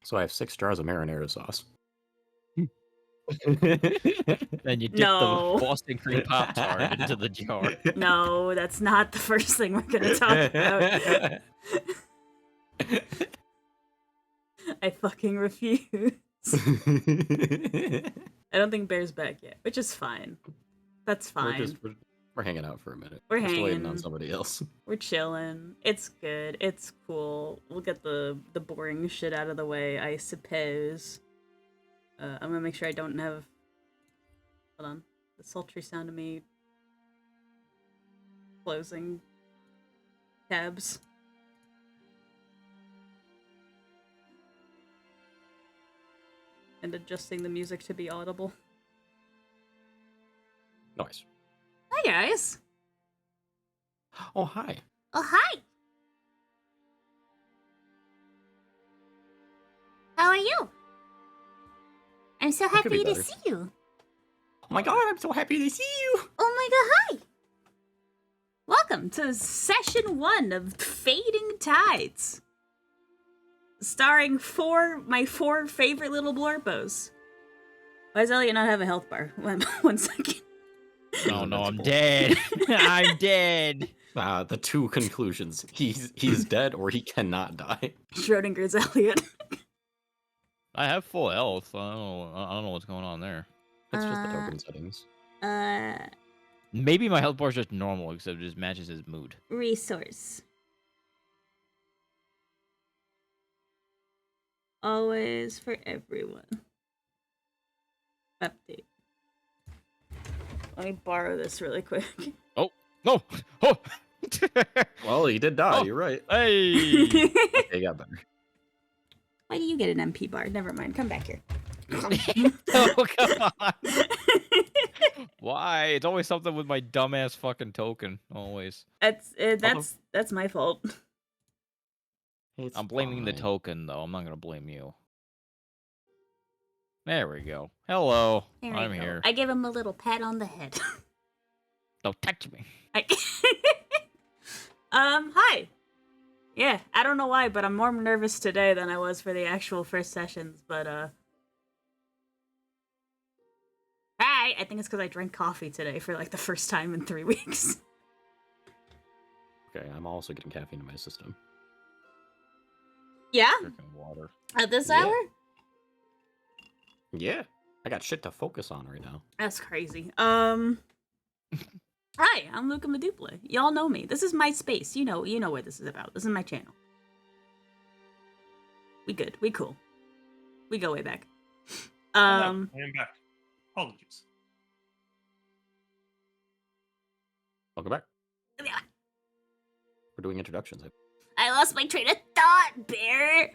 So I have 6 jars of marinara sauce. Then you dip No. the Boston cream Pop-Tart into the jar. No, that's not the first thing we're gonna talk about. I fucking refuse. I don't think Bear's back yet, which is fine. That's fine. We're hanging out for a minute. We're just waiting hanging. on somebody else. We're chilling. It's good. It's cool. We'll get the boring shit out of the way, I suppose. I'm gonna make sure I don't have... Hold on. The sultry sound of me closing tabs. And adjusting the music to be audible. Nice. Hi, guys. Oh, hi. Oh, hi. How are you? I'm so could be happy to better. see you. Oh my god, I'm so happy to see you! Oh my god, hi! Welcome to session 1 of Fading Tides. Starring my 4 favorite little blorbos. Why does Elliot not have a health bar? One second. No, I'm dead. I'm dead. The 2 conclusions. He's dead or he cannot die. Schrodinger's Elliot. I have full health. I don't know what's going on there. It's just the token settings. Maybe my health bar is just normal, except it just matches his mood. Resource. Always for everyone. Update. Let me borrow this really quick. Oh, no! Oh! Well, he did die, Oh. you're right. Hey! Okay, got better. Why do you get an MP bar? Never mind, come back here. Oh, come on! Why? It's always something with my dumbass fucking token. Always. That's my fault. It's I'm blaming the fine. token, though. I'm not gonna blame you. There we go. Hello. There I'm we go. here. I give him a little pat on the head. Don't touch me. Hi. Yeah, I don't know why, but I'm more nervous today than I was for the actual first sessions, but, Hi! I think it's because I drank coffee today for, like, the first time in 3 weeks. Okay, I'm also getting caffeine in my system. Yeah? Drinking water. At this Yeah. hour? Yeah, I got shit to focus on right now. That's crazy. Hi, I'm LoocahMadooplah. Y'all know me. This is my space. You know what this is about. This is my channel. We good. We cool. We go way back. I am back. Apologies. Welcome back. Yeah. We're doing introductions. I lost my train of thought, Bear.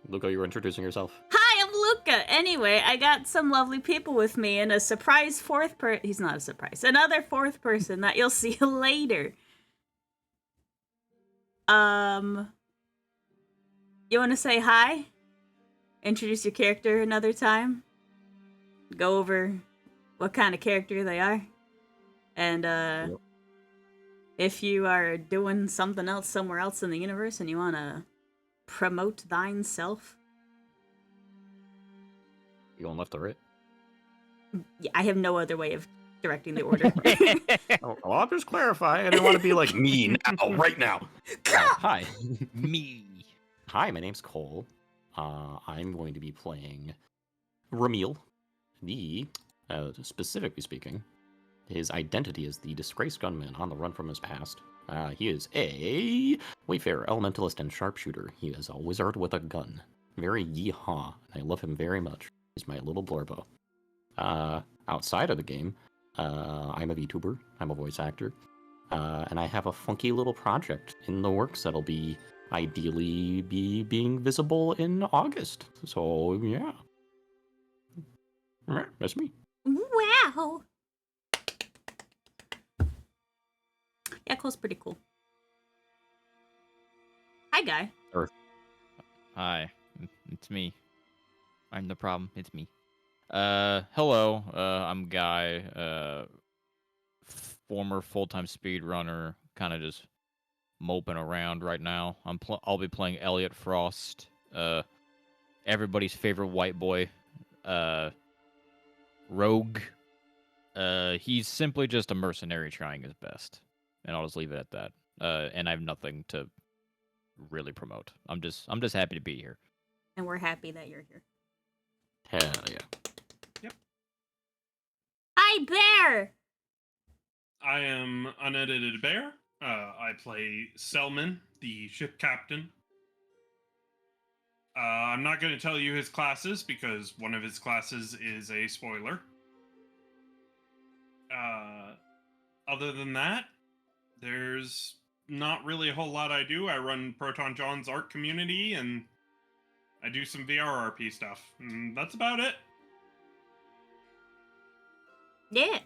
Luca, you were introducing yourself. Hi, I'm Luca. Anyway, I got some lovely people with me and a surprise he's not a surprise. Another 4th person that you'll see later. You want to say hi? Introduce your character another time? Go over what kind of character they are? And, Yep. if you are doing something else somewhere else in the universe and you want to promote thine self. You going left or right? Yeah, I have no other way of directing the order. Oh, well, I'm just clarifying. I didn't want to be like me now, right now. Hi. Me. Hi, my name's Cole. I'm going to be playing Ramil. Specifically speaking, his identity is the disgraced gunman on the run from his past. He is a wayfarer, elementalist, and sharpshooter. He is a wizard with a gun. Very yeehaw, and I love him very much. He's my little blurbo. Outside of the game, I'm a VTuber. I'm a voice actor. And I have a funky little project in the works that'll be ideally being visible in August. So, yeah. Alright, that's me. Wow. Yeah, Cole's pretty cool. Hi, Guy. Hi. It's me. I'm the problem. It's me. Hello. I'm Guy. Former full-time speedrunner. Kind of just moping around right now. I'll be playing Elliot Frost. everybody's favorite white boy, Rogue. He's simply just a mercenary trying his best, and I'll just leave it at that. And I have nothing to really promote. I'm just happy to be here. And we're happy that you're here. Hell yeah. Hi, Bear! I am Unedited Bear. I play Selman, the ship captain. I'm not going to tell you his classes because one of his classes is a spoiler. Other than that, there's not really a whole lot I do. I run Proton John's art community and I do some VRRP stuff. And that's about it. Yeah.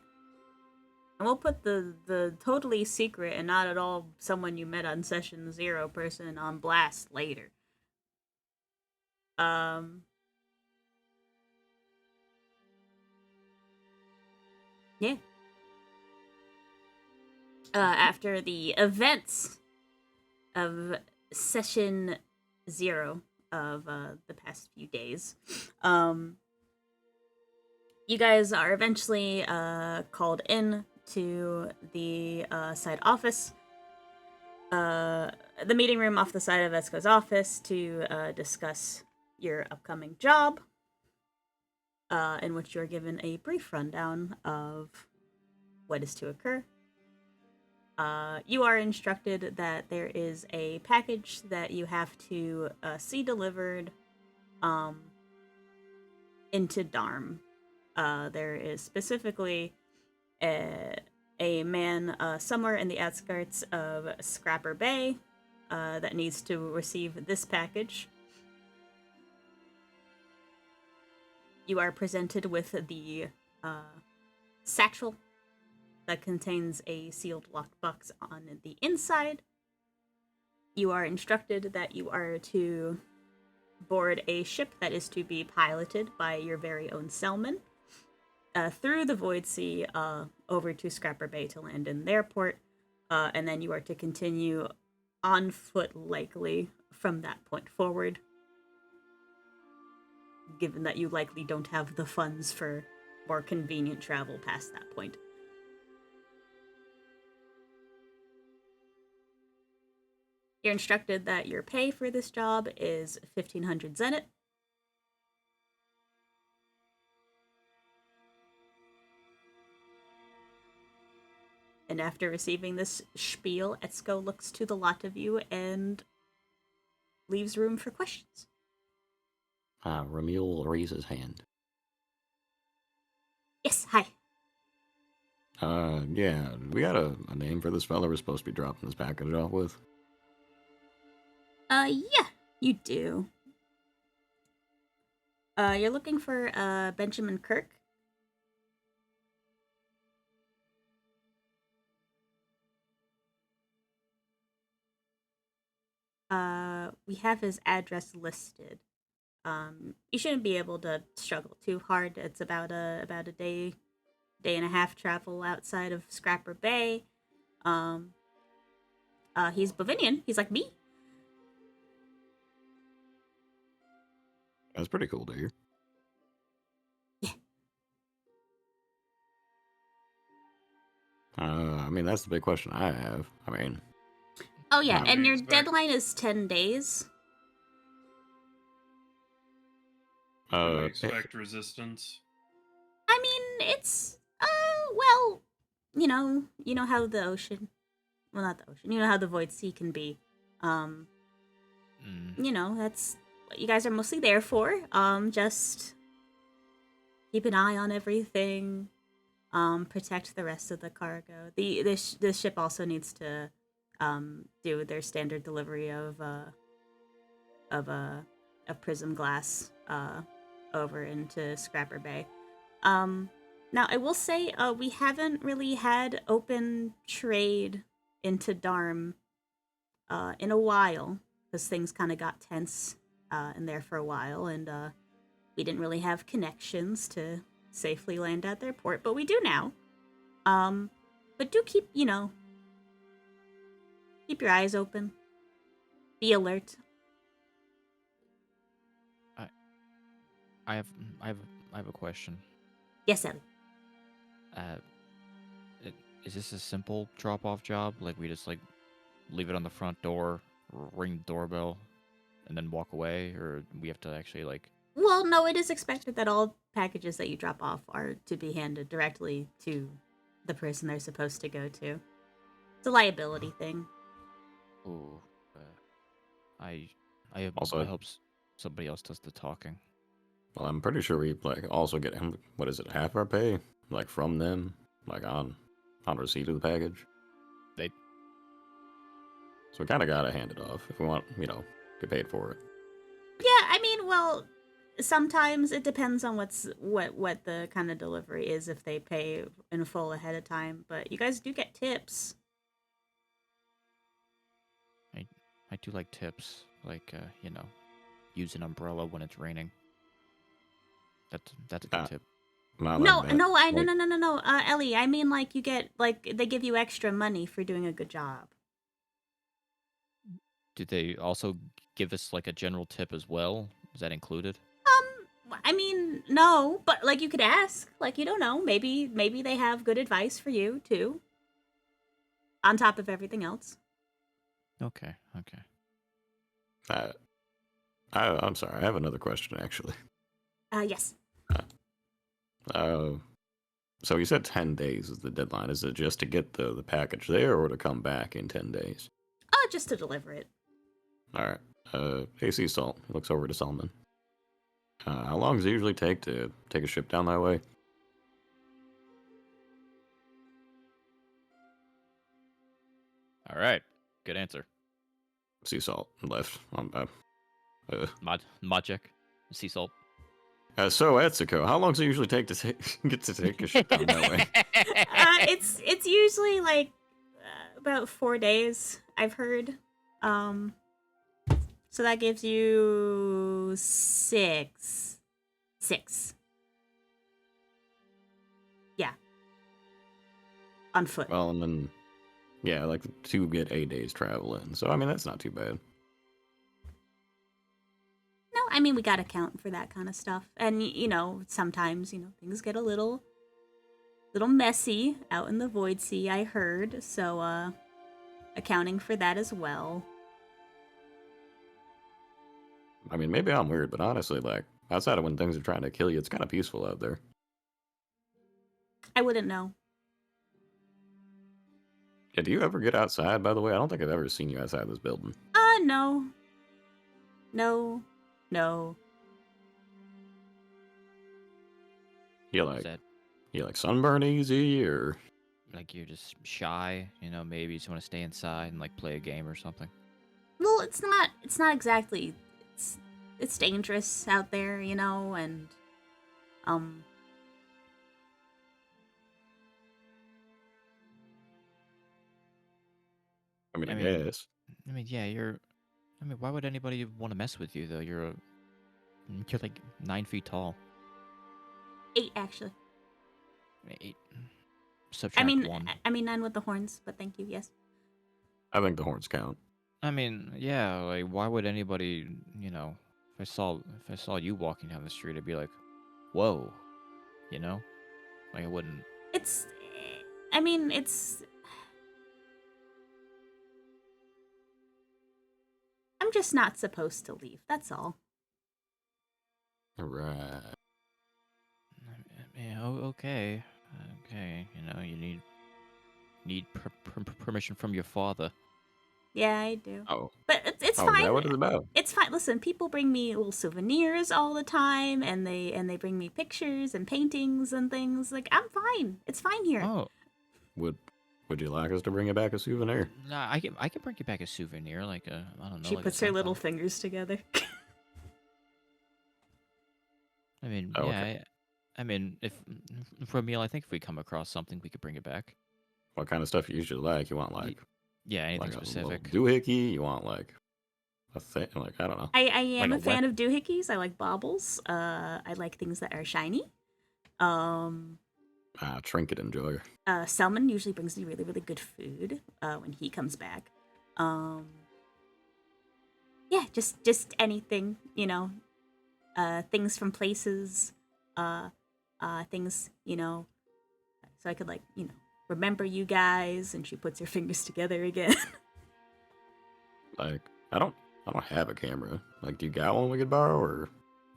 And we'll put the totally secret and not at all someone you met on session 0 person on blast later. Yeah. After the events of session 0 of the past few days, you guys are eventually called in to the side office, the meeting room off the side of Esco's office to discuss your upcoming job, in which you're given a brief rundown of what is to occur. You are instructed that there is a package that you have to see delivered into Darm. There is specifically a man somewhere in the outskirts of Scrapper Bay that needs to receive this package. You are presented with the satchel that contains a sealed locked box on the inside. You are instructed that you are to board a ship that is to be piloted by your very own Selman through the Void Sea over to Scrapper Bay to land in their port, and then you are to continue on foot likely from that point forward, given that you likely don't have the funds for more convenient travel past that point. You're instructed that your pay for this job is 1,500 Zenit. And after receiving this spiel, Etsuko looks to the lot of you and leaves room for questions. Ramil raises his hand. Yes, hi. Yeah, we got a name for this fella we're supposed to be dropping this package off with? Yeah, you do. You're looking for, Benjamin Kirk. We have his address listed. You shouldn't be able to struggle too hard. It's about a day and a half travel outside of Scrapper Bay. He's Bavinian. He's like me. That's pretty cool to hear. Yeah. I mean, that's the big question I have. I mean... Oh, yeah, What and do you your expect? deadline is 10 days. I expect resistance. I mean, it's, well, you know how the ocean, well, not the ocean, you know how the Void Sea can be. You know, that's what you guys are mostly there for. Just keep an eye on everything. Protect the rest of the cargo. This ship also needs to do their standard delivery of prism glass over into Scrapper Bay. Now I will say we haven't really had open trade into Darm in a while because things kind of got tense in there for a while, and we didn't really have connections to safely land at their port, but we do now. But do keep your eyes open. Be alert. I have I have I have a question. Yes, Ellie. Uh, is this a simple drop-off job? Like we just like leave it on the front door, ring the doorbell, and then walk away, or we have to actually like? Well, no, it is expected that all packages that you drop off are to be handed directly to the person they're supposed to go to. It's a liability thing. Oh, I I Also, hope somebody else does the talking. well, I'm pretty sure we like also get him. What is it? Half our pay, like from them, like on receipt of the package. They So we kind of gotta hand it off if we want, get paid for it. Yeah, I mean, well, sometimes it depends on what the kind of delivery is if they pay in full ahead of time. But you guys do get tips. I do like tips, like use an umbrella when it's raining. That's a good Ah, tip. Not No, like that. no, I no Like, no no no no. Ellie, I mean like you get like they give you extra money for doing a good job. Do they also give us like a general tip as well? Is that included? I mean, no, but like you could ask. Like you don't know. Maybe they have good advice for you too. On top of everything else. Okay. uh, I'm sorry. I have another question actually. Yes. Uh, so you said 10 days is the deadline. Is it just to get the package there, or to come back in 10 days? Just to deliver it. All right. AC Salt looks over to Solomon. How long does it usually take to take a ship down that way? All right. Good answer. Sea Salt left. Mod check. Sea salt. So Etsuko, how long does it usually take to get to take a ship down that way? It's usually like about 4 days. I've heard. So that gives you 6. 6. Yeah. On foot. Well, and then, yeah, like to get 8 days travel in. So, I mean, that's not too bad. No, I mean we gotta count for that kind of stuff, and sometimes things get a little messy out in the void sea. I heard, so accounting for that as well. I mean, maybe I'm weird, but honestly, like, outside of when things are trying to kill you, it's kind of peaceful out there. I wouldn't know. Yeah, do you ever get outside, by the way? I don't think I've ever seen you outside this building. No. No. You Is like, that you like sunburn easy, or like you're just shy? Maybe you just want to stay inside and like play a game or something. Well, it's not exactly. It's dangerous out there, and I mean, I I mean, guess. yeah, why would anybody want to mess with you though? You're like 9 feet tall. 8 actually. 8. Subtract 1. I mean 9 with the horns, but thank you. Yes. I think the horns count. I mean, yeah, like why would anybody, if I saw you walking down the street, I'd be like, "Whoa." Like I wouldn't. It's. I mean, it's. I'm just not supposed to leave. That's all. Right. Yeah, okay. You need permission from your father. Yeah, I do. Oh. But it's Oh, fine. is that what it's about? It's fine. Listen, people bring me little souvenirs all the time, and they bring me pictures and paintings and things. Like I'm fine. It's fine here. Oh, Would you like us to bring you back a souvenir? nah, I can bring you back a souvenir, like I don't know. She like puts a her little sci-fi. fingers together. I mean, Oh, yeah. okay. I mean, if for a meal, I think if we come across something, we could bring it back. What kind of stuff you usually like? You want like Yeah, anything a little specific. doohickey? You want like a thing? Like, I don't know. I am Like a a fan of doohickeys. I like baubles. I like things that are shiny. Trinket enjoyer. Selman usually brings me really, really good food when he comes back. Yeah, just anything, things from places, things, so I could remember you guys. And she puts her fingers together again. Like, I don't have a camera. Like, do you got one we could borrow or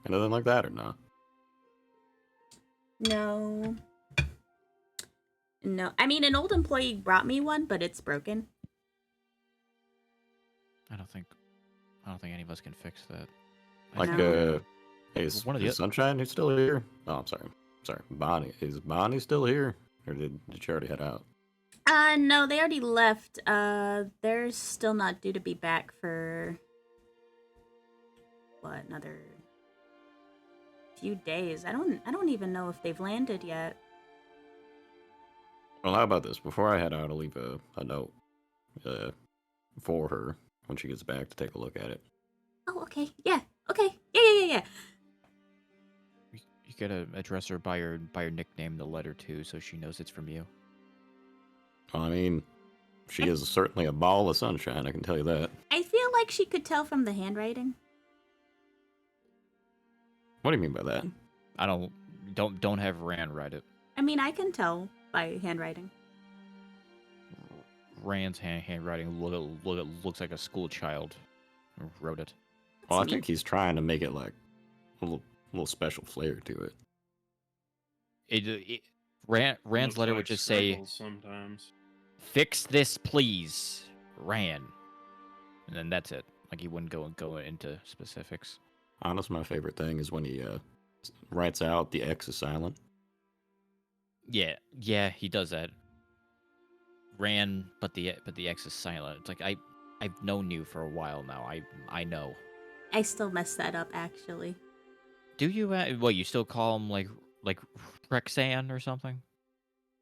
anything like that or not? No. I mean, an old employee brought me one, but it's broken. I don't think any of us can fix that. Like, No. is One of the Sunshine who's still here? Oh, I'm sorry. Bonnie. Is Bonnie still here? Or did she already head out? No, they already left. They're still not due to be back for another few days. I don't even know if they've landed yet. Well, how about this? Before I head out, I'll leave a note for her when she gets back to take a look at it. Oh, okay. Yeah. Okay. Yeah. You gotta address her by your nickname in the letter too, so she knows it's from you. Well, I mean, she is certainly a ball of sunshine, I can tell you that. I feel like she could tell from the handwriting. What do you mean by that? I don't have Rand write it. I mean, I can tell by handwriting. Rand's handwriting looks like a school child wrote it. Well, I That's think he's trying to make it like a little special flair to it. Rand's Looks letter like would just say, scribbles sometimes. "Fix this, please, Rand," and then that's it. Like he wouldn't go into specifics. Honestly, my favorite thing is when he writes out the X is silent. Yeah, he does that. Rand, but the X is silent. It's like I've known you for a while now. I know. I still mess that up, actually. Do you? You still call him like Rexan or something?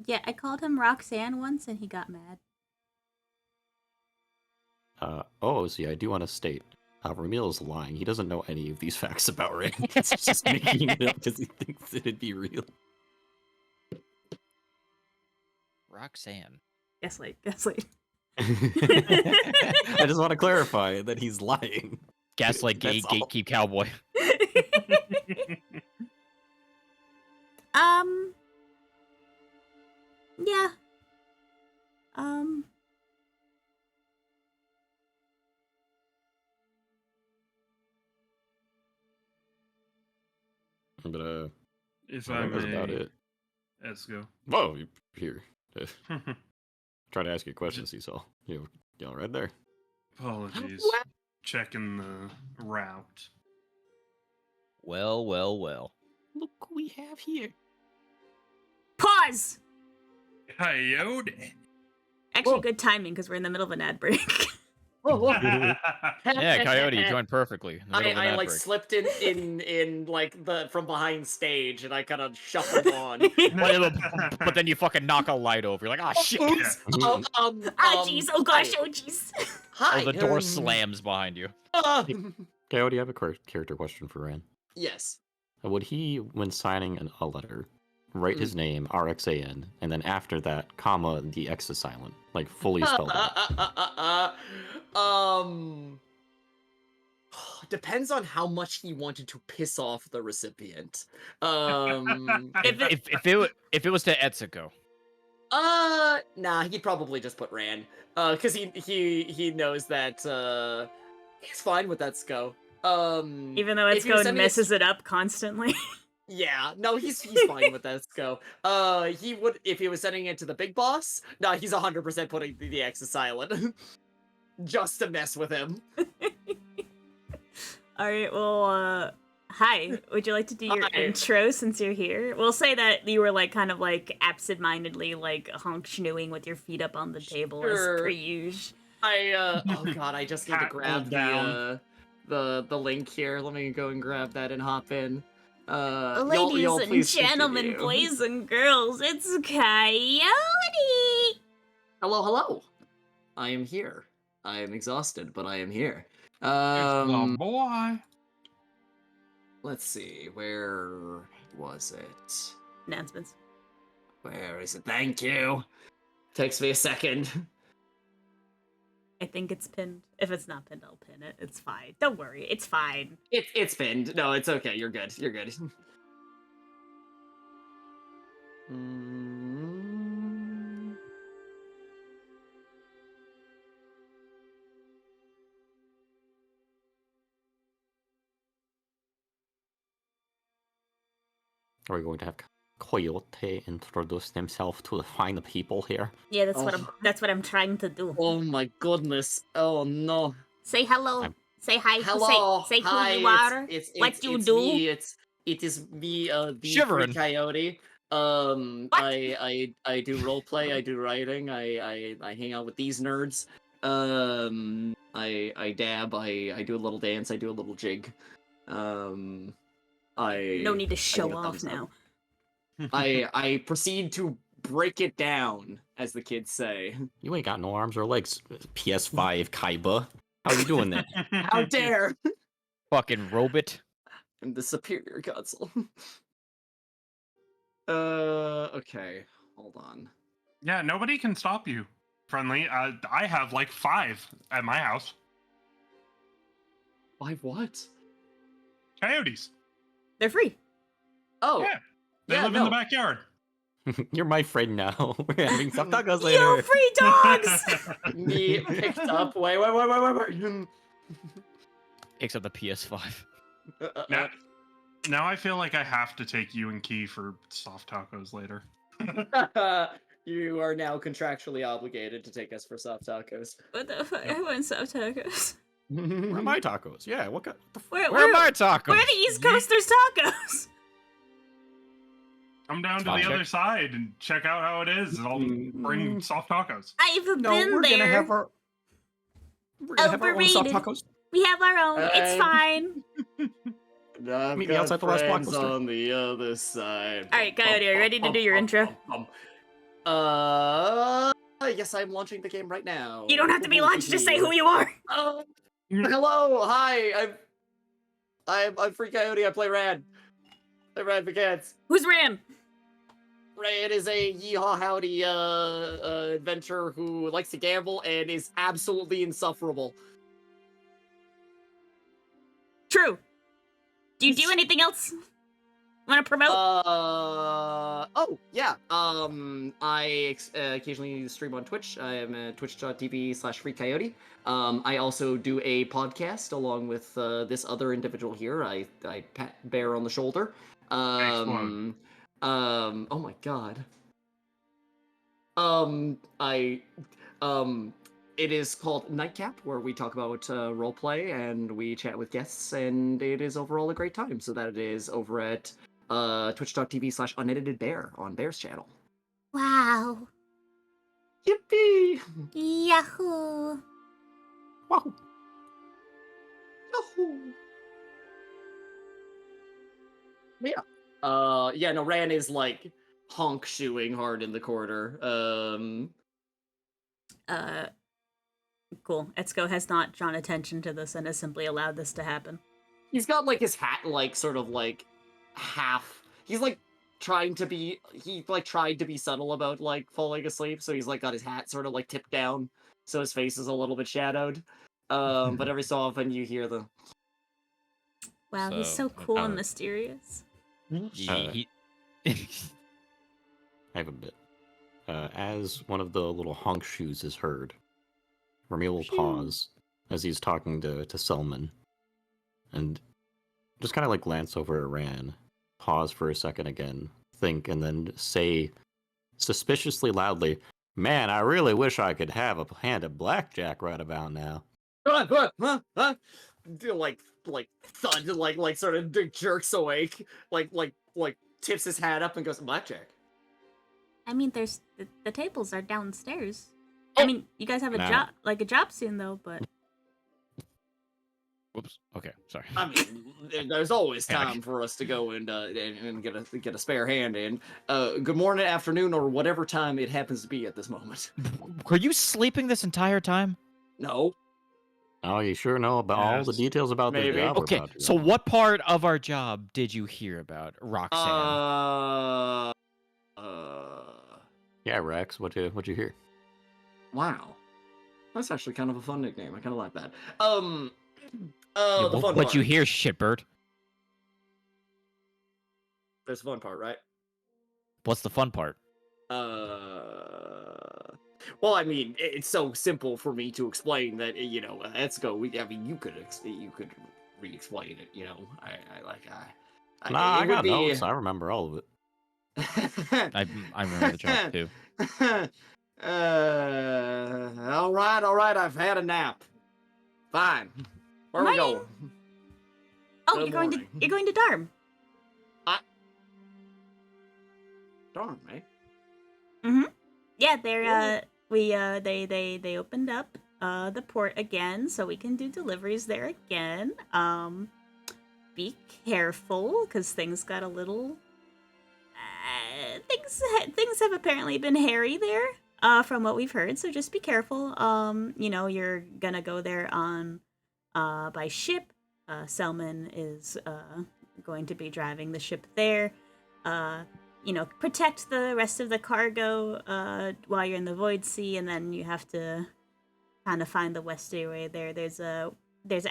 Yeah, I called him Roxanne once, and he got mad. See, I do want to state, Ramil is lying. He doesn't know any of these facts about Rand. He's just making it up because he thinks it'd be real. Roxanne. Gaslight. I just want to clarify that he's lying. Gaslight That's all. gatekeep cowboy. Yeah. But If I I think that's about may, it. let's go. Whoa, here. Try to ask you a question, Cecil. You all right there? Apologies. What? Checking the route. Well. Look who we have here. Pause! Coyote. Actually, Whoa. good timing, because we're in the middle of an ad break. Whoa. Yeah, Coyote, you joined perfectly. In the middle of an I ad like break. slipped in like the from behind stage, and I kind of shuffled on. But then you fucking knock a light over. You're like, oh shit! Oops. Jeez, oh gosh, oh jeez. Hi. Oh, the door slams behind you. Coyote, I have a character question for Ran. Yes. Would he, when signing a letter, write his name, RXAN, and then after that, comma, the X is silent? Like, fully spelled out? Depends on how much he wanted to piss off the recipient. If it was to Etsuko. Nah, he'd probably just put Ran. Cause he knows that he's fine with Etsuko. Even though if he was Etsuko sending messes it up constantly. Yeah, no, he's fine with Etsuko. He would if he was sending it to the big boss. No, he's 100% putting the X is silent, just to mess with him. Alright, well, hi. Would you like to do your Hi. intro since you're here? We'll say that you were, kind of, absent-mindedly, honk-schnooing with your feet up on the table as Sure. per usual. Oh god, I just need to Hat grab pulled down. the link here. Let me go and grab that and hop in. Ladies y'all and please gentlemen, continue. boys and girls, it's Coyote! Hello. I am here. I am exhausted, but I am here. Boy. Let's see, where was it? Announcements. Where is it? Thank you. Takes me a second. I think it's pinned. If it's not pinned, I'll pin it. It's fine. Don't worry. It's fine. It's pinned. No, it's okay. You're good. You're good. Mm. Are we going to have Coyote introduce himself to the fine people here? Yeah, that's what I'm trying to do. Oh my goodness. Oh no. Say hello. Say hi. Hello. Say Hi. who you are. What you do. Me. It is me, the Shivering. Free Coyote. What? I do roleplay, I do writing, I hang out with these nerds. I dab, I do a little dance, I do a little jig. No need to show give a off thumbs up. now. I proceed to break it down, as the kids say. You ain't got no arms or legs, PS5 Kaiba. How you doing that? How dare! Fucking robot. I'm the superior console. Okay, hold on. Yeah, nobody can stop you. Friendly. I have like 5 at my house. Why what? Coyotes. They're free. Oh, Yeah. They yeah, live in no. the backyard. You're my friend now. We're having some tacos Yo, later. free dogs! Me picked up. Wait. Picks up the PS5. Now I feel like I have to take you and Key for soft tacos later. You are now contractually obligated to take us for soft tacos. What the fuck? I want soft tacos. Where are my tacos? Yeah, what kind? Where are my tacos? Where are the East Coasters tacos? Come down to Fine. the other side and check out how it is, and I'll bring soft tacos. I've been we're there. gonna have our. We're gonna have our own soft Overrated. tacos. We have our own. It's fine. I've Meet me outside the last friends Blockbuster. on the other side. All right, Coyote, are you ready to do your intro? Yes, I'm launching the game right now. You don't have to be launched. Just say who you are. Hello, hi. I'm Free Coyote. I play Rad. I Rad for cats. Who's Ram? Rad is a yeehaw howdy adventurer who likes to gamble and is absolutely insufferable. True. Do you do anything else? Want to promote? Oh, yeah. I occasionally stream on Twitch. I am at twitch.tv/freecoyote. I also do a podcast along with this other individual here. I pat Bear on the shoulder. Excellent. Oh my god. It is called Nightcap, where we talk about roleplay and we chat with guests, and it is overall a great time. So that it is over at twitch.tv/uneditedbear on Bear's channel. Wow. Yippee! Yahoo. Wow. Yahoo! Yeah, no, Ran is like honk shoeing hard in the corner. Cool. Etsuko has not drawn attention to this and has simply allowed this to happen. He's got like his hat like sort of like half. He's like tried to be subtle about like falling asleep, so he's like got his hat sort of like tipped down, so his face is a little bit shadowed. But every so often you hear the. Wow, he's so cool and mysterious. He- I have a bit. As one of the little honk shoes is heard, Ramil will pause as he's talking to Selman, and just kind of like glance over at Ran, pause for a second again, think, and then say suspiciously loudly, "Man, I really wish I could have a hand of blackjack right about now." Like thud, like sort of jerks awake, like tips his hat up and goes, "Blackjack." I mean, there's the tables are downstairs. I mean, you guys have a Nah. job soon though, but Whoops. Okay, sorry. I mean, there's always time for us to go and get a spare hand in. Good morning, afternoon, or whatever time it happens to be at this moment. Were you sleeping this entire time? No. Oh, you sure know about all the Yes. details about this Maybe. job? we're Okay, about to so go? what part of our job did you hear about, Roxanne? Yeah, Rex, what'd you hear? Wow. That's actually kind of a fun nickname. I kind of like that. Yeah, The fun what part. you hear, shitbird? There's the fun part, right? What's the fun part? Well, I mean, it's so simple for me to explain that let's go. I mean, you could re-explain it. Nah, I it would got be. notes. I remember all of it. I remember the job too. All right. I've had a nap. Fine. Where we Morning. going? Oh, Good morning. you're going to Darm. Darn, man. Yeah, they opened up the port again, so we can do deliveries there again. Be careful, because things got a little. Things have apparently been hairy there, from what we've heard. So just be careful. You're gonna go there on, by ship. Selman is going to be driving the ship there. Protect the rest of the cargo while you're in the Void Sea, and then you have to kind of find the westerly way there. There's an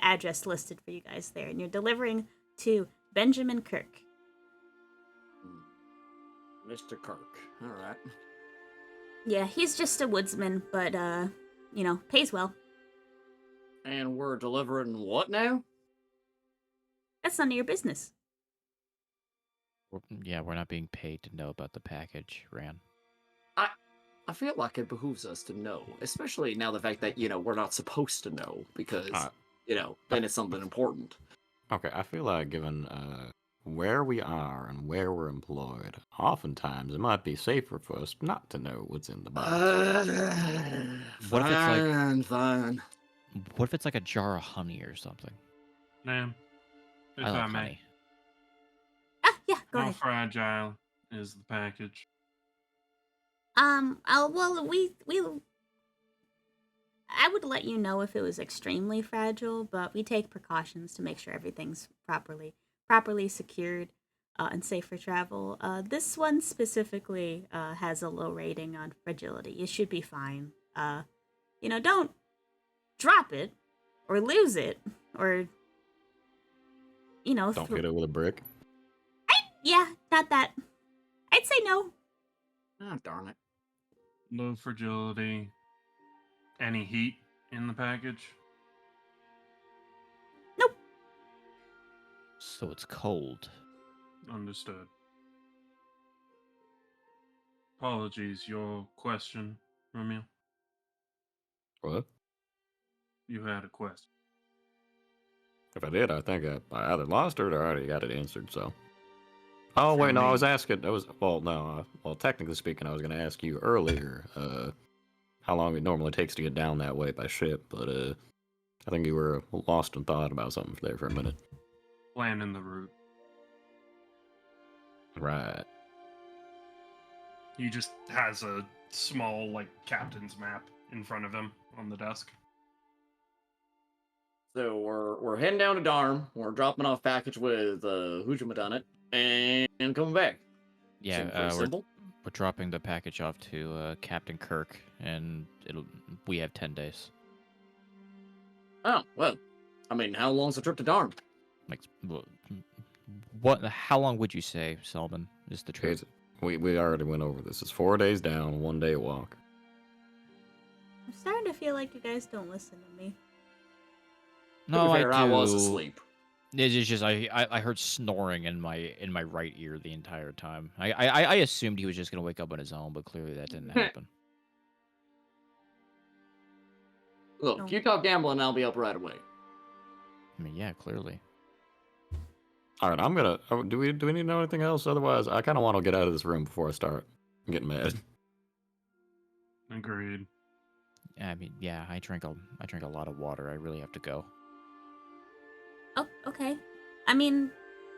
address listed for you guys there, and you're delivering to Benjamin Kirk. Mr. Kirk. All right. Yeah, he's just a woodsman, but pays well. And we're delivering what now? That's none of your business. We're not being paid to know about the package, Ran. I feel like it behooves us to know, especially now the fact that we're not supposed to know because then it's something important. Okay, I feel like given where we are and where we're employed, oftentimes it might be safer for us not to know what's in the box. What if it's like fine. What if it's like a jar of honey or something? Ma'am, if I I love may, honey. Yeah, go how ahead. fragile is the package? I would let you know if it was extremely fragile, but we take precautions to make sure everything's properly secured and safe for travel. This one specifically has a low rating on fragility. It should be fine. Don't drop it or lose it or Don't hit it with a brick. Yeah, not that. I'd say no. Oh, darn it. Low fragility. Any heat in the package? Nope. So it's cold. Understood. Apologies, your question, Romeo? What? You had a question. If I did, I think I either lost it or I already got it answered, so. Oh, wait, no, I was asking, technically speaking, I was going to ask you earlier, how long it normally takes to get down that way by ship, but, I think you were lost in thought about something there for a minute. Planning the route. Right. He just has a small, captain's map in front of him on the desk. So we're heading down to Darm. We're dropping off package with Hujima on it, and coming back. Yeah, Simple. we're dropping the package off to Captain Kirk, and we have 10 days. Oh well, I mean, how long's the trip to Darm? How long would you say, Selman, is the trip? We already went over this. It's 4 days down, 1 day walk. I'm starting to feel like you guys don't listen to me. No, To be fair, I do. I was asleep. It's just I heard snoring in my right ear the entire time. I assumed he was just gonna wake up on his own, but clearly that didn't happen. Look, No. if you talk gambling, I'll be up right away. I mean, yeah, clearly. All right, I'm gonna. Do we need to know anything else? Otherwise, I kind of want to get out of this room before I start getting mad. Agreed. I mean, yeah, I drank a lot of water. I really have to go. Oh, okay. I mean,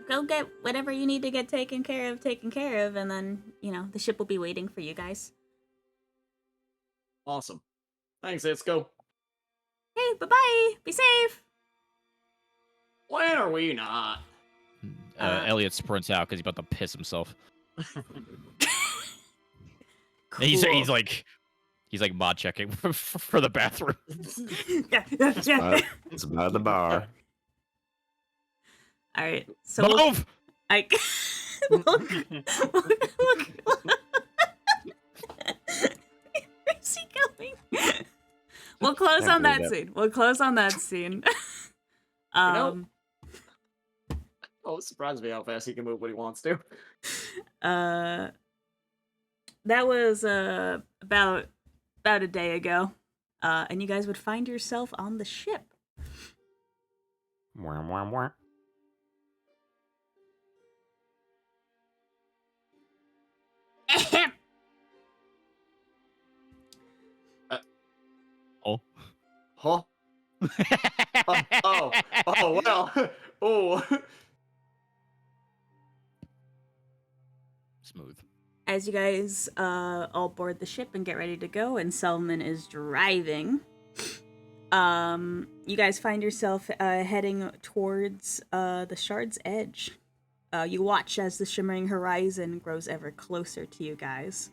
go get whatever you need to get taken care of, and then, the ship will be waiting for you guys. Awesome. Thanks, let's go. Hey, bye-bye! Be safe! When are we not? Elliot sprints out because he's about to piss himself. Cool. He's He's like mod checking for the bathroom. It's by the bar. All right, so Move! Where's he going? We'll close on that scene. We'll close on that scene. Oh, it surprised me how fast he can move when he wants to. That was about a day ago, and you guys would find yourself on the ship. Wah, wah, wah. Oh. Huh? Oh, well. Oh. Smooth. As you guys all board the ship and get ready to go, and Selman is driving, you guys find yourself heading towards the Shard's edge. You watch as the shimmering horizon grows ever closer to you guys.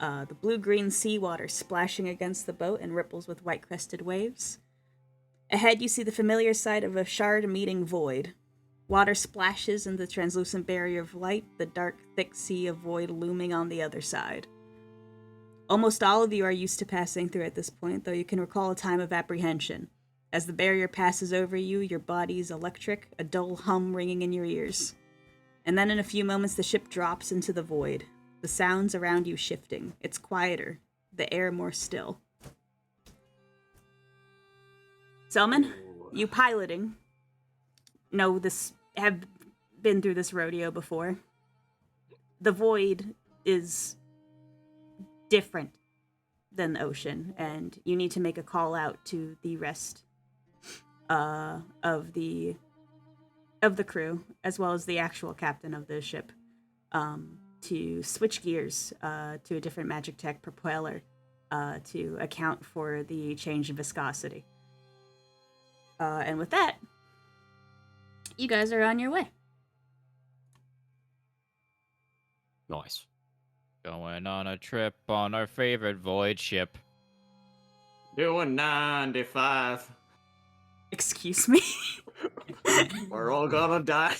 The blue-green seawater splashing against the boat and ripples with white-crested waves. Ahead, you see the familiar sight of a shard meeting void. Water splashes in the translucent barrier of light, the dark, thick sea of void looming on the other side. Almost all of you are used to passing through at this point, though you can recall a time of apprehension. As the barrier passes over you, your body's electric, a dull hum ringing in your ears. And then in a few moments, the ship drops into the void. The sounds around you shifting. It's quieter, the air more still. Selman, you piloting. Have been through this rodeo before. The void is different than the ocean, and you need to make a call out to the rest of the crew, as well as the actual captain of the ship, to switch gears to a different magic tech propeller to account for the change in viscosity. And with that, you guys are on your way. Nice. Going on a trip on our favorite void ship. Doing 95. Excuse me? We're all gonna die.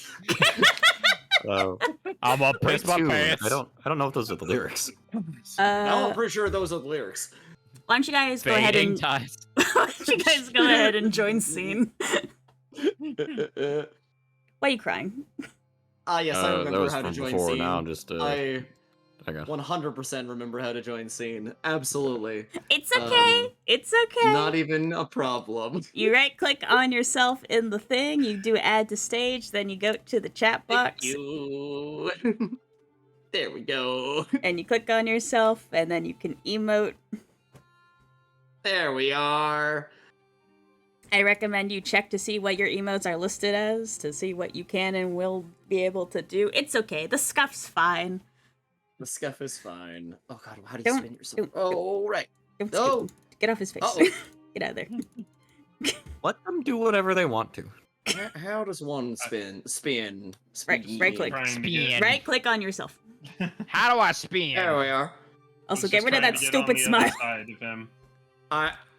I'm gonna piss my pants. I don't know if those are the lyrics. No, I'm pretty sure those are the lyrics. Why don't you guys go ahead and why don't you guys go ahead and join scene? Why are you crying? Yes, I remember how to join scene. Now I'm just I 100% remember how to join scene. Absolutely. It's okay. It's okay. Not even a problem. You right click on yourself in the thing, you do add to stage, then you go to the chat box. Thank you. There we go. And you click on yourself, and then you can emote. There we are. I recommend you check to see what your emotes are listed as, to see what you can and will be able to do. It's okay. The scuff's fine. The scuff is fine. Oh god, how do you spin yourself? Right. Don't get off his face. Get out of there. Let them do whatever they want to. How does one spin? Right click. Spin. Right click on yourself. How do I spin? There we are. Also, get rid of that stupid smile.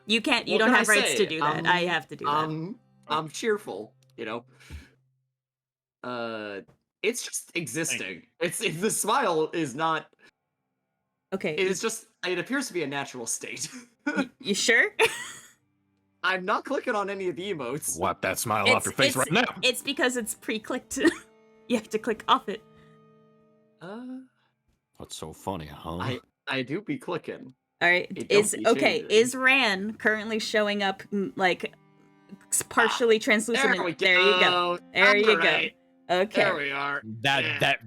You can't. You don't have rights to do that. I have to do that. I'm cheerful. You know. It's just existing. The smile is not. Okay. It is just. It appears to be a natural state. You sure? I'm not clicking on any of the emotes. Wipe that smile off your face right now. It's because it's pre-clicked. You have to click off it. That's so funny, huh? I do be clicking. All right. Is Ran currently showing up like partially translucent? There you go. There you go. Okay. There we are. That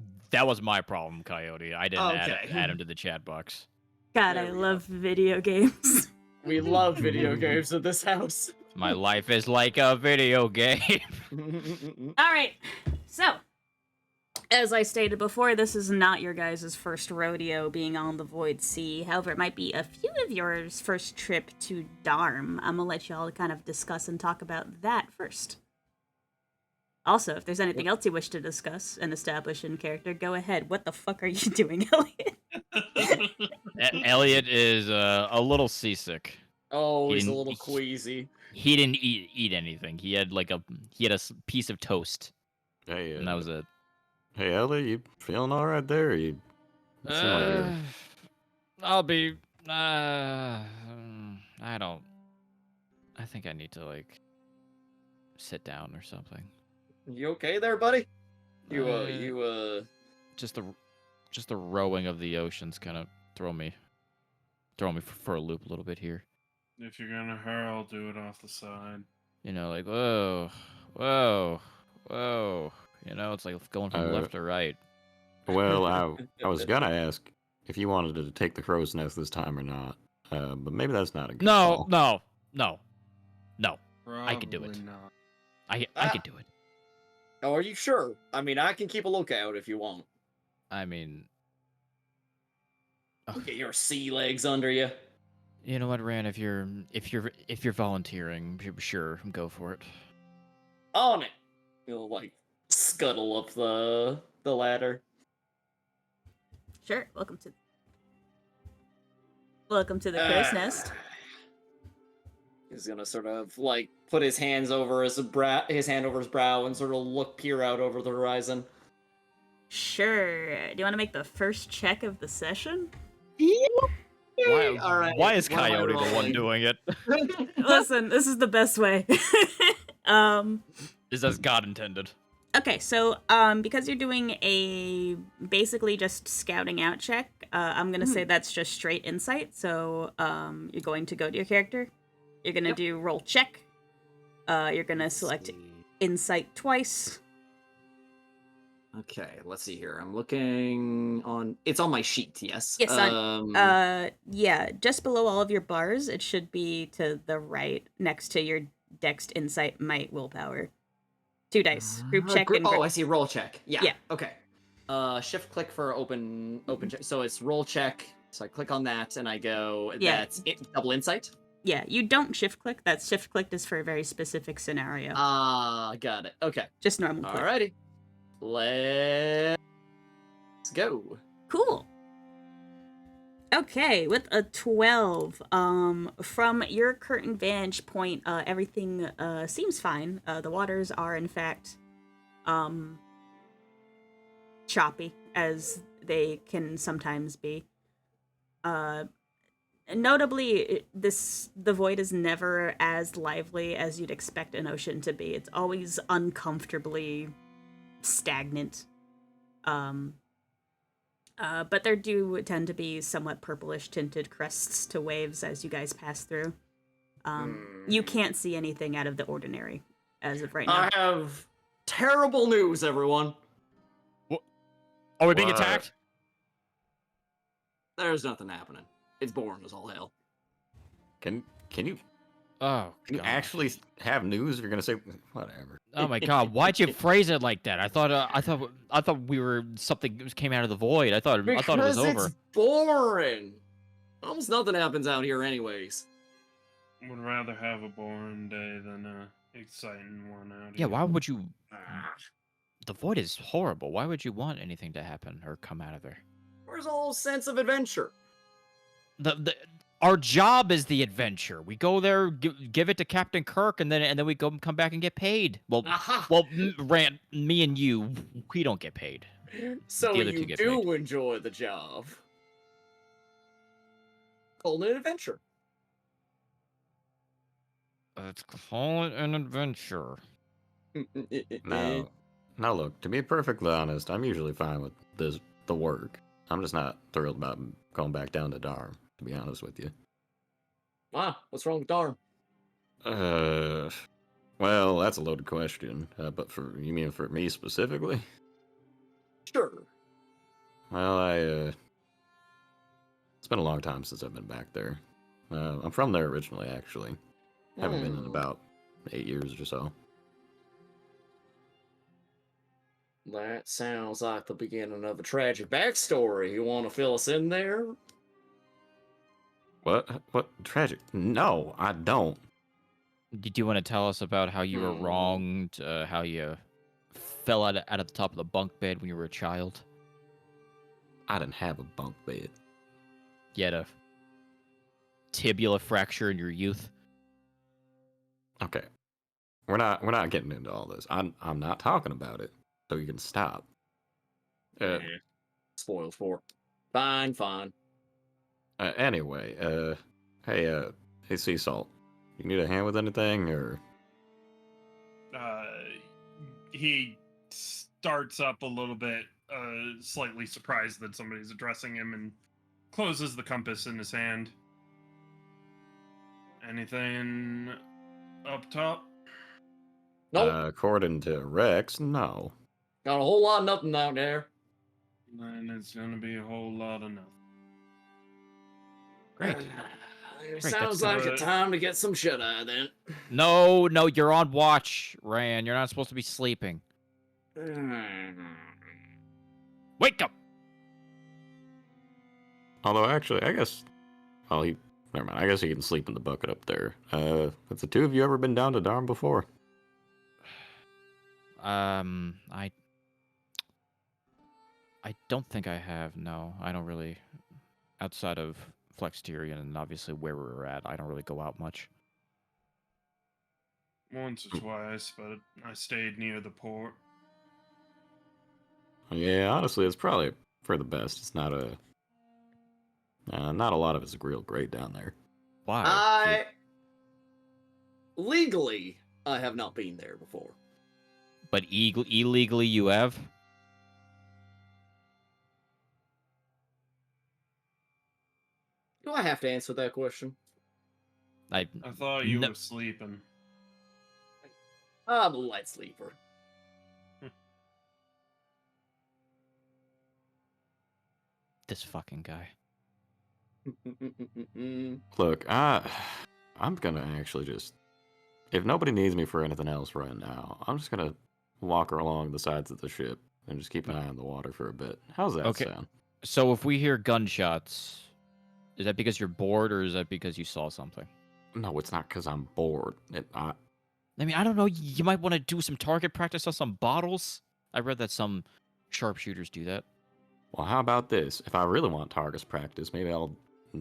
was my problem, Coyote. I didn't add him to the chat box. God, I love video games. We love video games in this house. My life is like a video game. All right. So, as I stated before, this is not your guys' first rodeo being on the Void Sea. However, it might be a few of yours first trip to Dharm. I'm gonna let y'all kind of discuss and talk about that first. Also, if there's anything else you wish to discuss and establish in character, go ahead. What the fuck are you doing, Elliot? Elliot is a little seasick. Oh, He he's a didn't- little queasy. He didn't eat anything. He had a piece of toast, Hey, and that was it. hey, Ellie, you feeling all right there? You seem like you're... I'll be. I don't. I think I need to like sit down or something. You okay there, buddy? Just the rowing of the oceans kind of throw me for a loop a little bit here. If you're gonna hurl, do it off the side. You know, like whoa, whoa, whoa. You know, it's like going from left to right. Well, I was gonna ask if you wanted to take the crow's nest this time or not, but maybe that's not a good No, call. no. Probably I could do it. not. I could do it. Oh, are you sure? I mean, I can keep a lookout if you want. I mean, Get your sea legs under you. you know what, Ran? If you're volunteering, sure, go for it. On it. You'll like scuttle up the ladder. Sure. Welcome to the crow's nest. He's gonna sort of like put his hands over his hand over his brow and sort of peer out over the horizon. Sure. Do you want to make the first check of the session? Why, All right. why is what am I Coyote the one rolling? doing it? Listen, this is the best way. Is as God intended. Okay, so because you're doing a basically just scouting out check, I'm gonna say that's just straight insight. So you're going to go to your character. You're gonna do roll check. You're gonna select insight twice. Okay, let's see here. I'm looking on. It's on my sheet. Yes. Yes, yeah, just below all of your bars, it should be to the right, next to your Dex, Insight, Might, Willpower. 2 dice. Group check and I see. Roll check. Yeah. Yeah. Okay. Shift click for open check. So it's roll check. So I click on that and I go. Yeah. That's it. Double insight. Yeah, you don't shift click. That shift click is for a very specific scenario. Got it. Okay. Just normal click. Alrighty. Let's go. Cool. Okay, with a 12, from your current vantage point, everything seems fine. The waters are in fact choppy, as they can sometimes be. Notably, the void is never as lively as you'd expect an ocean to be. It's always uncomfortably stagnant. But there do tend to be somewhat purplish tinted crests to waves as you guys pass through. You can't see anything out of the ordinary as of right now. I have terrible news, everyone. Are we being What? attacked? There's nothing happening. It's boring as all hell. Can you Oh, Can you God. actually have news? You're gonna say whatever. Oh my God! Why'd you phrase it like that? I thought we were something came out of the void. I thought it was over. It's boring. Almost nothing happens out here, anyways. Would rather have a boring day than a exciting one out Yeah, here. why would you? The void is horrible. Why would you want anything to happen or come out of there? Where's all sense of adventure? Our job is the adventure. We go there, give it to Captain Kirk, and then we come back and get paid. Aha! Well, Rand, me and you, we don't get paid. So the other two you get do paid. enjoy the job. Call it an adventure. Let's call it an adventure. Now look, to be perfectly honest, I'm usually fine with the work. I'm just not thrilled about going back down to Darm, to be honest with you. Wow, what's wrong with Darm? Well, that's a loaded question. But you mean for me specifically? Sure. Well, it's been a long time since I've been back there. I'm from there originally, actually. Haven't been in about 8 years or so. That sounds like the beginning of a tragic backstory. You want to fill us in there? What? What? Tragic? No, I don't. Did you want to tell us about how you were wronged, how you fell out of the top of the bunk bed when you were a child? I didn't have a bunk bed. You had a tibula fracture in your youth. Okay. We're not getting into all this. I'm not talking about it. So you can stop. Yeah. Spoiled sport. Fine. Anyway, hey, Sea Salt. You need a hand with anything, or He starts up a little bit, slightly surprised that somebody's addressing him, and closes the compass in his hand. Anything up top? Nope. according to Rex, no. Got a whole lot of nothing out there. Then it's gonna be a whole lot of nothing. Great. It Great, sounds that's- like a time to get some shut eye then. No, you're on watch, Ran. You're not supposed to be sleeping. Wake up! Although, actually, I guess. Well, never mind. I guess he can sleep in the bucket up there. Have the two of you ever been down to Darm before? I don't think I have. No, I don't really. Outside of Flexterion and obviously where we're at, I don't really go out much. Once or twice, but I stayed near the port. Yeah, honestly, it's probably for the best. It's not a lot of it's real great down there. Why? Legally, I have not been there before. But illegally you have? Do I have to answer that question? I thought you No. were sleeping. I'm a light sleeper. This fucking guy. Look, I'm gonna actually just. If nobody needs me for anything else right now, I'm just gonna walk along the sides of the ship and just keep an eye on the water for a bit. How's that Okay. sound? So if we hear gunshots, is that because you're bored or is that because you saw something? No, it's not because I'm bored. I mean, I don't know. You might want to do some target practice on some bottles. I read that some sharpshooters do that. Well, how about this? If I really want targets practice, maybe I'll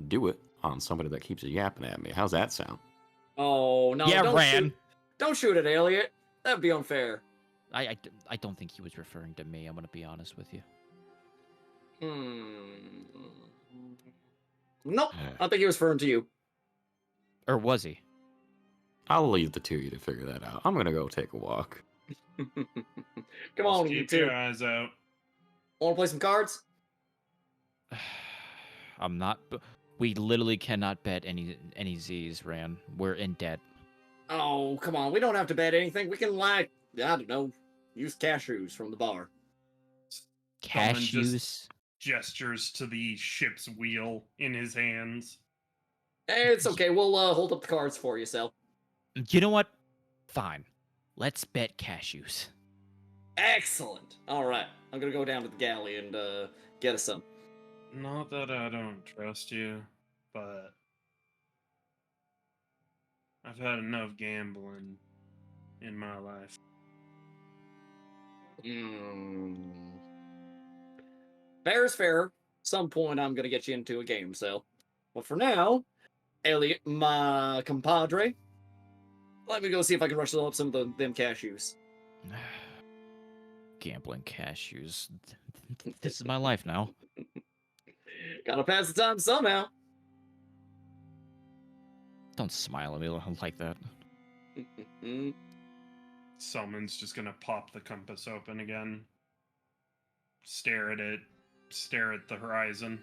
do it on somebody that keeps yapping at me. How's that sound? Oh, no. Yeah, don't Ran. Don't shoot at Elliot. That'd be unfair. I don't think he was referring to me. I'm going to be honest with you. Nope. I think he was referring to you. Or was he? I'll leave the two of you to figure that out. I'm gonna go take a walk. Come on, Just you keep two. your eyes out. Want to play some cards? I'm not. We literally cannot bet any Z's, Ran. We're in debt. Oh, come on. We don't have to bet anything. We can, I don't know, use cashews from the bar. Someone Cashews. just gestures to the ship's wheel in his hands. It's okay. We'll hold up the cards for you, Sal. You know what? Fine. Let's bet cashews. Excellent. All right. I'm going to go down to the galley and get us some. Not that I don't trust you, but I've had enough gambling in my life. Fair is fair. Some point I'm going to get you into a game, Sal. But for now, Elliot, my compadre, let me go see if I can rush up some of them cashews. Gambling cashews. This is my life now. Gotta pass the time somehow. Don't smile at me like that. Someone's just gonna pop the compass open again. Stare at it. Stare at the horizon.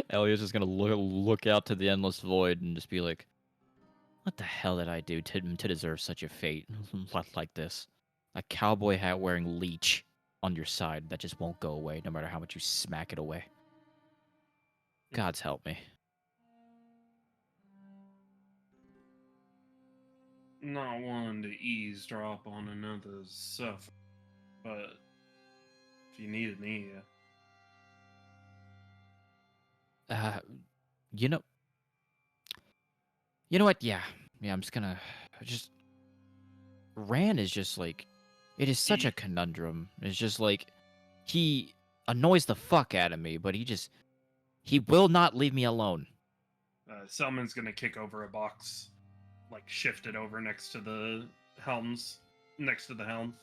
Elliot's just gonna look out to the endless void and just be like, "What the hell did I do to deserve such a fate like this? A cowboy hat wearing leech on your side that just won't go away, no matter how much you smack it away. God's help me." Not wanting to eavesdrop on another's suffering, but if you needed me, You know what? Yeah, I'm just gonna Ran is just like, it is such a conundrum. It's just like, annoys the fuck out of me, but he will not leave me alone. Selman's gonna kick over a box, like shift it over next to the helms, next to the helm.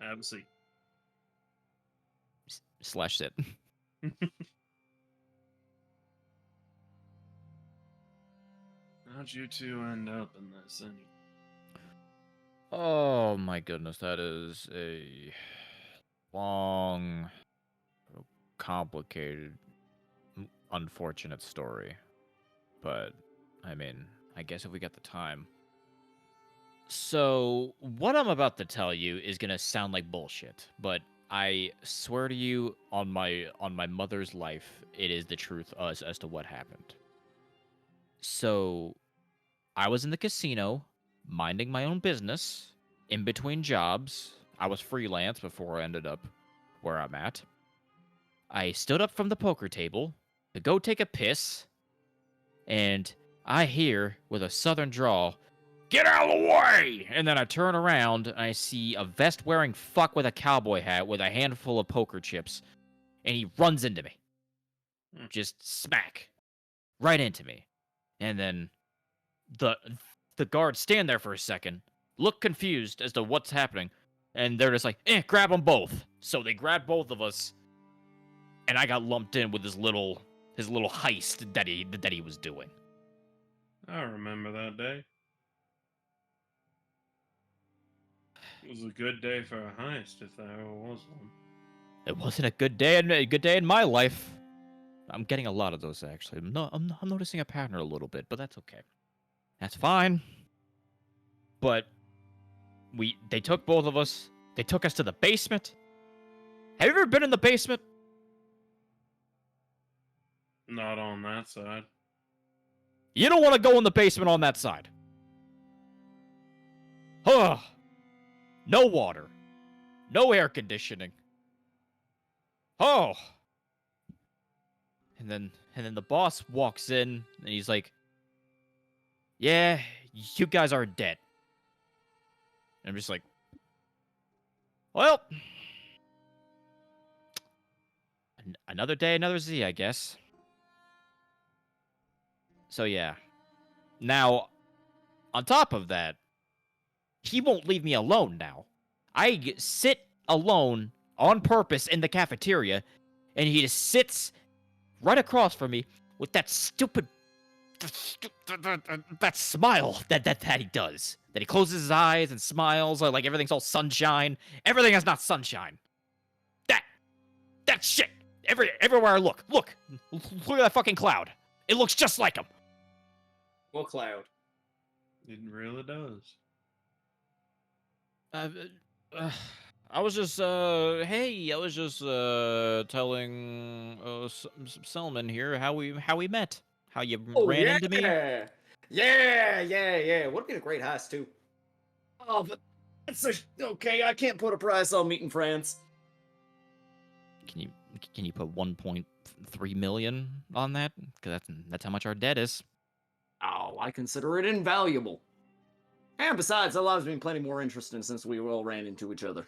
Obviously. Slash sit. How'd you two end up in this anyway? Oh my goodness, that is a long, complicated, unfortunate story. But, I mean, I guess if we got the time. So, what I'm about to tell you is gonna sound like bullshit, but I swear to you on my mother's life, it is the truth as to what happened. So, I was in the casino, minding my own business, in between jobs. I was freelance before I ended up where I'm at. I stood up from the poker table to go take a piss, and I hear, with a southern drawl, "Get out of the way!" And then I turn around, and I see a vest-wearing fuck with a cowboy hat with a handful of poker chips, and he runs into me. Just smack. Right into me. And then the guards stand there for a second, look confused as to what's happening, and they're just like, grab them both. So they grabbed both of us, and I got lumped in with his little heist that he was doing. I remember that day. It was a good day for a heist, if there ever was one. It wasn't a good day in my life. I'm getting a lot of those, actually. I'm noticing a pattern a little bit, but that's okay. That's fine. But they took both of us. They took us to the basement. Have you ever been in the basement? Not on that side. You don't want to go in the basement on that side. Huh. No water. No air conditioning. Oh. And then the boss walks in, and he's like, "Yeah, you guys are dead." And I'm just like, well, another day, another Z, I guess. So yeah. Now, on top of that, he won't leave me alone now. I sit alone on purpose in the cafeteria, and he just sits right across from me with that stupid that smile that he does. That he closes his eyes and smiles like everything's all sunshine. Everything is not sunshine. That shit. Everywhere I look at that fucking cloud. It looks just like him. What cloud? It really does. I was just telling Selman here how we met. How you ran into me. Yeah. Would have been a great heist too. Oh, but it's okay. I can't put a price on meeting friends. Can you put 1.3 million on that? Because that's how much our debt is. Oh, I consider it invaluable. And besides, Allah's been plenty more interesting since we all ran into each other.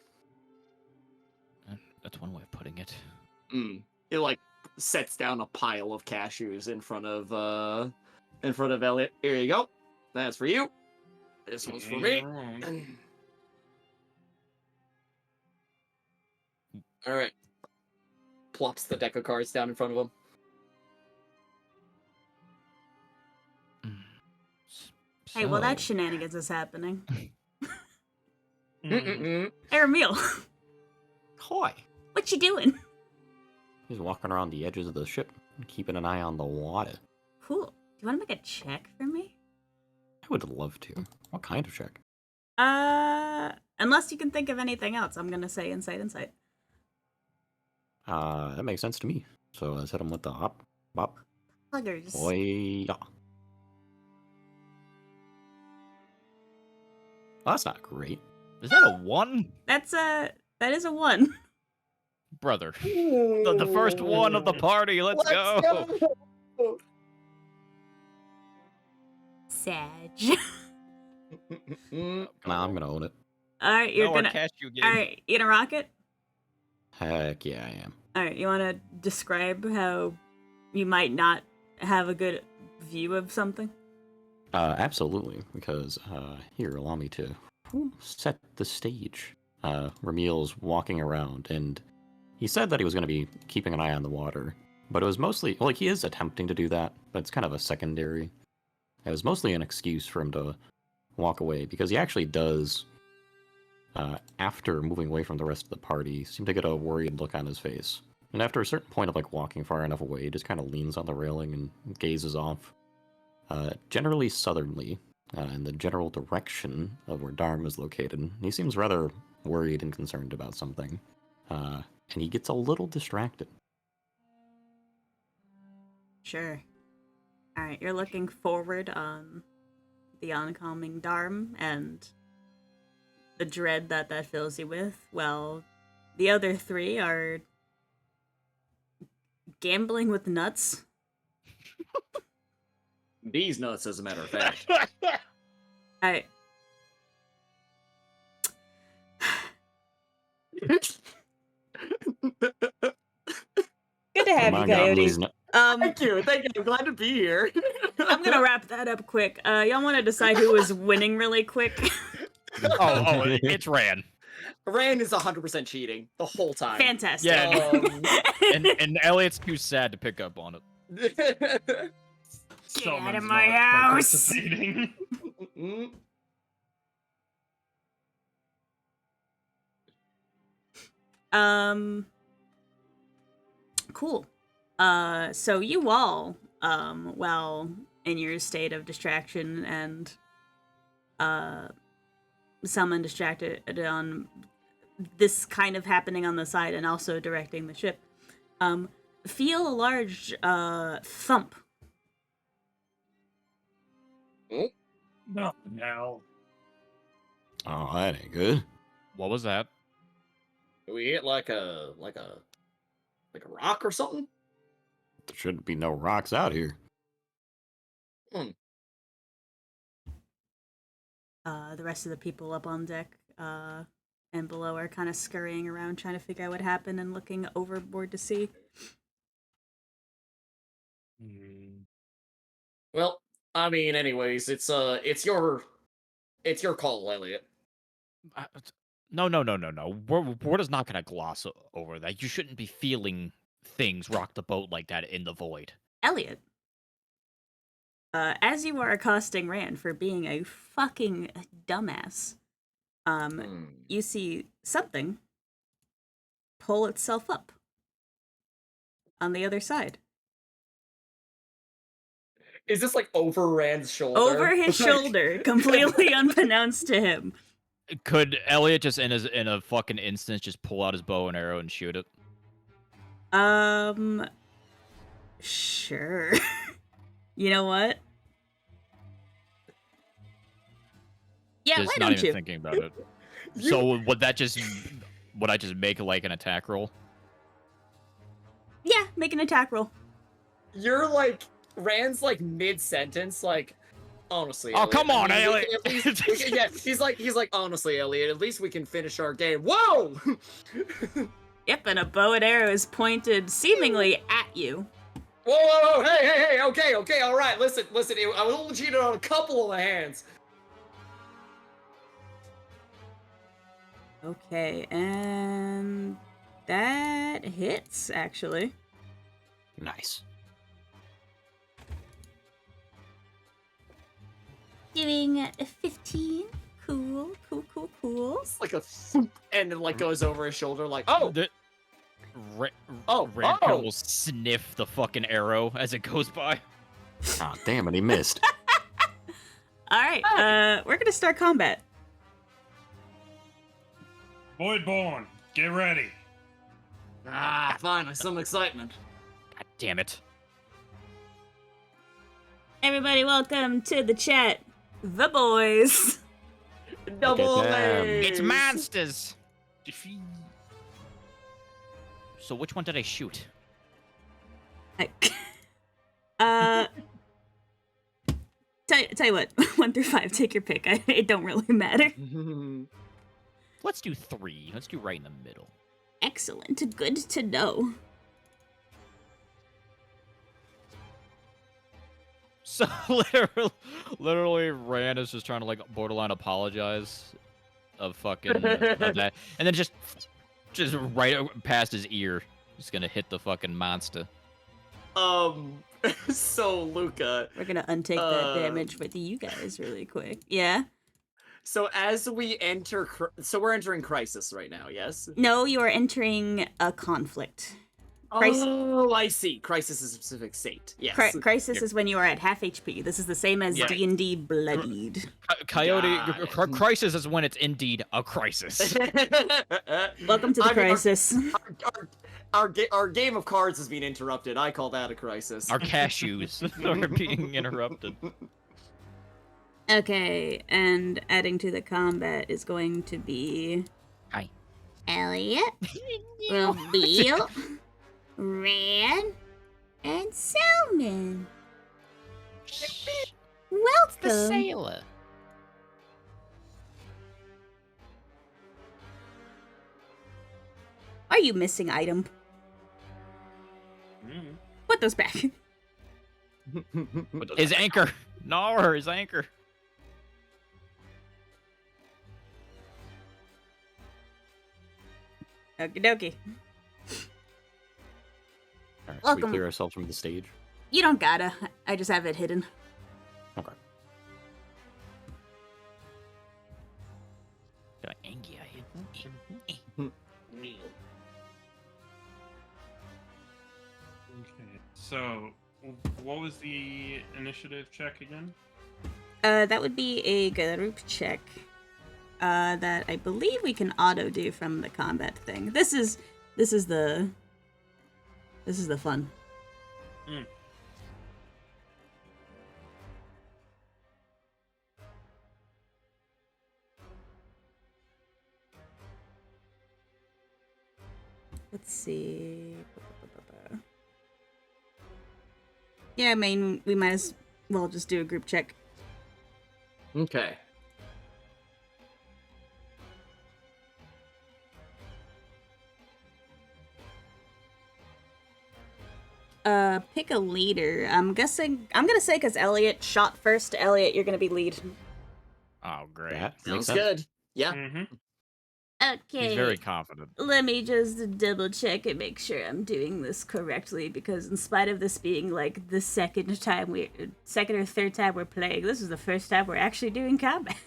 That's one way of putting it. It like sets down a pile of cashews in front of Elliot. Here you go. That's for you. This one's for me. All right. Plops the deck of cards down in front of him. Hey, well, that shenanigans is happening. Mm-mm-mm. Hey, Ramil, Hoy. what you doing? He's walking around the edges of the ship, keeping an eye on the water. Cool. Do you want to make a check for me? I would love to. What kind of check? Unless you can think of anything else, I'm gonna say insight. That makes sense to me. So let's hit him with the hop, bop, Pluggers. boy. Yeah. Well, that's not great. Is that a 1? That is a 1. Brother. The first one of the party. Let's go. Sag. Nah, I'm gonna own it. Alright, you're No, gonna. our cashew game. Alright, you gonna rock it? Heck yeah, I am. Alright, you want to describe how you might not have a good view of something? Absolutely, because here, allow me to set the stage. Ramil's walking around, and he said that he was going to be keeping an eye on the water, but it was mostly, well, like, he is attempting to do that, but it's kind of a secondary. It was mostly an excuse for him to walk away, because he actually does, after moving away from the rest of the party, seem to get a worried look on his face. And after a certain point of, like, walking far enough away, he just kind of leans on the railing and gazes off. Generally southerly, in the general direction of where Dharm is located. He seems rather worried and concerned about something, and he gets a little distracted. Sure. Alright, you're looking forward on the oncoming Dharm and the dread that fills you with. Well, the other three are gambling with nuts. These nuts, as a matter of fact. I Good to have Come you, on, Coyote. Goblins. Thank you. I'm glad to be here. I'm gonna wrap that up quick. Y'all want to decide who was winning really quick? It's Ran. Rand is 100% cheating the whole time. Fantastic. Yeah. And Elliot's too sad to pick up on it. Get out of Someone's my not house. participating. Cool. So you all, well, in your state of distraction and, someone distracted on this kind of happening on the side and also directing the ship, feel a large, thump. No, no. Oh, that ain't good. What was that? We hit like a rock or something? There shouldn't be no rocks out here. The rest of the people up on deck, and below are kind of scurrying around trying to figure out what happened and looking overboard to see. Well, I mean, anyways, it's your call, Elliot. No. We're just not gonna gloss over that. You shouldn't be feeling things rock the boat like that in the void. Elliot, as you are accosting Rand for being a fucking dumbass, you see something pull itself up on the other side. Is this like over Rand's shoulder? Over his shoulder, completely unbeknownst to him. Could Elliot just in a fucking instance just pull out his bow and arrow and shoot it? Sure. You know what? Yeah, Just why not don't even you? thinking about it. So would I just make like an attack roll? Yeah, make an attack roll. You're like Rand's like mid-sentence, like honestly. Oh, Elliot, come on, I mean, Elliot. Yeah, he's like honestly, Elliot. At least we can finish our game. Whoa! Yep, and a bow and arrow is pointed seemingly at you. Whoa! Hey! Okay, all right. Listen. I was only cheated on a couple of the hands. Okay, and that hits, actually. Nice. Doing 15. Cool. It's like a and it like goes over his shoulder, like Ran oh. will sniff the fucking arrow as it goes by. Ah, damn it, he missed. Alright, we're gonna start combat. Voidborn, get ready. Finally, some excitement. God damn it. Everybody, welcome to the chat. The boys. Double Look at them. A's. It's monsters. So which one did I shoot? Tell you what, 1 through 5, take your pick. It don't really matter. Let's do 3. Let's do right in the middle. Excellent. Good to know. So literally, Rand is just trying to like borderline apologize of fucking of that, and then just right past his ear, just gonna hit the fucking monster. So Luca, We're gonna untake that damage with you guys really quick. Yeah? so as we enter, so we're entering crisis right now, yes? No, you are entering a conflict. Crisis- Oh, I see. Crisis is a specific state. Yes. Crisis is when you are at half HP. This is the same as Yeah. D&D Bloodied. Coyote Got it. crisis is when it's indeed a crisis. Welcome to the crisis. Our game of cards is being interrupted. I call that a crisis. Our cashews are being interrupted. Okay, and adding to the combat is going to be... Hi. Elliot, Reveal, Ran, and Salmon. Welcome. The sailor. Are you missing item? Put those back. His anchor. No, his anchor. Okie dokie. All right, Welcome. we clear ourselves from the stage. You don't gotta. I just have it hidden. Okay. Got an angie I hit. Okay. So, what was the initiative check again? That would be a group check. That I believe we can auto do from the combat thing. This is the fun. Mm. Let's see. Yeah, I mean, we might as well just do a group check. Okay. Pick a leader. I'm gonna say because Elliot shot first. Elliot, you're gonna be lead. Oh, great. That Sounds makes sense. good. Yeah. Mm-hmm. Okay. He's very confident. Let me just double check and make sure I'm doing this correctly, because in spite of this being like the second or third time we're playing, this is the first time we're actually doing combat.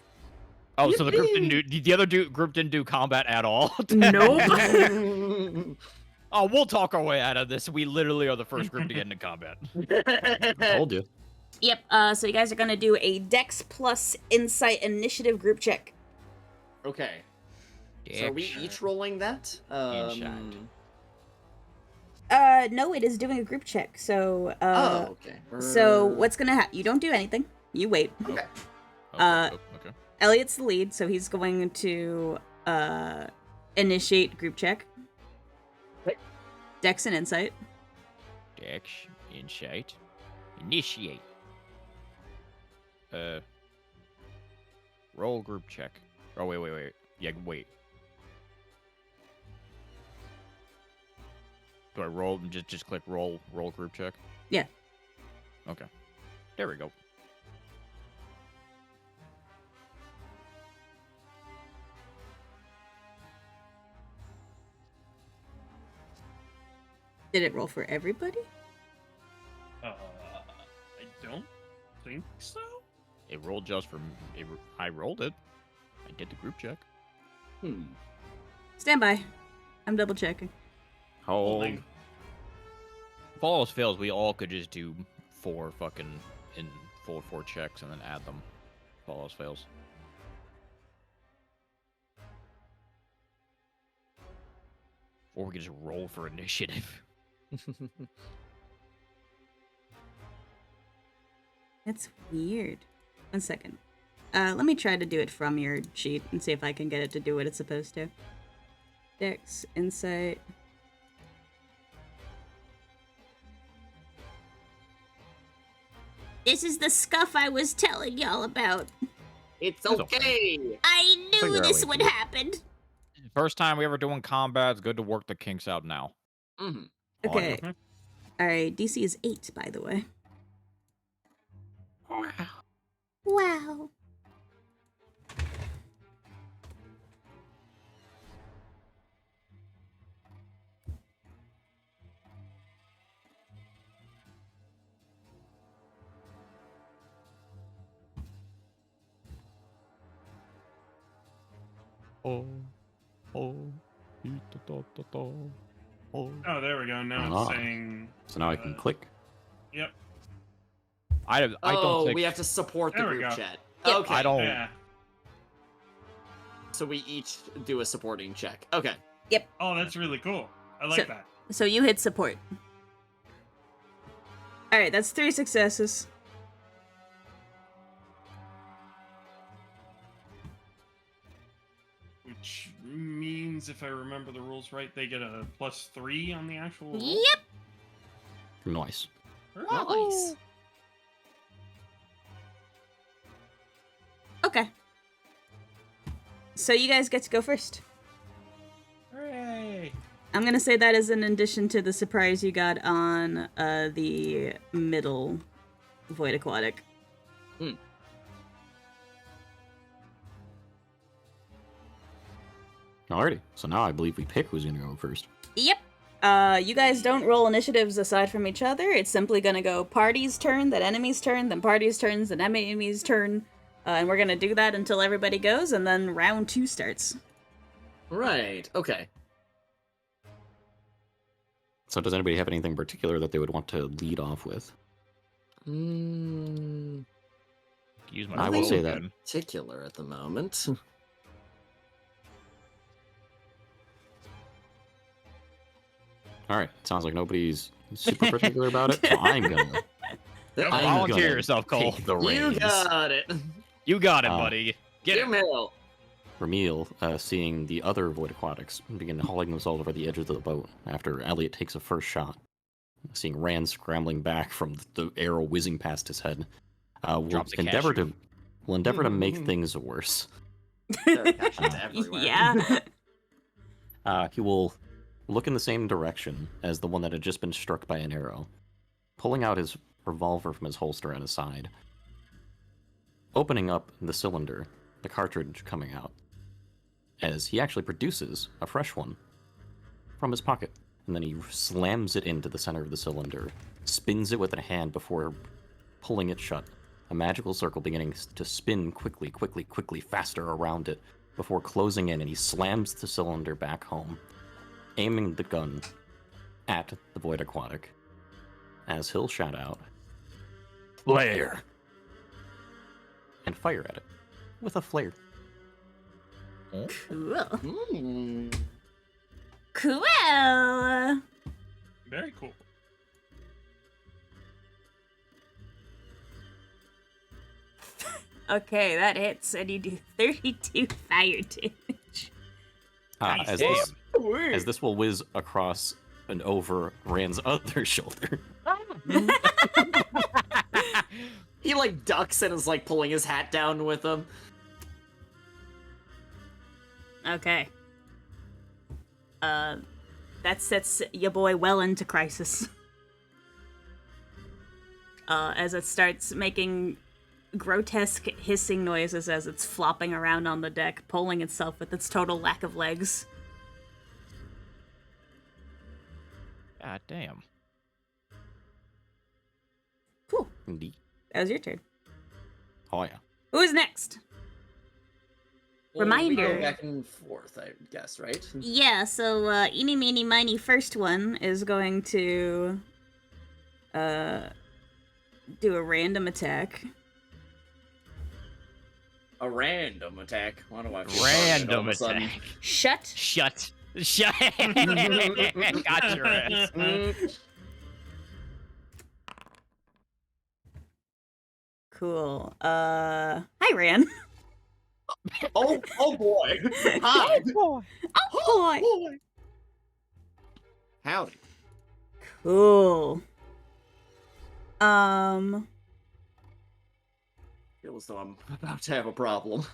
Oh, so the group the other group didn't do combat at all? Nope. Oh, we'll talk our way out of this. We literally are the first group to get into combat. Told you. Yep. So you guys are gonna do a Dex plus Insight Initiative group check. Okay. So are we each rolling that? Insight. No, it is doing a group check. So Oh, okay. So what's gonna happen? You don't do anything. You wait. Okay. Okay. Elliot's the lead, so he's going to initiate group check. Okay. Dex and Insight. Dex, Insight, initiate. Roll group check. Oh, wait. Yeah, wait. Do I roll? Just click roll group check? Yeah. Okay. There we go. Did it roll for everybody? I don't think so. It rolled just for me. I rolled it. I did the group check. Stand by. I'm double checking. Hold. Holding. If all else fails, we all could just do 4 checks and then add them. If all else fails. Or we could just roll for initiative. That's weird. 1 second. Let me try to do it from your sheet and see if I can get it to do what it's supposed to. Dex, Insight. This is the scuff I was telling y'all about. It's okay. I knew Figure out this what would to do. happen. First time we ever doing combat. It's good to work the kinks out now. Mm-hmm. Okay. Mhm. All right. DC is 8, by the way. Wow. Wow. Oh, oh, oh. Oh, there we go. Now Ah. it's saying. So now I can click. Yep. I don't Oh, think we have to support the There we group go. chat. Yep. Okay. I don't. Yeah. So we each do a supporting check. Okay. Oh, that's really cool. I like So- that. So you hit support. All right. That's 3 successes. Which means, if I remember the rules right, they get a +3 on the actual roll. Yep. Nice. Nice. Okay. So you guys get to go first. Hooray! I'm gonna say that is in addition to the surprise you got on the middle Void Aquatic. Alrighty. So now I believe we pick who's gonna go first. Yep. You guys don't roll initiatives aside from each other. It's simply gonna go party's turn, then enemy's turn, then party's turns, then enemy's turn. And we're gonna do that until everybody goes, and then round 2 starts. Right. Okay. So does anybody have anything particular that they would want to lead off with? Mm, Use my I will roll say that. again. particular at the moment. Alright. Sounds like nobody's super particular about it. So I'm gonna Yep. I'm Volunteer gonna yourself, Cole. take the You reins. got it. You got it, Uh, buddy. Get Get it. Mill. Ramil, seeing the other Void Aquatics begin hauling themselves over the edge of the boat after Elliot takes a first shot. Seeing Rand scrambling back from the arrow whizzing past his head, will Drops a endeavor cashew. to make things worse. There are cashews everywhere. Yeah. He will look in the same direction as the one that had just been struck by an arrow, pulling out his revolver from his holster at his side, opening up the cylinder, the cartridge coming out, as he actually produces a fresh one from his pocket, and then he slams it into the center of the cylinder, spins it with a hand before pulling it shut, a magical circle beginning to spin quickly, faster around it, before closing in, and he slams the cylinder back home, aiming the gun at the Void Aquatic, as he'll shout out, "Flare!" and fire at it with a flare. Cool. Hmm. Cool. Very cool. Okay, that hits, and you do 32 fire damage. Nice. As this will whiz across and over Rand's other shoulder. He like ducks and is like pulling his hat down with him. Okay. That sets your boy well into crisis. As it starts making grotesque hissing noises as it's flopping around on the deck, pulling itself with its total lack of legs. God damn. Cool. Indeed. That was your turn. Oh yeah. Who's next? Well, we Reminder. go back and forth, I guess, right? Yeah, so eeny, meeny, miny first one is going to do a random attack. A random attack. Why do I feel Random all of a sudden? attack. Shut. Shut. Shut. Got your ass. Cool. Hi, Ran. Oh boy. Hi. Oh, boy. Howdy. Cool. Feel as though I'm about to have a problem.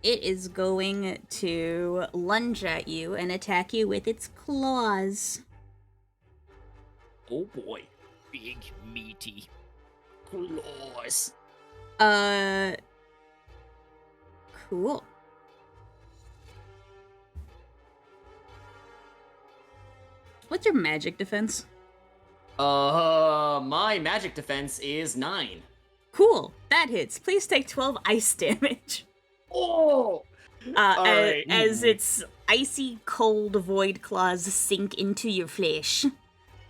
It is going to lunge at you and attack you with its claws. Oh boy. Big meaty. Claws. Cool. What's your magic defense? My magic defense is 9. Cool. That hits. Please take 12 ice damage. Oh! Alright. As its icy cold void claws sink into your flesh.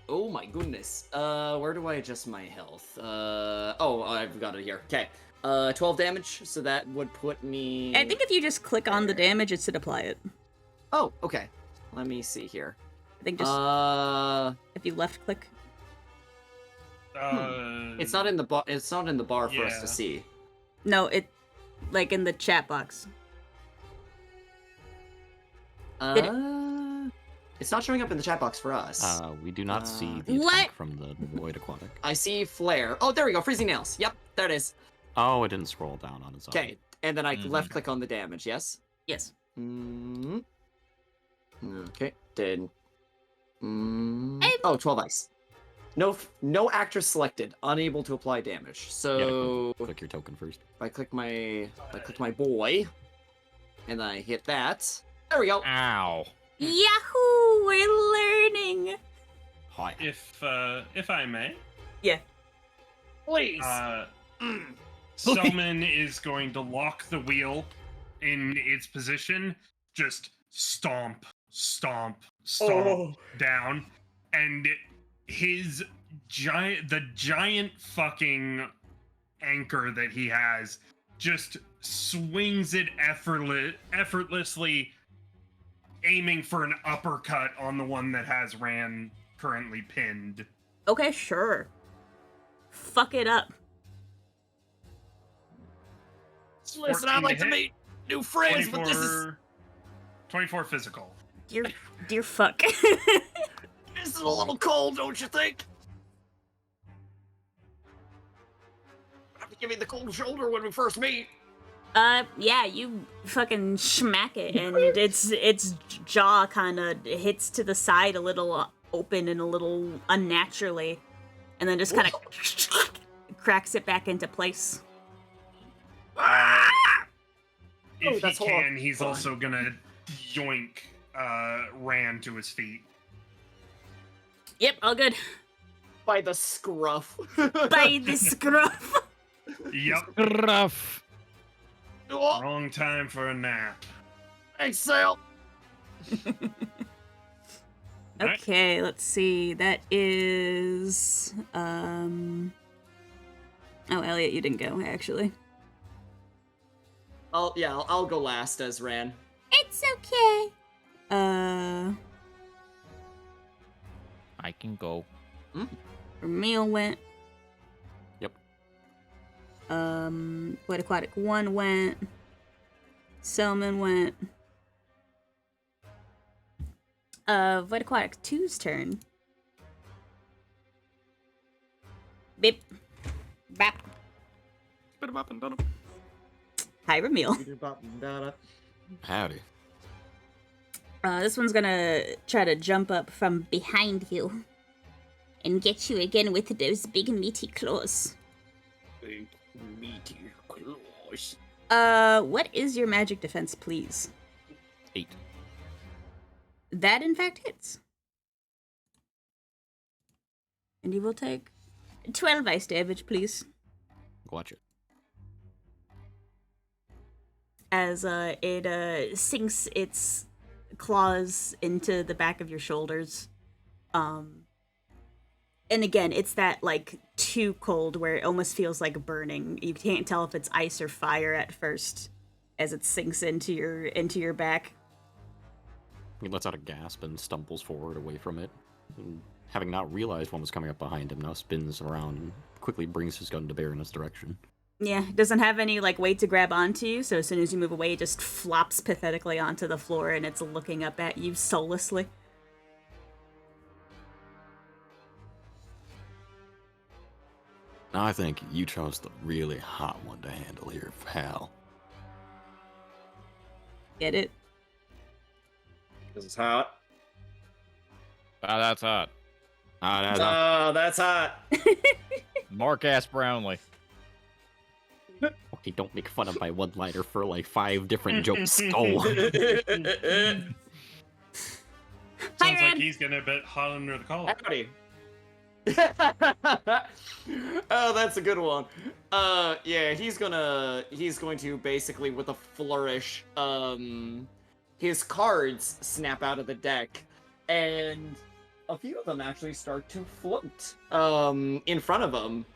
Oh my goodness. Where do I adjust my health? Oh, I've got it here. Okay. 12 damage, so that would put me... I think if you just click on the damage, it should apply it. Oh, okay. Let me see here. I think just if you left click. It's not in the bar. It's not in the bar for us Yeah. to see. No, it like in the chat box. It's not showing up in the chat box for us. We do not see the What? attack from the Void Aquatic. I see flare. Oh, there we go. Freezing nails. Yep, there it is. Oh, it didn't scroll down on its own. Okay, and then I left click on the damage. Yes. Yes. Mm. Okay. Did. Oh, 12 ice. No actress selected. Unable to apply damage. So Click your token first. if I click my boy, and I hit that. There we go. Ow. Yahoo! We're learning. Hi. If I may, Yeah. Please. Selman is going to lock the wheel in its position, just stomp, down, and the giant fucking anchor that he has just swings it effortlessly, aiming for an uppercut on the one that has Ran currently pinned. Okay, sure. Fuck it up. Listen, I'd like to meet new friends, but this is 24 physical. Dear fuck. this is a little cold, don't you think? Have to give me the cold shoulder when we first meet. Yeah, you fucking smack it, and its jaw kind of hits to the side a little open and a little unnaturally, and then just kind of cracks it back into place. If he that's can, he's also gonna yoink Ran to his feet. Yep, all good. By the scruff. By the scruff. Yep. Rough. Oh, Wrong time for a nap. thanks, Sal. Okay, let's see. That is oh, Elliot, you didn't go actually. I'll go last as Ran. It's okay. I can go. Meal went. Yep. Void Aquatic 1 went. Selman went. Void Aquatic 2's turn. Bip. Bap. Spit 'em up and done 'em. Hi, Ramil. Howdy. This one's gonna try to jump up from behind you and get you again with those big meaty claws. Big meaty claws. What is your magic defense, please? 8. That, in fact, hits. And you will take 12 ice damage, please. Watch it. As it sinks its claws into the back of your shoulders. And again, it's that, like, too cold where it almost feels like burning. You can't tell if it's ice or fire at first as it sinks into your back. He lets out a gasp and stumbles forward away from it. And having not realized one was coming up behind him, now spins around and quickly brings his gun to bear in its direction. Yeah, it doesn't have any, like, weight to grab onto you, so as soon as you move away, it just flops pathetically onto the floor, and it's looking up at you soullessly. I think you chose the really hot one to handle here, pal. Get it? Because it's hot. Ah, that's hot. Oh, that's hot. Mark ass Brownlee. Okay, don't make fun of my one-liner for like 5 different jokes. Go. Hi, Sounds like Rand. he's getting a bit hot under the collar. Howdy. Oh, that's a good one. Yeah, he's going to basically with a flourish, his cards snap out of the deck, and a few of them actually start to float, in front of him.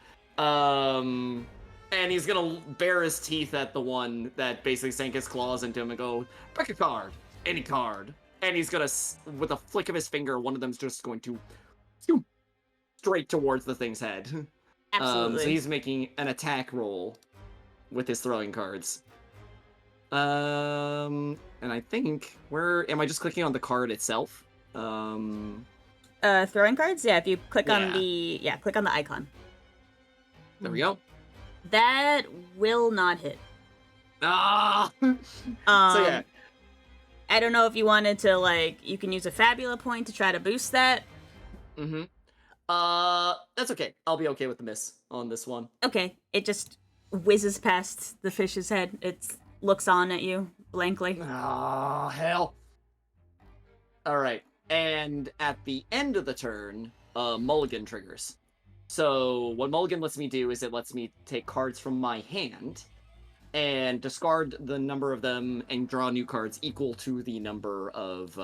And he's gonna bare his teeth at the one that basically sank his claws into him and go, pick a card, any card. And he's gonna, with a flick of his finger, one of them's just going to straight towards the thing's head. Absolutely. So he's making an attack roll with his throwing cards. And I think, where, am I just clicking on the card itself? Throwing cards? Yeah, if you click on click on the icon. There we go. That will not hit. Ah! So yeah. I don't know if you wanted to, like, you can use a Fabula point to try to boost that. Mm-hmm. That's okay. I'll be okay with the miss on this one. Okay, it just whizzes past the fish's head. It looks on at you blankly. Oh, hell. Alright, and at the end of the turn, Mulligan triggers. So, what Mulligan lets me do is it lets me take cards from my hand and discard the number of them and draw new cards equal to the number of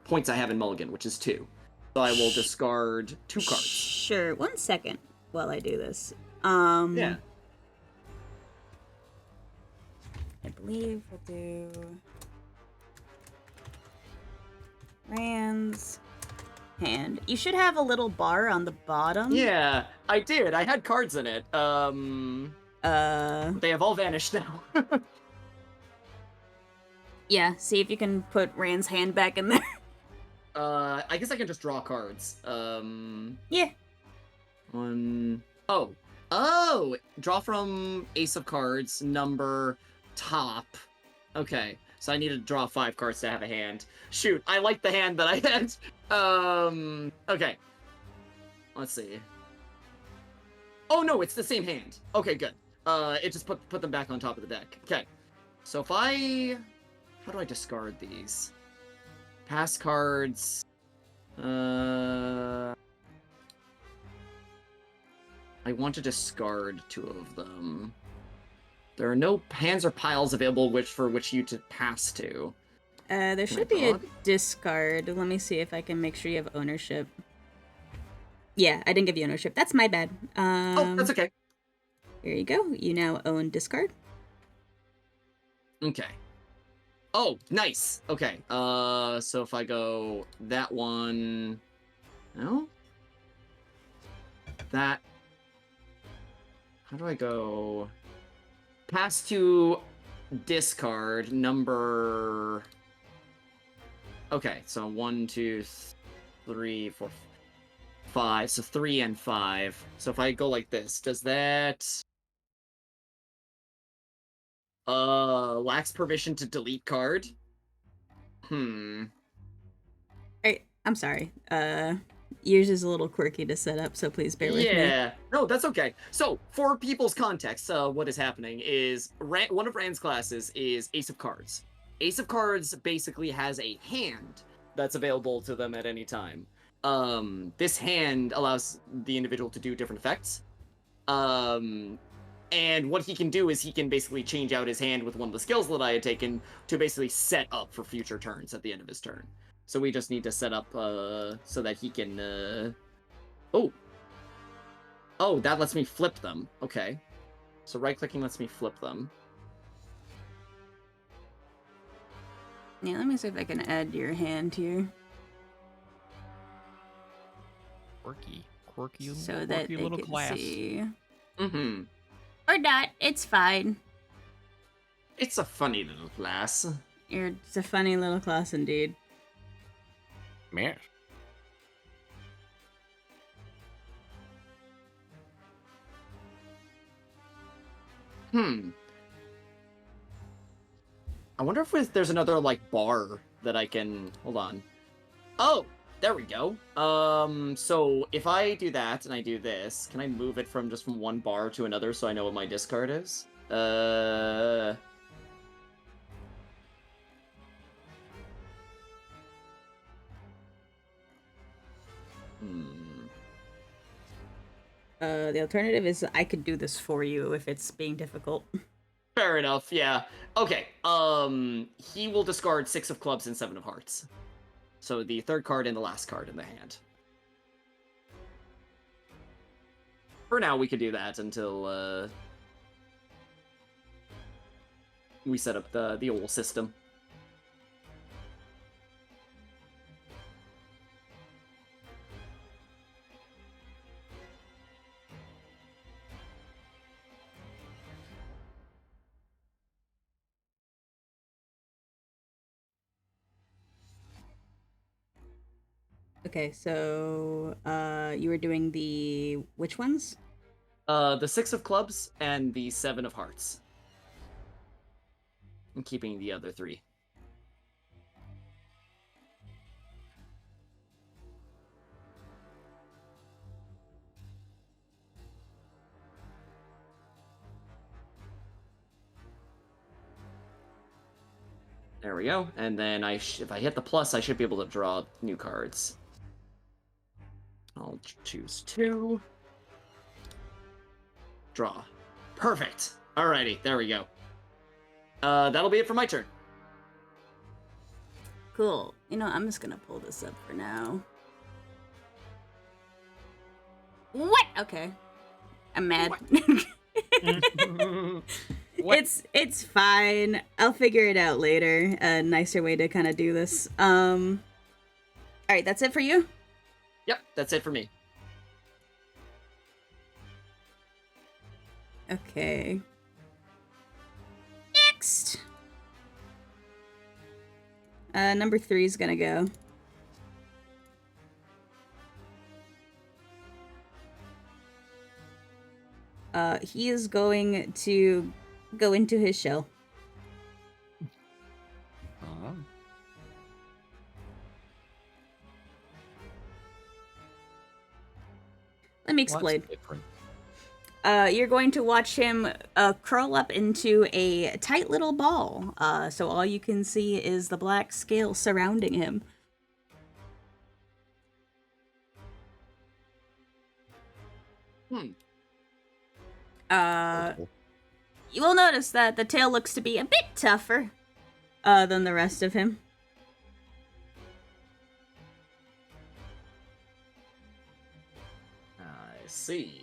points I have in Mulligan, which is 2. So I will discard 2 cards. Sure, 1 second while I do this. Yeah. I believe we'll do Rand's hand. You should have a little bar on the bottom. Yeah, I did. I had cards in it. They have all vanished now. Yeah, see if you can put Rand's hand back in there. I guess I can just draw cards. Yeah. Oh, draw from Ace of Cards, number, top. Okay, so I need to draw 5 cards to have a hand. Shoot, I like the hand that I had. Okay. Let's see. Oh no, it's the same hand. Okay, good. It just put them back on top of the deck. Okay. So if how do I discard these? Pass cards. I want to discard 2 of them. There are no hands or piles available for which you to pass to. There should be a discard. Let me see if I can make sure you have ownership. Yeah, I didn't give you ownership. That's my bad. Oh, that's okay. Here you go. You now own discard. Okay. Oh, nice. Okay. So if I go that one, no. That. How do I go? Pass to discard number. Okay, so 1, 2, 3, 4, 5. So 3 and 5. So if I go like this, does that lacks permission to delete card? I'm sorry. Yours is a little quirky to set up, so please bear with me. Yeah, no, that's okay. So, for people's context, what is happening is one of Rand's classes is Ace of Cards. Ace of Cards basically has a hand that's available to them at any time. This hand allows the individual to do different effects. And what he can do is he can basically change out his hand with one of the skills that I had taken to basically set up for future turns at the end of his turn. So we just need to set up so that he can... Oh, that lets me flip them. Okay. So right-clicking lets me flip them. Yeah, let me see if I can add your hand here. Quirky So that they little can class. see. Mm-hmm. Or not, it's fine. It's a funny little class. It's a funny little class indeed. Man. I wonder if there's another, like, bar that I can... Hold on. Oh! There we go. So if I do that and I do this, can I move it from one bar to another so I know what my discard is? The alternative is I could do this for you if it's being difficult. Fair enough, yeah. Okay, he will discard 6 of clubs and 7 of hearts. So the third card and the last card in the hand. For now, we could do that until, we set up the old system. Okay, so you were doing the which ones? The 6 of clubs and the 7 of hearts. I'm keeping the other 3. There we go. And then if I hit the plus, I should be able to draw new cards. I'll choose 2. Draw. Perfect. Alrighty, there we go. That'll be it for my turn. Cool. You know, I'm just gonna pull this up for now. What? Okay. I'm mad. It's fine. I'll figure it out later. A nicer way to kind of do this. All right, that's it for you? Yep, that's it for me. Okay. Next. Number 3 is gonna go. He is going to go into his shell. Let me explain. You're going to watch him curl up into a tight little ball. So all you can see is the black scale surrounding him. You will notice that the tail looks to be a bit tougher than the rest of him. I see.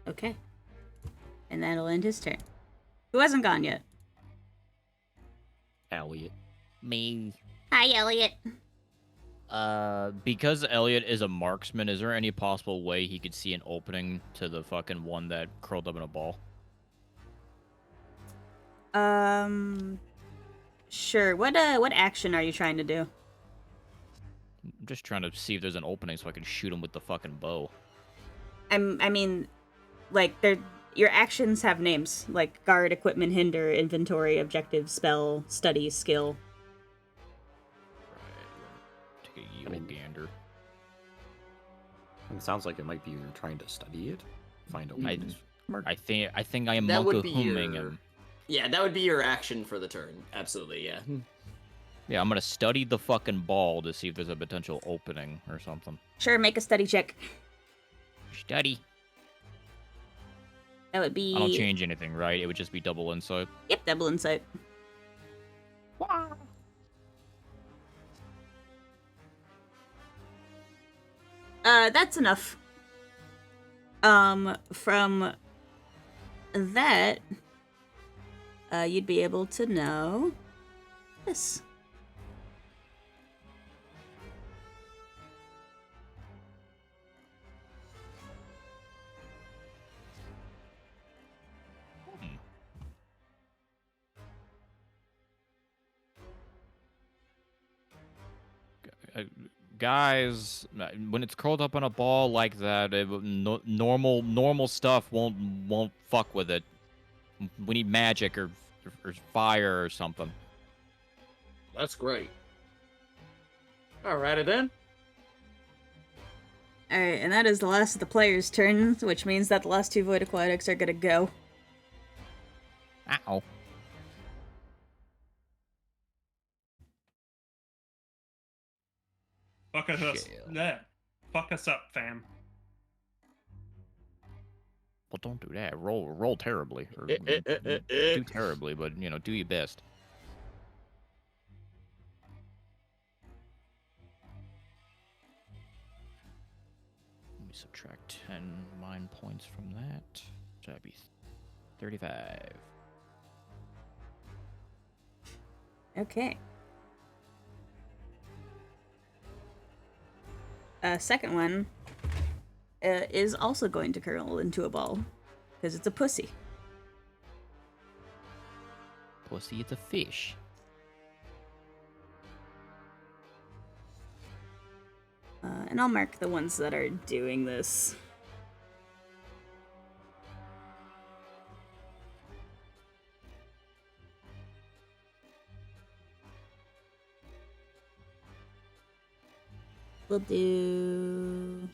Okay. And that'll end his turn. Who hasn't gone yet? Elliot. Me. Hi, Elliot. Because Elliot is a marksman, is there any possible way he could see an opening to the fucking one that curled up in a ball? Sure. What action are you trying to do? I'm just trying to see if there's an opening so I can shoot him with the fucking bow. I mean, like, your actions have names, like guard, equipment, hinder, inventory, objective, spell, study, skill. Right. Take a gander. It sounds like it might be you're trying to study it. Find a I think I am That would be Monkahuming your... him. Yeah, that would be your action for the turn. Absolutely, yeah. Yeah, I'm gonna study the fucking ball to see if there's a potential opening or something. Sure, make a study check. Study. That would be... I don't change anything, right? It would just be double insight. Yep, double insight. That's enough. From that, you'd be able to know this. Guys, when it's curled up on a ball like that, normal stuff won't fuck with it. We need magic or fire or something. That's great. Alrighty then. Alright, and that is the last of the players' turns, which means that the last 2 Void Aquatics are gonna go. Ow. Fuck us up. Yeah. Fuck us up, fam. Well, don't do that. Roll terribly. Or do terribly, but, do your best. Let me subtract 10 mind points from that. So that'd be 35. Okay. Second one is also going to curl into a ball, because it's a pussy. Pussy, it's a fish. And I'll mark the ones that are doing this. We'll do...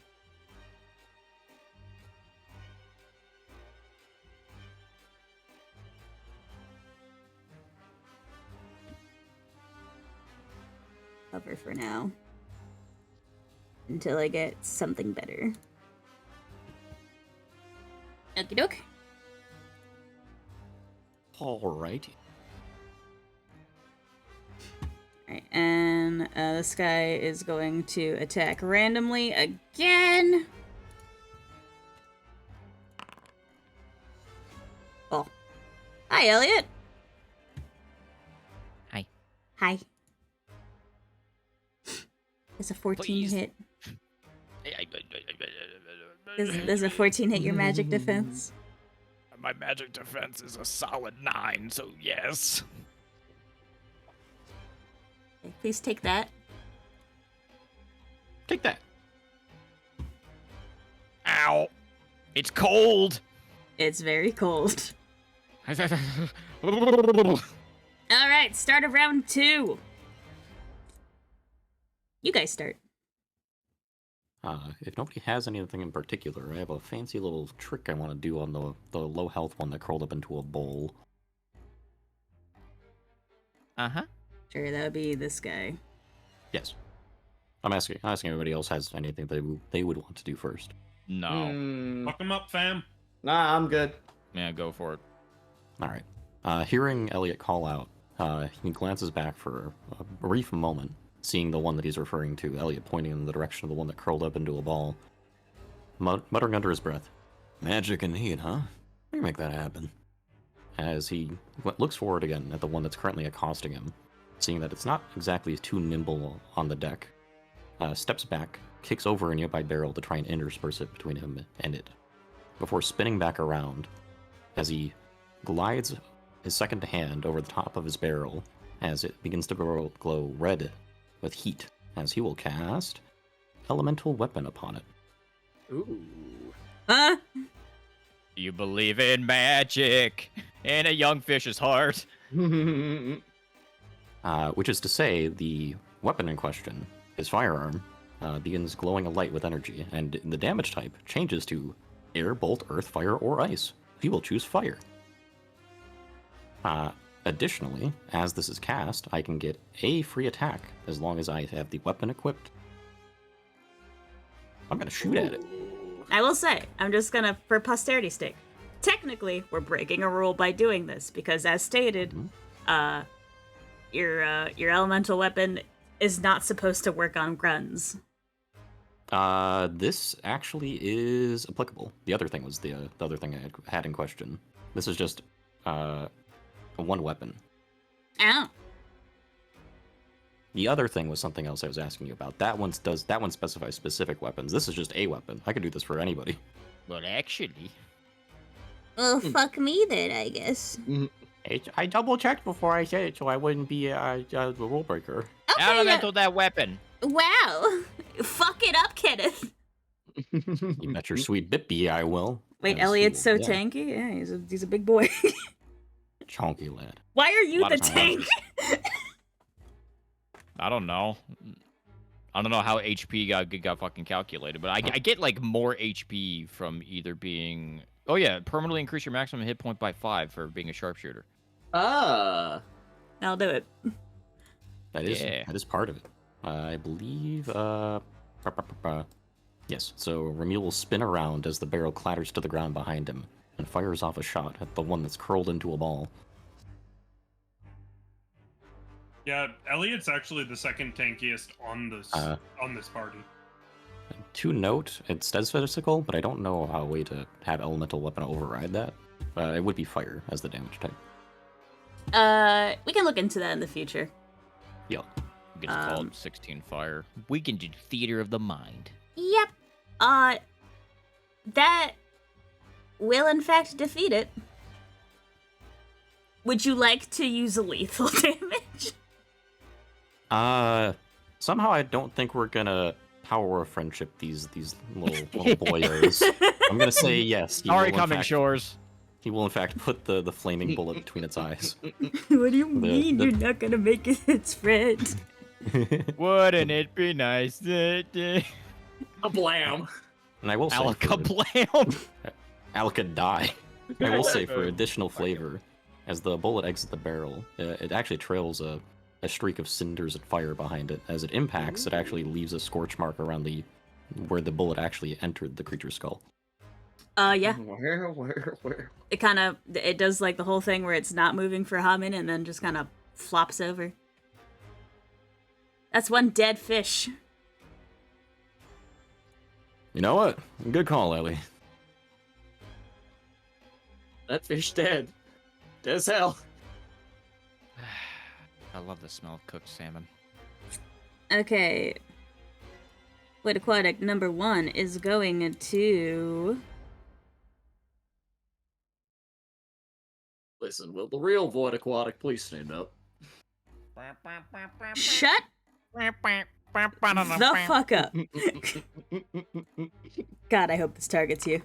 cover for now. Until I get something better. Okie doke. Alrighty. Alright, and this guy is going to attack randomly again. Oh. Hi, Elliot. Hi. Hi. It's a 14 Please. hit. Does a 14 hit your magic defense? My magic defense is a solid 9, so yes. Okay, please take that. Take that. Ow. It's cold. It's very cold. Alright. Alright, start of round 2. You guys start. If nobody has anything in particular, I have a fancy little trick I want to do on the low health one that curled up into a bowl. Uh-huh. Sure, that would be this guy. Yes. I'm asking everybody else has anything they would want to do first. No. Fuck them up, fam. Nah, I'm good. Yeah, go for it. Alright. Hearing Elliot call out, he glances back for a brief moment, seeing the one that he's referring to, Elliot pointing in the direction of the one that curled up into a ball. Muttering under his breath, "Magic indeed, huh? We can make that happen." As he looks forward again at the one that's currently accosting him, seeing that it's not exactly too nimble on the deck, steps back, kicks over a nearby barrel to try and intersperse it between him and it, before spinning back around as he glides his second hand over the top of his barrel as it begins to glow red with heat, as he will cast Elemental Weapon upon it. Ooh. Huh? You believe in magic in a young fish's heart. Which is to say, the weapon in question, his firearm, begins glowing a light with energy, and the damage type changes to air, bolt, earth, fire, or ice. He will choose fire. Additionally, as this is cast, I can get a free attack as long as I have the weapon equipped. I'm gonna shoot at it. I will say, I'm just gonna, for posterity's sake, technically, we're breaking a rule by doing this, because as stated, your elemental weapon is not supposed to work on grunts. This actually is applicable. The other thing was the other thing I had in question. This is just one weapon. Ow. The other thing was something else I was asking you about. That one specifies specific weapons. This is just a weapon. I could do this for anybody. Well, actually. Well, fuck me then, I guess. I double checked before I said it, so I wouldn't be a rule breaker. Okay, Elemental that weapon. Wow. Fuck it up, Kenneth. You bet your sweet bippy I will. Wait, as Elliot's so he will- yeah, tanky? Yeah, he's a big boy. Chonky lad. Why are you lot the of tank? I don't know. I don't know how HP got fucking calculated, but I get like more HP from either being. Oh yeah, permanently increase your maximum hit point by 5 for being a sharpshooter. Ah. I'll do it. That is Yeah. that is part of it. I believe. Yes. So Ramil will spin around as the barrel clatters to the ground behind him and fires off a shot at the one that's curled into a ball. Yeah, Elliot's actually the second tankiest on this party. To note, it says physical, but I don't know how a way to have elemental weapon override that. It would be fire as the damage type. We can look into that in the future. Yeah. We can just call it 16 fire. We can do theater of the mind. Yep. That will in fact defeat it. Would you like to use a lethal damage? Somehow I don't think we're gonna power of friendship these little boyos. I'm gonna say yes. Sorry, coming shores. He will in fact put the flaming bullet between its eyes. What do you mean you're not gonna make it its friend? Wouldn't it be nice? A blam. And I will say Alaka for, blam. Alaka die. I will say for additional flavor, as the bullet exits the barrel, it actually trails a streak of cinders and fire behind it. As it impacts, it actually leaves a scorch mark around where the bullet actually entered the creature's skull. Yeah. Where? It does like the whole thing where it's not moving for a hot minute and then just kind of flops over. That's one dead fish. You know what? Good call, Ellie. That fish dead. Dead as hell. I love the smell of cooked salmon. Okay. Void Aquatic number 1 is going to... Listen, will the real Void Aquatic please stand up? Shut the fuck up. God, I hope this targets you.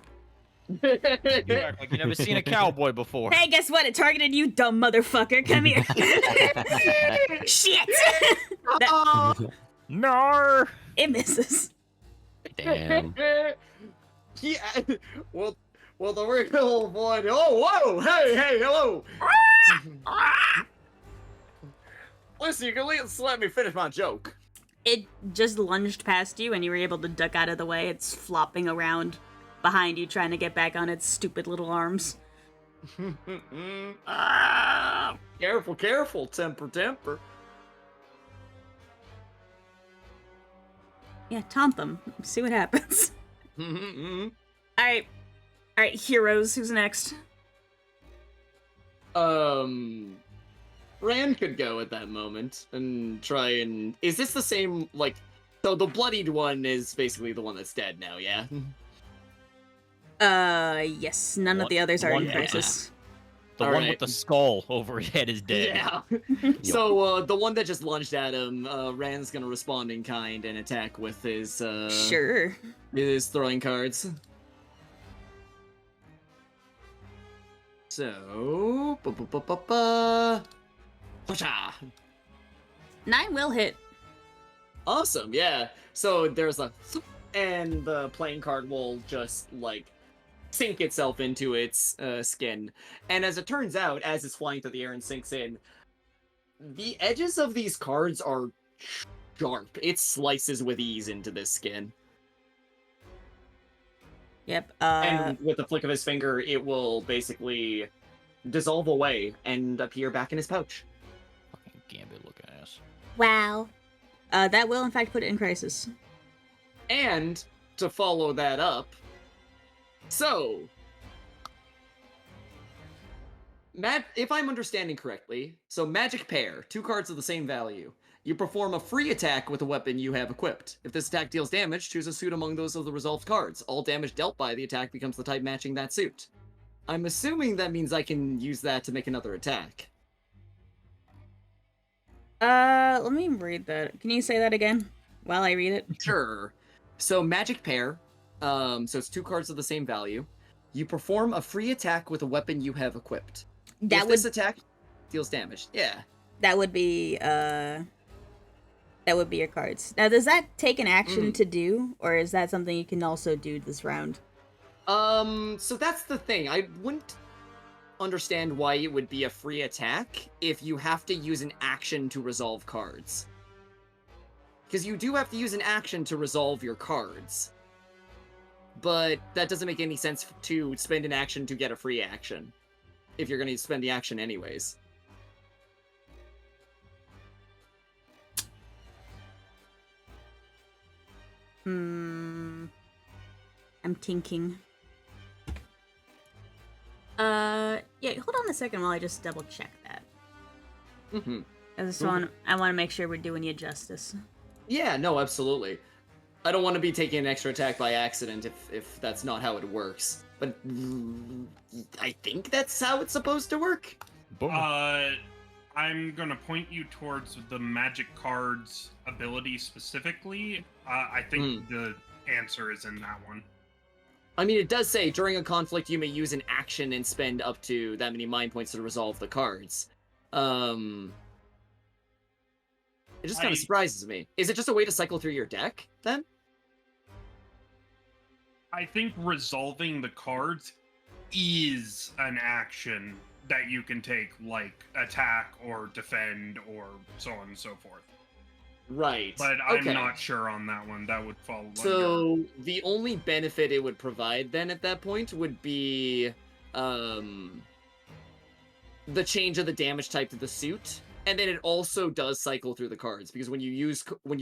You act like you never seen a cowboy before. Hey, guess what? It targeted you, dumb motherfucker. Come here. Shit! No. It misses. Damn. Yeah. Well, the real Void. Oh, whoa! Hey, hello! Listen, you can at least let me finish my joke. It just lunged past you and you were able to duck out of the way. It's flopping around behind you, trying to get back on its stupid little arms. Careful, temper. Yeah, taunt them. See what happens. Alright, heroes, who's next? Rand could go at that moment and try and... Is this the same, like... So the bloodied one is basically the one that's dead now, yeah? Yes. None of the others are in crisis. The All one right. with the skull over his head is dead. Yeah. So, the one that just lunged at him, Rand's gonna respond in kind and attack with his, Sure. his throwing cards. So... Whatcha? 9 will hit. Awesome, yeah. So there's a... And the playing card will just, like, sink itself into its skin. And as it turns out, as it's flying through the air and sinks in, the edges of these cards are sharp. It slices with ease into this skin. Yep. And with the flick of his finger, it will basically dissolve away and appear back in his pouch. Fucking Gambit looking ass. Wow. That will in fact put it in crisis. And to follow that up, so if I'm understanding correctly, so magic pair, 2 cards of the same value. You perform a free attack with a weapon you have equipped. If this attack deals damage, choose a suit among those of the resolved cards. All damage dealt by the attack becomes the type matching that suit. I'm assuming that means I can use that to make another attack. Let me read that. Can you say that again? while I read it. Sure. So magic pair. So it's 2 cards of the same value. You perform a free attack with a weapon you have equipped. That If would this attack deals damage. Yeah. that would be your cards. Now, does that take an action to do, or is that something you can also do this round? So that's the thing. I wouldn't understand why it would be a free attack if you have to use an action to resolve cards. Because you do have to use an action to resolve your cards. But that doesn't make any sense to spend an action to get a free action. If you're going to spend the action anyways. I'm thinking. Yeah, hold on a second while I just double check that. I want to make sure we're doing you justice. Yeah, no, absolutely. I don't want to be taking an extra attack by accident if that's not how it works. But I think that's how it's supposed to work. Boom. I'm gonna point you towards the magic cards ability specifically. I think the answer is in that one. I mean, it does say, during a conflict, you may use an action and spend up to that many mind points to resolve the cards. It just kind of surprises me. Is it just a way to cycle through your deck, then? I think resolving the cards is an action that you can take, like attack or defend or so on and so forth. Right. But okay. I'm not sure on that one. That would fall under... So, the only benefit it would provide then at that point would be the change of the damage type to the suit. And then it also does cycle through the cards, because when you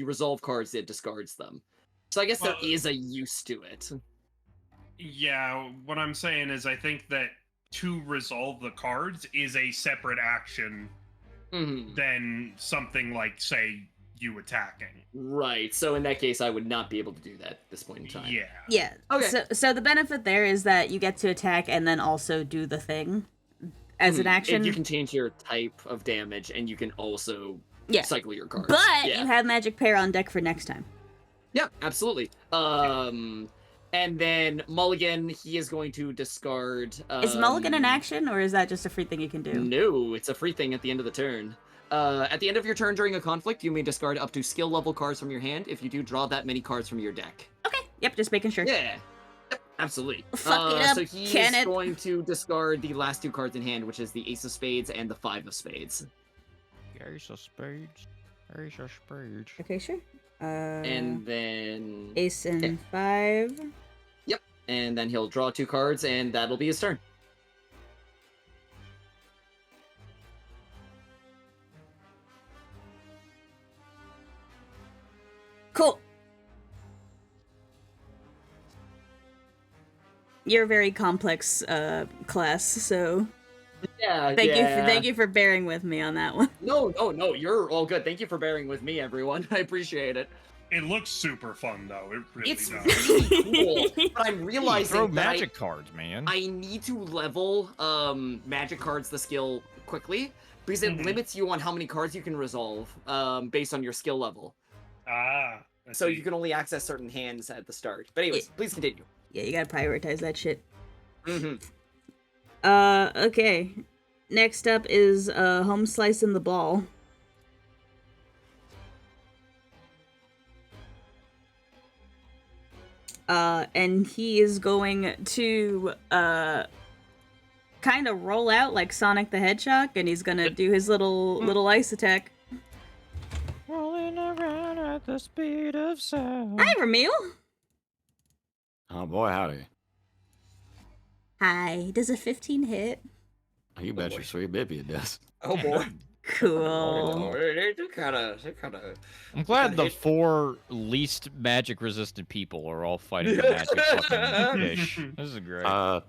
resolve cards, it discards them. So I guess there is a use to it. Yeah, what I'm saying is I think that to resolve the cards is a separate action than something like, say, you attacking. Right, so in that case, I would not be able to do that at this point in time. Yeah. Yeah. Okay. So the benefit there is that you get to attack and then also do the thing as an action. And you can change your type of damage, and you can also cycle your cards. But you have Magic Pair on deck for next time. Yep, absolutely. And then Mulligan, he is going to discard... is Mulligan an action, or is that just a free thing you can do? No, it's a free thing at the end of the turn. At the end of your turn during a conflict, you may discard up to skill level cards from your hand. If you do, draw that many cards from your deck. Okay, yep, just making sure. Yeah, yep, absolutely. Fuck it up, so he Kenneth. is going to discard the last 2 cards in hand, which is the Ace of Spades and the 5 of Spades. Ace of Spades. Ace of Spades. Okay, sure. And then... Ace and 5. Yep, and then he'll draw 2 cards, and that'll be his turn. Cool. You're a very complex class, so Yeah, thank you for bearing with me on that one. No, you're all good. Thank you for bearing with me, everyone. I appreciate it. It looks super fun, though. It really It's does. really cool, but I'm realizing Throw that magic cards, man. I need to level magic cards the skill quickly, because it limits you on how many cards you can resolve based on your skill level. Ah. I So see. you can only access certain hands at the start. But anyways, please continue. Yeah, you gotta prioritize that shit. Mm-hmm. Okay. Next up is Home Slice in the Ball. And he is going to kind of roll out like Sonic the Hedgehog, and he's gonna do his little ice attack. Rolling around at the speed of sound. Hi, Ramil. Oh boy, howdy. Hi. Does a 15 hit? You bet your sweet baby it does. Oh boy. Cool. They kind of. I'm glad the 4 least magic resistant people are all fighting the magic fucking fish. This is great. A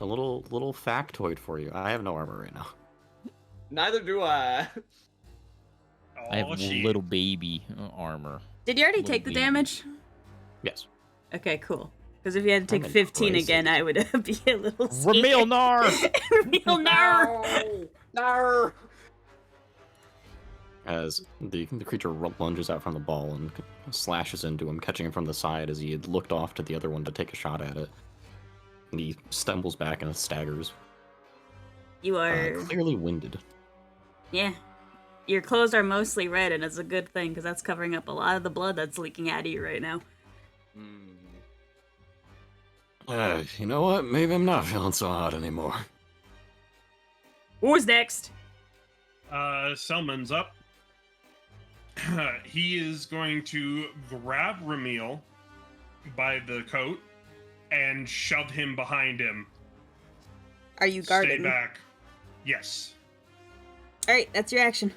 little factoid for you. I have no armor right now. Neither do I. I have Oh, shit. little baby armor. Did you already Little take the baby. damage? Yes. Okay, cool. Because if you had to take I'm 15 crazy. again, I would be a little Ramil Nar! Ramil Nar! No. All as the creature lunges out from the ball and slashes into him, catching him from the side as he had looked off to the other one to take a shot at it. And he stumbles back and staggers, You are clearly winded. yeah. Your clothes are mostly red, and it's a good thing because that's covering up a lot of the blood that's leaking out of you right now. You know what? Maybe I'm not feeling so hot anymore. Who's next? Selman's up. He is going to grab Ramil by the coat and shove him behind him. Are you guarding? Stay back. Yes. All right, that's your action.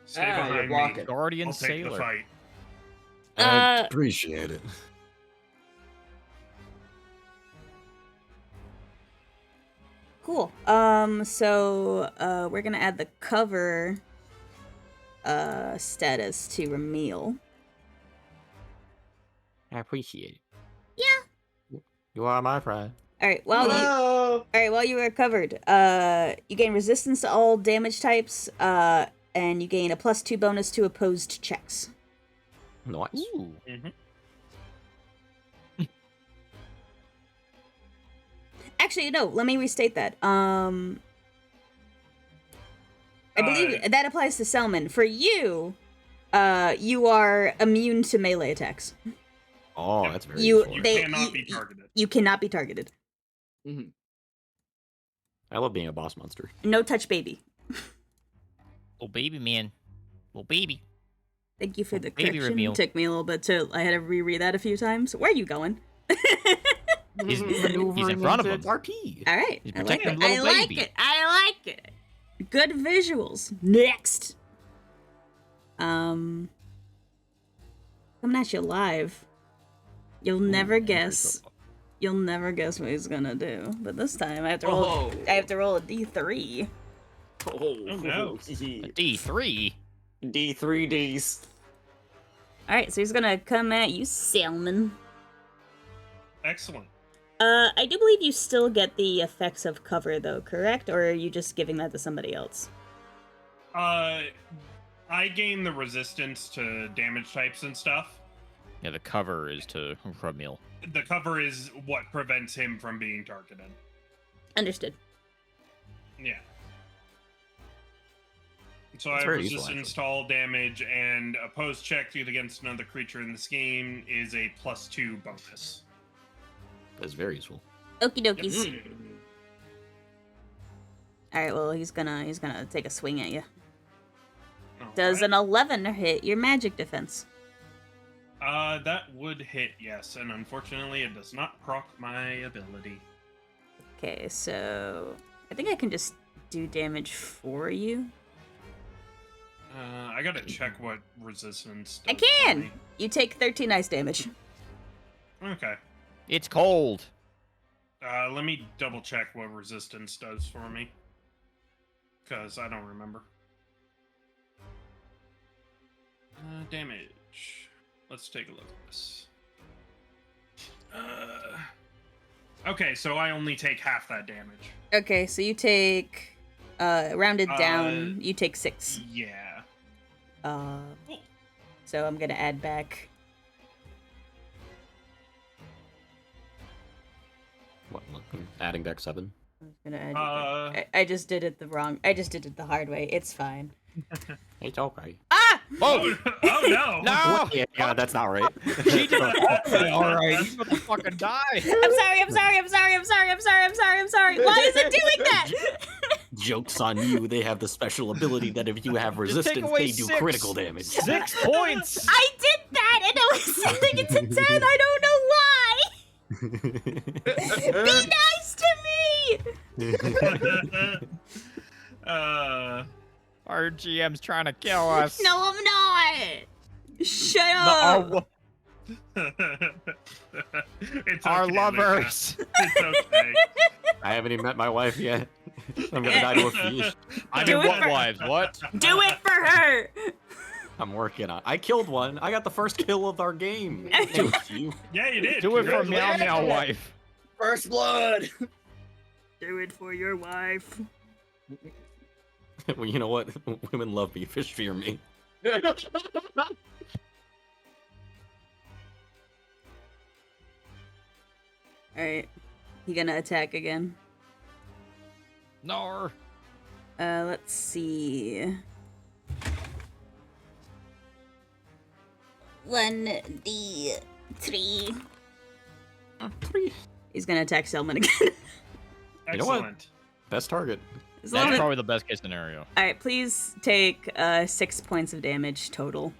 Stay you're behind blocking. me. Guardian I'll take the Sailor. fight. I appreciate it. Cool. So we're gonna add the cover status to Ramil. I appreciate it. Yeah. You are my friend. All right. While you are covered, you gain resistance to all damage types, and you gain a +2 bonus to opposed checks. Nice. Ooh. Mm-hmm. Actually, no. Let me restate that. I believe that applies to Selman. For you, you are immune to melee attacks. Oh, that's very You- useful. You They- cannot be targeted. You cannot be targeted. I love being a boss monster. No touch, baby. Little baby man. Little baby. Thank you for the Baby correction. Ramil. Took me a little bit to. I had to reread that a few times. Where are you going? He's in front of him. RP. All right. He's I like protecting it. little I like baby. it. I like it. Good visuals. Next. Coming at you live. You'll never guess. You'll never guess what he's gonna do. But this time I have to roll. Oh. I have to roll a D3. Oh, no. A D3. D3Ds. All right. So he's gonna come at you, Salmon. Excellent. I do believe you still get the effects of cover, though, correct? Or are you just giving that to somebody else? I gain the resistance to damage types and stuff. Yeah, the cover is to Ramil. The cover is what prevents him from being targeted. Understood. Yeah. So That's I have very useful, resistance to all damage, and opposed check against another creature in this game is a +2 bonus. That's very useful. Okie dokies. Yep. All right. Well, he's gonna take a swing at you. Alright. Does an 11 hit your magic defense? That would hit, yes, and unfortunately it does not proc my ability. Okay, so I think I can just do damage for you. I gotta check what resistance I does for can. me. You take 13 ice damage. Okay. It's cold. Let me double check what resistance does for me. Because I don't remember. Damage. Let's take a look at this. Okay, so I only take half that damage. Okay, so you take rounded down. You take 6. Yeah. Cool. So I'm gonna add back. What? Adding back 7. I'm gonna add. I just did it the wrong. I just did it the hard way. It's fine. It's okay. Ah! Oh! Oh no! No! Yeah, that's not right. She did it all right. He's about to fucking die. I'm sorry. Why is it doing that? Joke's on you. They have the special ability that if you have take resistance, away they do 6. critical damage. 6 points! I did that, and I was setting it to 10. I don't know why. Be nice to me. Our GM's trying to kill us. No, I'm not. Shut up. It's Our okay, lovers. Luca. It's okay. I haven't even met my wife yet. I'm gonna die to a fish. I Do mean, it what for- wives? What? Do it for her. I'm working on. I killed one. I got the first kill of our game. Thank you. Yeah, you did. Do it for Meow Congratulations. Meow wife. First blood. Do it for your wife. Well, you know what? Women love me. Fish fear me. Alright. You gonna attack again? No. Let's see. 1d3. 3. He's gonna attack Selman again. You know what? Excellent. Best target. As long That's as- probably the best case scenario. Alright, please take 6 points of damage total.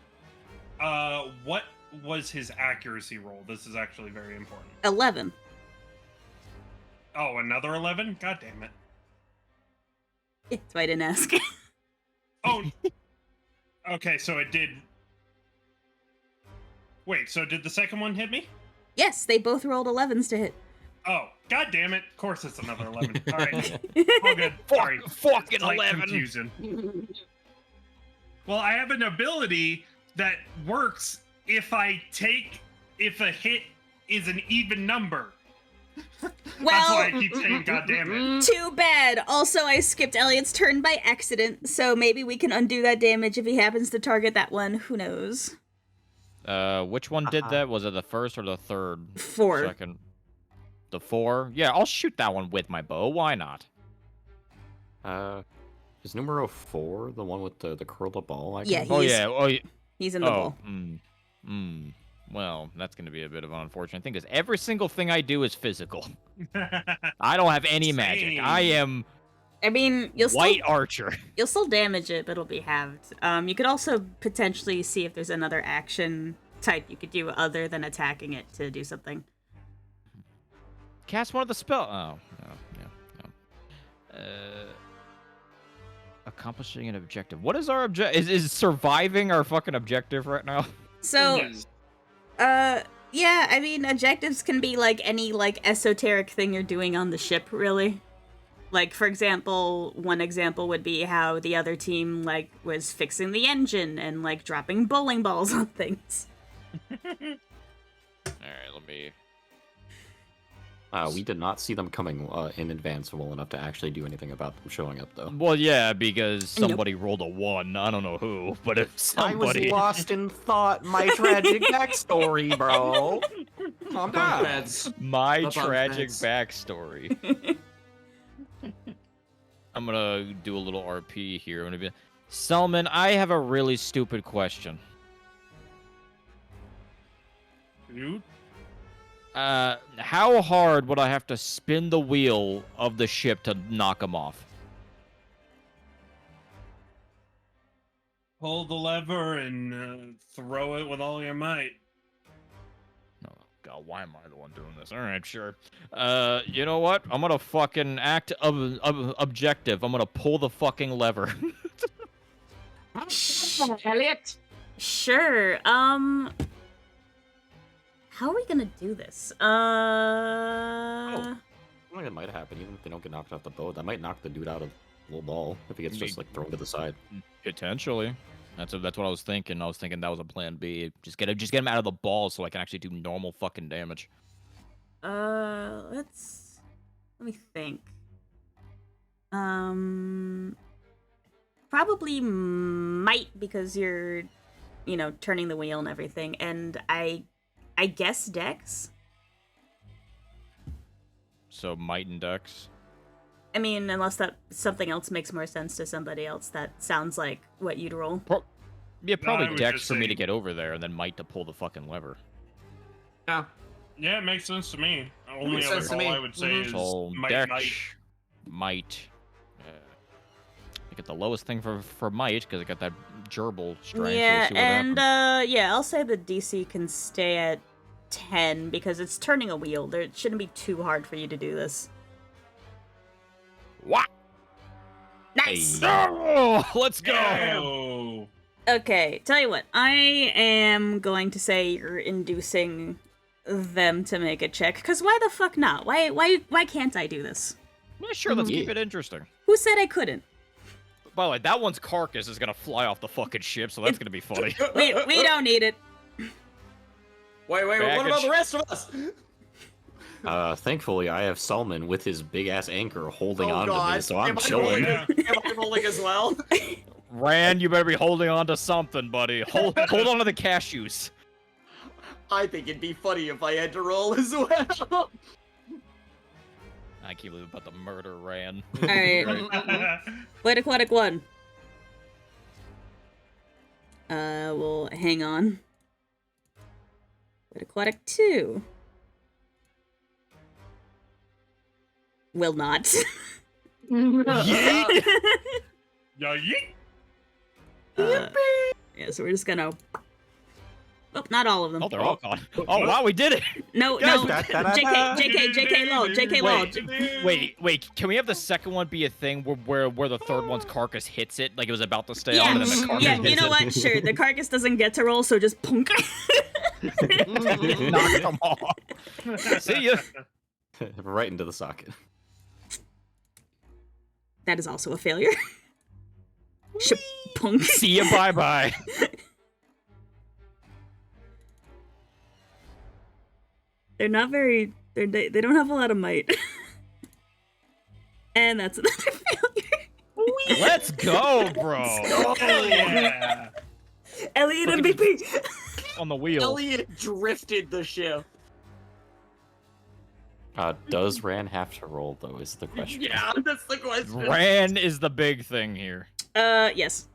What was his accuracy roll? This is actually very important. 11. Oh, another 11? God damn it. That's why I didn't ask. Oh. Okay, so it did. Wait, so did the second one hit me? Yes, they both rolled 11s to hit. Oh, god damn it. Of course it's another 11. All right. All good. Sorry. Fucking Slight 11. Confusion. Well, I have an ability that works if a hit is an even number. That's why I Well, keep saying god damn it. too bad. Also, I skipped Elliot's turn by accident, so maybe we can undo that damage if he happens to target that one. Who knows? Which one did that? Was it the first or the third? 4. Second. The 4? Yeah, I'll shoot that one with my bow. Why not? Is numero 4 the one with the curled up ball? Yeah, Oh He's- yeah. Oh yeah. He's in the ball. Well, that's gonna be a bit of an unfortunate thing because every single thing I do is physical. I don't have any magic. Same. I am I mean, you'll white still archer. you'll still damage it, but it'll be halved. You could also potentially see if there's another action type you could do other than attacking it to do something. Cast one of the spell. Oh, no. Accomplishing an objective. What is our objective? Is surviving our fucking objective right now? So, Yes. yeah, I mean, objectives can be like any like esoteric thing you're doing on the ship, really. Like, for example, one example would be how the other team like was fixing the engine and like dropping bowling balls on things. All right, let me. We did not see them coming in advance well enough to actually do anything about them showing up, though. Well, yeah, because Nope. somebody rolled a 1. I don't know who, but if somebody. I was lost in thought. My tragic backstory, bro. Calm Bunk down. beds. My The bunk tragic beds. backstory. I'm gonna do a little RP here. I'm gonna be, Selman, I have a really stupid question. Dude. How hard would I have to spin the wheel of the ship to knock him off? Pull the lever and throw it with all your might. Oh, God, why am I the one doing this? All right, sure. You know what? I'm gonna fucking act objective. I'm gonna pull the fucking lever. Elliot. Sure. How are we gonna do this? I think it might happen, even if they don't get knocked off the boat. That might knock the dude out of the little ball if he gets just like thrown to the side. Potentially. That's what I was thinking. I was thinking that was a plan B. Just get him out of the ball so I can actually do normal fucking damage. Let me think. Probably might because you're, turning the wheel and everything, and I guess Dex. So might and dex. I mean, unless that something else makes more sense to somebody else, that sounds like what you'd roll. Yeah, probably I was dex just for me to saying- get over there, and then might to pull the fucking lever. Yeah. Yeah, it makes sense to me. Only Makes other sense to call me. I would say Mhm. is So might. dex, might. I get the lowest thing for might because I got that gerbil strength. Yeah, We'll see what and happens. I'll say the DC can stay at 10 because it's turning a wheel. It shouldn't be too hard for you to do this. What? Nice. Oh, let's go. Oh. Okay, tell you what. I am going to say you're inducing them to make a check. Cause why the fuck not? Why can't I do this? Yeah, sure. Let's keep Yeah. it interesting. Who said I couldn't? By the way, that one's carcass is gonna fly off the fucking ship, so that's gonna be funny. We don't need it. Wait, what about Baggage. the rest of us? Thankfully, I have Salman with his big ass anchor holding Oh on to me, god. so I'm Am I chilling. rolling? Yeah. Am I rolling as well? Rand, you better be holding on to something, buddy. Hold on to the cashews. I think it'd be funny if I had to roll as well. I can't believe about the murder, Rand. All right. Blade Aquatic 1. We'll hang on. Blade Aquatic 2. Will not. Yeah, yeet. Yeah, so we're just gonna... Oh, not all of them. Oh, they're all gone. Oh, wow, we did it! No, Guys, no. JK low, JK low. Wait, can we have the second one be a thing where the third one's carcass hits it, like it was about to stay Yeah, on, and then the carcass yeah, hits you know it? what? Sure, the carcass doesn't get to roll, so just punk. Knock them off. See ya. Right into the socket. That is also a failure. Punk. See ya, bye-bye. They're not very. They don't have a lot of might. And that's another failure. Let's go, bro. Hell yeah. Elliot MVP. On the wheel. Elliot drifted the ship. Does Ran have to roll, though, is the question. Yeah, that's the question. Ran is the big thing here. Yes.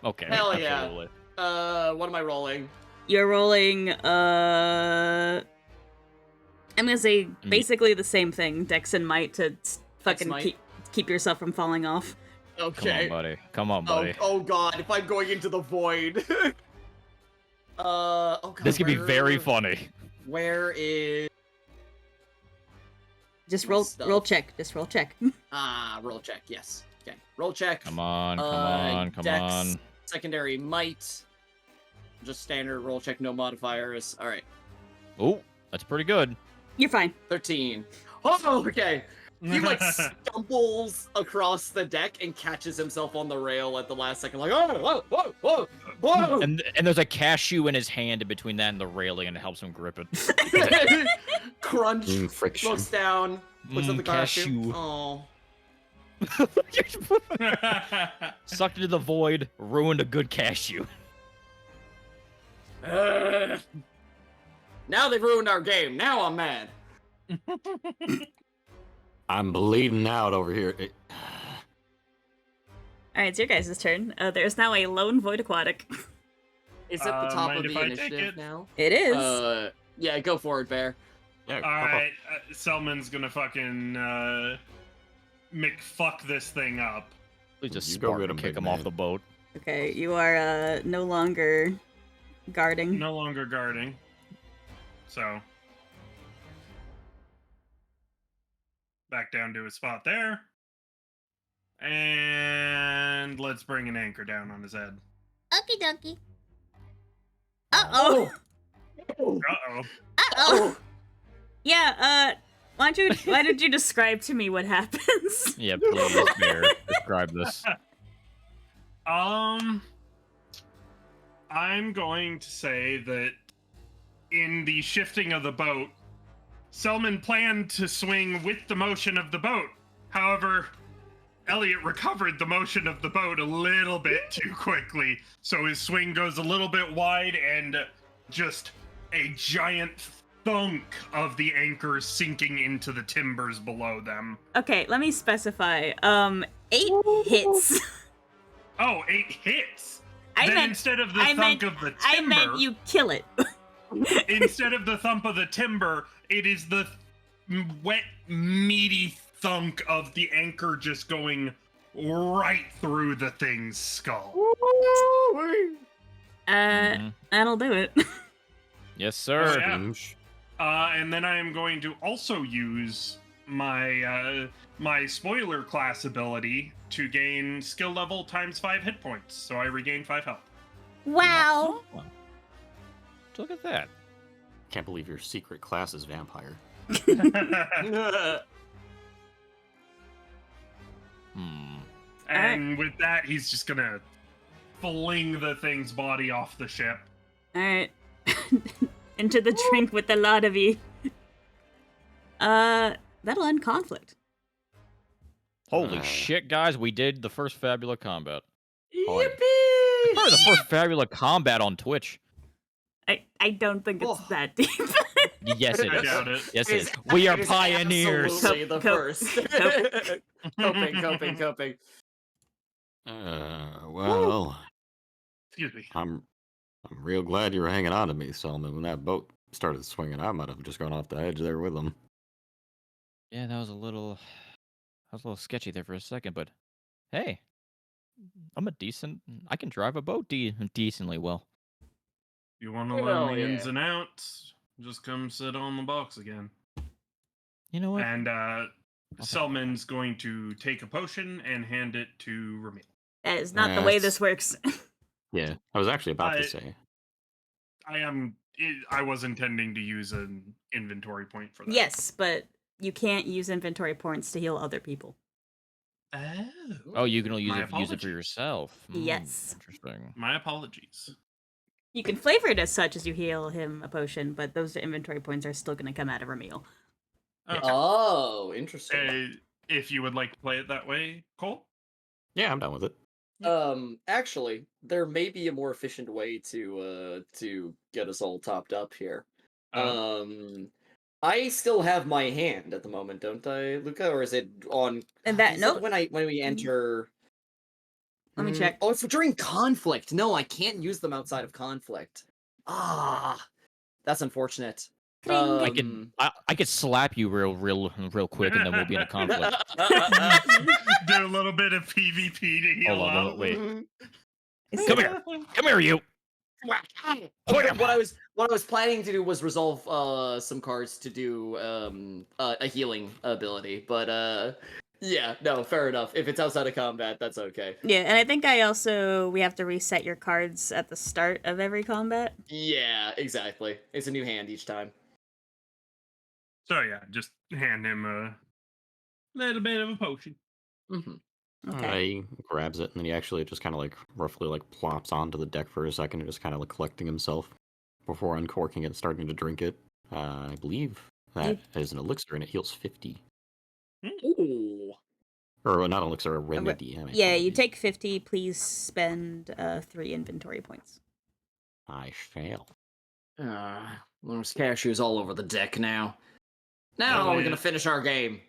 Okay. Hell yeah. absolutely. What am I rolling? You're rolling, I'm gonna say basically the same thing, Dex and Might, to fucking Might? keep yourself from falling off. Okay. Come on, buddy. Oh god, if I'm going into the void. Oh god. This could be very funny. Where is... Just Stuff. roll check. Just roll check. roll check, yes. Okay, roll check. Come on, come Dex, on. Secondary might. Just standard roll check, no modifiers. Alright, Oh, that's pretty good. You're fine. 13. Oh, okay. He like stumbles across the deck and catches himself on the rail at the last second, like, oh, whoa. And there's a cashew in his hand in between that and the railing, and it helps him grip it. Crunch. Friction. Looks down. Looks at the cashew. Oh. Sucked into the void, ruined a good cashew. Now they've ruined our game. Now I'm mad. I'm bleeding out over here. All right, it's your guys' turn. There's now a lone void aquatic. Is it the top mind of if the I take initiative it? now? It is. Yeah, go for it, Bear. Yeah, Alright, Selman's gonna fucking, McFuck this thing up. Please just You go spark get and him, kick big him off man. the boat. Okay, you are no longer guarding. No longer guarding. So. Back down to his spot there. And let's bring an anchor down on his head. Okie dokie. Uh-oh. Uh-oh. Uh-oh. Yeah, why did you describe to me what happens? Yeah, please, Bear, describe this. I'm going to say that in the shifting of the boat, Selman planned to swing with the motion of the boat. However, Elliot recovered the motion of the boat a little bit too quickly, so his swing goes a little bit wide and just a giant thunk of the anchor sinking into the timbers below them. Okay, let me specify. 8 hits. Oh, 8 hits! I Then meant- instead of the I thunk meant- of the timber... I meant you kill it. Instead of the thump of the timber, it is the wet, meaty thunk of the anchor just going right through the thing's skull. That'll do it. Yes, sir. Yeah. And then I am going to also use my my spoiler class ability to gain skill level times 5 hit points, so I regain 5 health. Wow. Look at that. Can't believe your secret class is vampire. And with that, he's just gonna fling the thing's body off the ship. Alright. Into the drink with the lot of you. That'll end conflict. Holy shit, guys! We did the first Fabula combat. Yippee! Probably the first Fabula combat on Twitch. I don't think it's Oh. that deep. Yes, it I is. doubt it. Yes, it is. We are It is pioneers. Absolutely the Cope. first. Coping. Well, Excuse me. I'm real glad you were hanging on to me, Selman. When that boat started swinging, I might have just gone off the edge there with them. Yeah, that was a little sketchy there for a second, but hey, I can drive a boat decently well. You want to Hell learn the ins yeah. and outs? Just come sit on the box again. You know what? And Selman's going to take a potion and hand it to Ramil. That is not the way Yes. this works. Yeah, I was actually about I- to say. I was intending to use an inventory point for that. Yes, but you can't use inventory points to heal other people. Oh, you can only use My it for apologies. yourself. Yes. Interesting. My apologies. You can flavor it as such as you heal him a potion, but those inventory points are still going to come out of Ramil. Okay. Oh, interesting. If you would like to play it that way, Cole. Yeah, I'm done with it. Actually, there may be a more efficient way to get us all topped up here. I still have my hand at the moment, don't I, Luca? Or is it on? And that is it note- when we enter. Let me check. Oh, it's during conflict. No, I can't use them outside of conflict. Ah, that's unfortunate. Cling. I could slap you real quick, and then we'll be in a conflict. Do a little bit of PvP to heal Hold on, out. wait. Is Come it- here. Come here, you. Okay, what I was planning to do was resolve some cards to do a healing ability, but yeah, no, fair enough. If it's outside of combat, that's okay. Yeah, and I think we have to reset your cards at the start of every combat. Yeah, exactly. It's a new hand each time. So yeah, just hand him a little bit of a potion. Mm-hmm. Okay. He grabs it, and then he actually just kind of like roughly like plops onto the deck for a second and just kind of like collecting himself before uncorking it and starting to drink it. I believe that is an elixir and it heals 50. Ooh. Or not elixir, a remedy. Yeah, you take 50. Please spend 3 inventory points. I shall. There's cashews all over the deck now. Now we're gonna finish our game.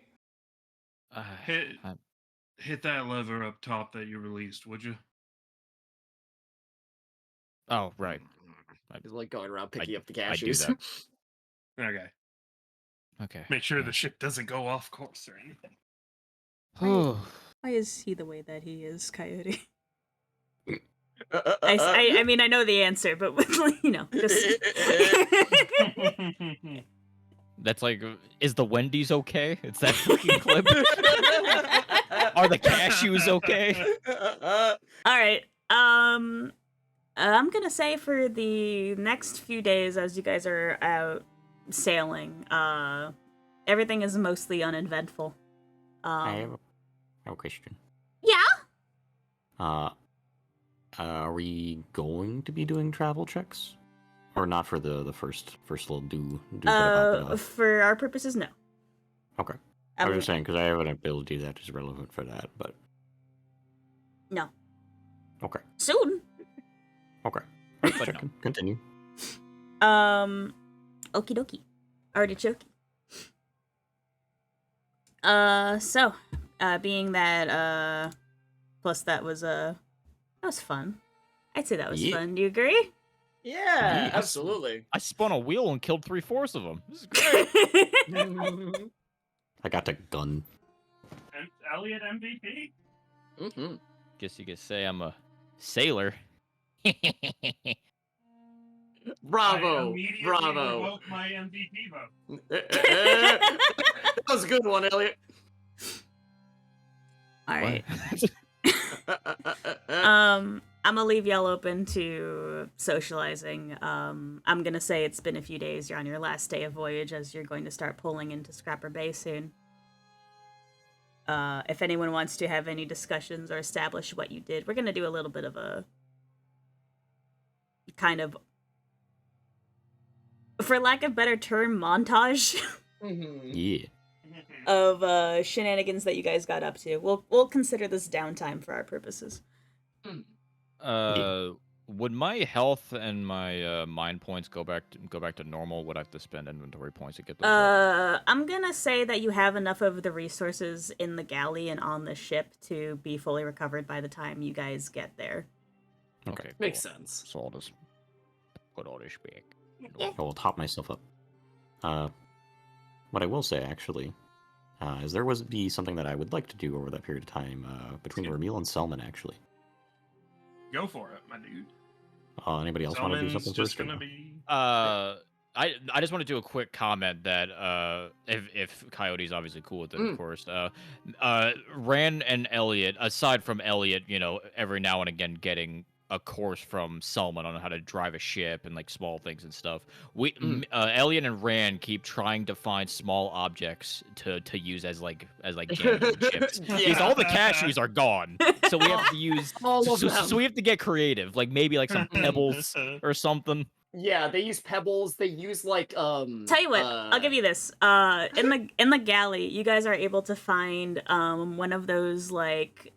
Hit that lever up top that you released, would you? Oh, right. He's like going around picking up the I do cashews. that. Okay. Okay. Make sure the ship doesn't go off course or anything. Why is he the way that he is, Coyote? I mean, I know the answer, but just... That's like, is the Wendy's okay? It's that fucking clip. Are the cashews okay? All right. I'm gonna say for the next few days, as you guys are out sailing, everything is mostly uneventful. I have a question. Yeah. Are we going to be doing travel checks? Or not for the first little do bit about For our purposes, no. Okay. I was just saying, because I have an ability that is relevant for that, but... No. Okay. Soon. Okay. But Checking. Continue. Okie dokie. Artichoke. So, being that, plus that was fun. I'd say that was fun. Do you agree? Yeah, Yes. absolutely. I spun a wheel and killed 3/4 of them. This is great. I got a gun. And Elliot MVP? Mm-hmm. Guess you could say I'm a sailor. Bravo, I immediately bravo. revoke my MVP vote. That was a good one, Elliot. All right. What? I'm gonna leave y'all open to socializing. I'm gonna say it's been a few days. You're on your last day of voyage as you're going to start pulling into Scrapper Bay soon. If anyone wants to have any discussions or establish what you did, we're gonna do a little bit of a kind of, for lack of better term, montage Yeah. of shenanigans that you guys got up to. We'll consider this downtime for our purposes. Would my health and my mind points go back to normal? Would I have to spend inventory points to get those up? I'm gonna say that you have enough of the resources in the galley and on the ship to be fully recovered by the time you guys get there. Okay, cool. Makes sense. So I'll just put all this back. Yeah. I will top myself up. What I will say, actually, is there would be something that I would like to do over that period of time between Ramil and Selman, actually. Go for it, my dude. Anybody else want to do Selman's something just first? gonna be. I just want to do a quick comment that if Coyote's obviously cool with it, of course. Ran and Elliot, aside from Elliot, every now and again getting a course from Selman on how to drive a ship and like small things and stuff. Elliot and Ran keep trying to find small objects to use as gambling chips. Because all the cashews are gone, so we have to use All of them. so we have to get creative, like maybe like some pebbles or something. Yeah, they use pebbles. They use like Tell you what, I'll give you this. In the galley, you guys are able to find one of those like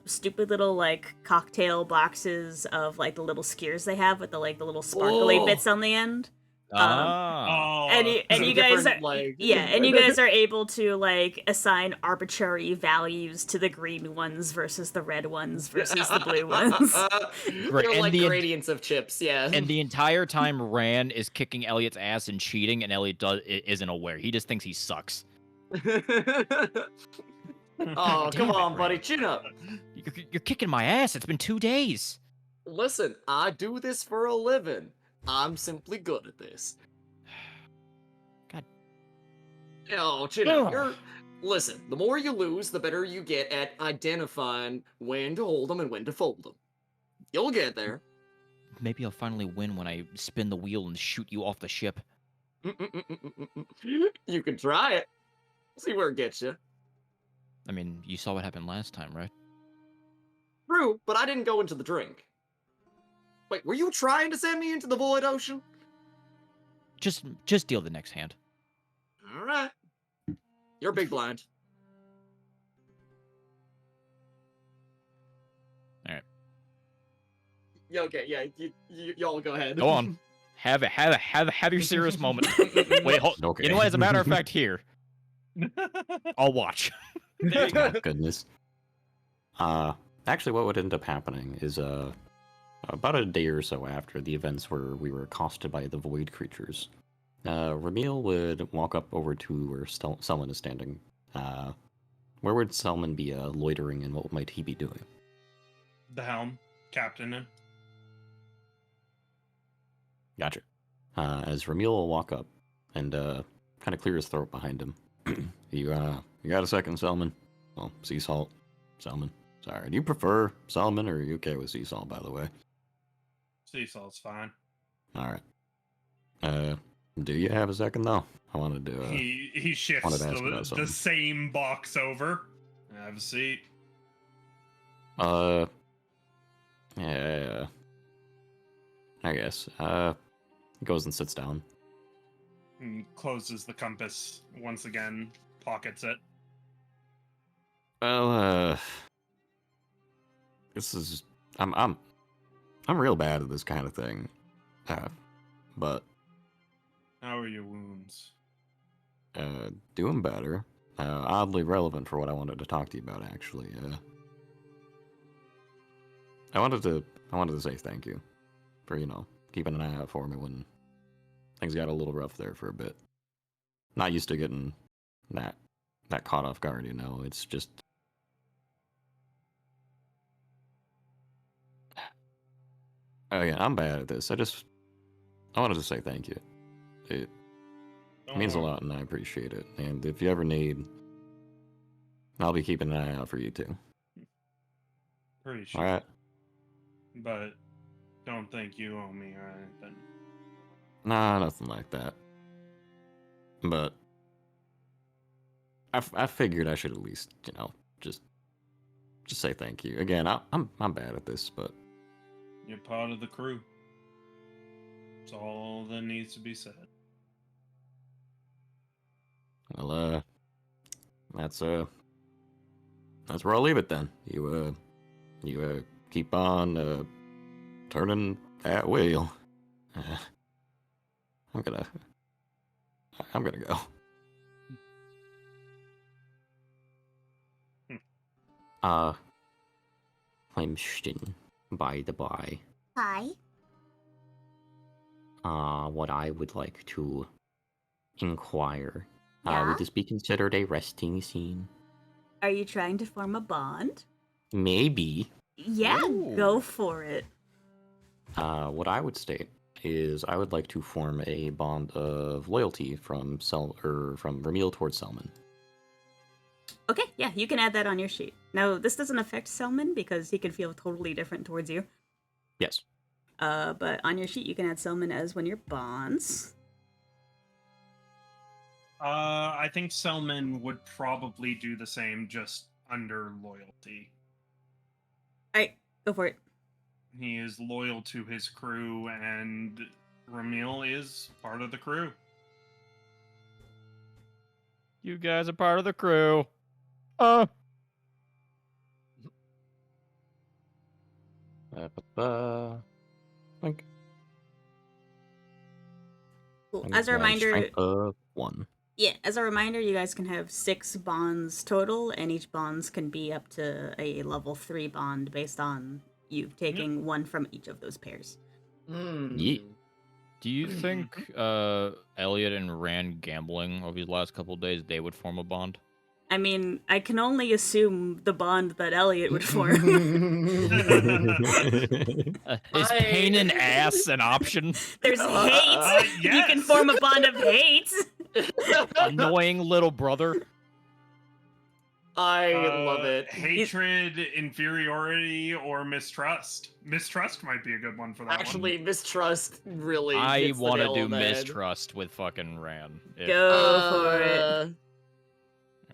stupid little like cocktail boxes of like the little skiers they have with the little sparkly bits on the end. And you guys are and you guys are able to like assign arbitrary values to the green ones versus the red ones versus the blue ones. Great. They're And like the gradients of chips, yeah. And the entire time Ran is kicking Elliot's ass and cheating, and Elliot isn't aware. He just thinks he sucks. Oh, come on, buddy, chin up. You're kicking my ass. It's been 2 days. Listen, I do this for a living. I'm simply good at this. God. Oh, chin up. Listen, the more you lose, the better you get at identifying when to hold them and when to fold them. You'll get there. Maybe I'll finally win when I spin the wheel and shoot you off the ship. You can try it. See where it gets you. I mean, you saw what happened last time, right? True, but I didn't go into the drink. Wait, were you trying to send me into the void ocean? Just deal the next hand. All right. You're big blind. All right. Yeah, okay, yeah, y'all go ahead. Go on. Have your serious moment. Wait, hold. Okay. You know what? As a matter of fact, here. I'll watch. There you go. Goodness. Actually, what would end up happening is about a day or so after the events where we were accosted by the void creatures, Ramil would walk up over to where Selman is standing. Where would Selman be loitering, and what might he be doing? The helm, captain. Gotcha. As Ramil will walk up and kind of clear his throat behind him. You got a second, Selman? Well, sea salt, Selman. Sorry. Do you prefer Selman, or are you okay with sea salt, by the way? Sea salt's fine. All right. Do you have a second, though? I wanted to. He shifts wanted to ask about the something. same box over. Have a seat. Yeah. I guess. Goes and sits down. And closes the compass once again. Pockets it. Well, this is I'm real bad at this kind of thing. But How are your wounds? doing better. Oddly relevant for what I wanted to talk to you about, actually. I wanted to say thank you for, keeping an eye out for me when things got a little rough there for a bit. Not used to getting that caught off guard, It's just again, I'm bad at this. I wanted to say thank you. It means a lot, and I appreciate it. And if you ever need, I'll be keeping an eye out for you too. Appreciate All right. But don't think you owe me or anything. Nah, nothing like that. But I figured I should at least, just say thank you. Again, I'm bad at this, but You're part of the crew. That's all that needs to be said. Well, that's where I'll leave it then. You keep on turning that wheel. I'm gonna go. Question, by the by. Hi. What I would like to inquire. Yeah? Would this be considered a resting scene? Are you trying to form a bond? Maybe. Yeah, Ooh. go for it. What I would state is I would like to form a bond of loyalty from Ramil towards Selman. Okay, yeah, you can add that on your sheet. Now, this doesn't affect Selman because he can feel totally different towards you. Yes. But on your sheet, you can add Selman as one of your bonds. I think Selman would probably do the same, just under loyalty. Alright, go for it. He is loyal to his crew, and Ramil is part of the crew. You guys are part of the crew. Like, Cool. As a reminder, strength of 1. yeah, as a reminder, you guys can have 6 bonds total, and each bonds can be up to a level 3 bond based on you taking one from each of those pairs. Yeet. Do you think Elliot and Rand gambling over these last couple of days, they would form a bond? I mean, I can only assume the bond that Elliot would form. Is pain and ass an option? There's hate. You can yes. form a bond of hate. Annoying little brother. I love it. Hatred, inferiority, or mistrust. Mistrust might be a good one for that Actually, mistrust really. I want to do mistrust with fucking Rand. Go for it.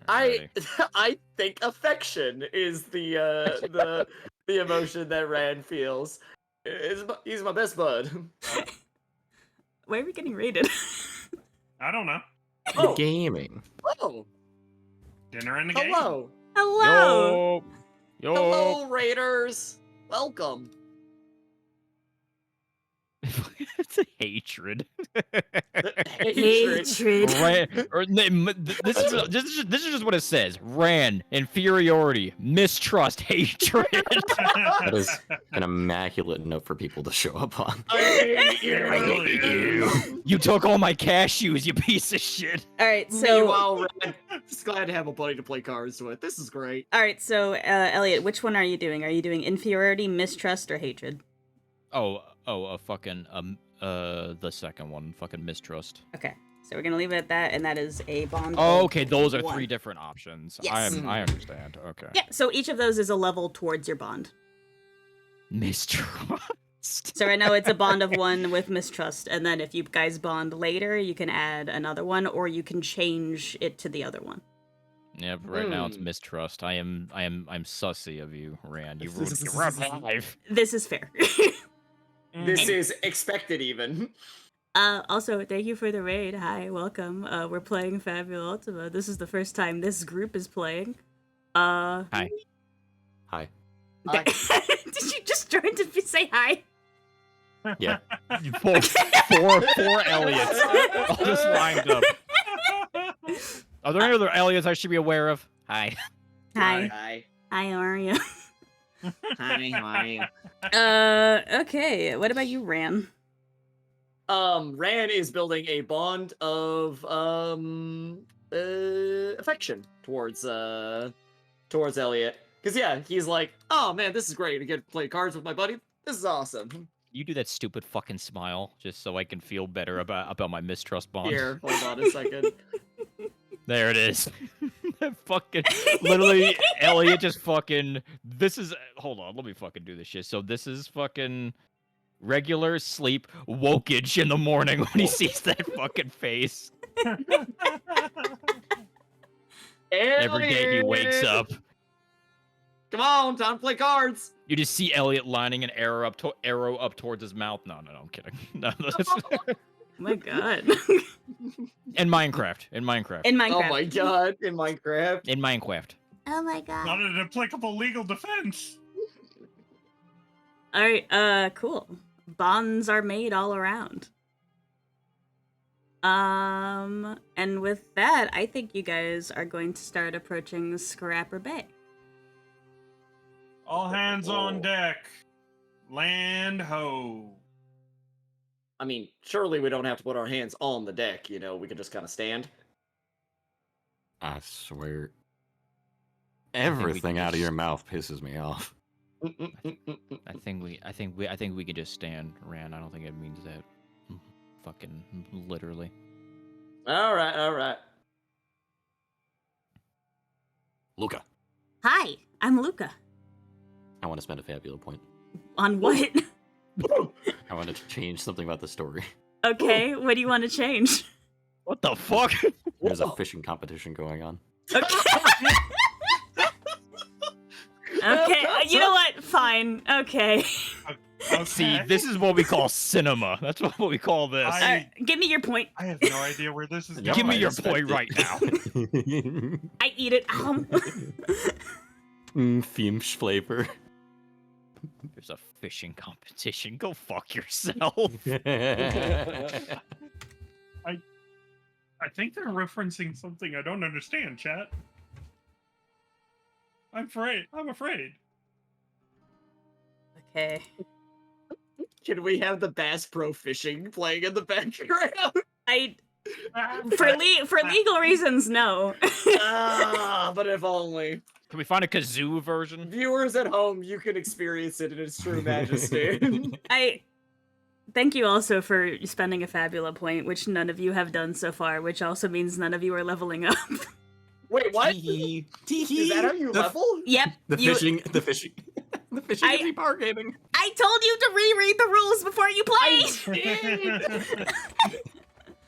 I think affection is the emotion that Rand feels. He's my best bud. Why are we getting rated? I don't know. Oh, Gaming. oh, Dinner in the game. hello, Hello. Yo. hello, Raiders. Welcome. It's a hatred. Hatred. This is just what it says. Ran, inferiority, mistrust, hatred. That is an immaculate note for people to show up on. I hate you. It really is. You took all my cashews, you piece of shit. All right, so Meanwhile, Rand, just glad to have a buddy to play cards with. This is great. Elliot, which one are you doing? Are you doing inferiority, mistrust, or hatred? The second one, fucking mistrust. Okay, so we're gonna leave it at that, and that is a bond. Oh, of okay, those are 1. 3 different options. Yes. I understand. Okay. Yeah, so each of those is a level towards your bond. Mistrust. So right now it's a bond of 1 with mistrust, and then if you guys bond later, you can add another one, or you can change it to the other one. Yeah, but right now it's mistrust. I'm sussy of you, Rand. You ruined your life. This is fair. This is expected, even. Also, thank you for the raid. Hi, welcome. We're playing Fabula Ultima. This is the first time this group is playing. Hi. Hi. Did you just join to say hi? Yeah. Four Elliots. All just lined up. Are there any other Elliots I should be aware of? Hi. Hi. Hi. Hi, how are you? Hi. How are you? Okay. What about you, Ran? Ran is building a bond of affection towards Elliot. Cause yeah, he's like, oh man, this is great. I get to play cards with my buddy. This is awesome. You do that stupid fucking smile just so I can feel better about my mistrust bond. Here, hold on a second. There it is. Fucking literally, Elliot just fucking. This is. Hold on, let me fucking do this shit. So this is fucking regular sleep, wokage in the morning when he sees that fucking face. Every day he wakes up. Come on, time to play cards. You just see Elliot lining an arrow up towards his mouth. No, I'm kidding. No, my god. In Minecraft. In Minecraft. In Minecraft. Oh my god, in Minecraft. In Minecraft. Oh my Not god. an applicable legal defense. Alright, cool. Bonds are made all around. And with that, I think you guys are going to start approaching Scrapper Bay. All hands on deck. Land ho. I mean, surely we don't have to put our hands on the deck, you know, we can just kind of stand. I swear. we Everything can out of just- your mouth pisses me off. I think we can just stand, Rand. I don't think it means that. Fucking literally. Alright. Luca, Hi, I'm Luca. I want to spend a fabula point. On what? I want to change something about the story. Okay, what do you want to change? What the fuck? There's a fishing competition going on. Okay, you know what? Fine. Okay. Okay. See, this is what we call cinema. That's what we call this. Give me your point. I have no idea where this is Yep, going. Give me I your expect point right now. I eat it. Fish flavor. There's a fishing competition. Go fuck yourself. I think they're referencing something I don't understand, chat. I'm afraid. Okay. Can we have the Bass Pro Fishing playing in the background? For legal reasons, no. But if only. Can we find a kazoo version? Viewers at home, you can experience it in its true majesty. I thank you also for spending a fabula point, which none of you have done so far, which also means none of you are leveling up. Wait, what? Tee-hee. Is that how you level? Yep. The fishing. The fishing gives me power gaming. I told you to reread the rules before you played.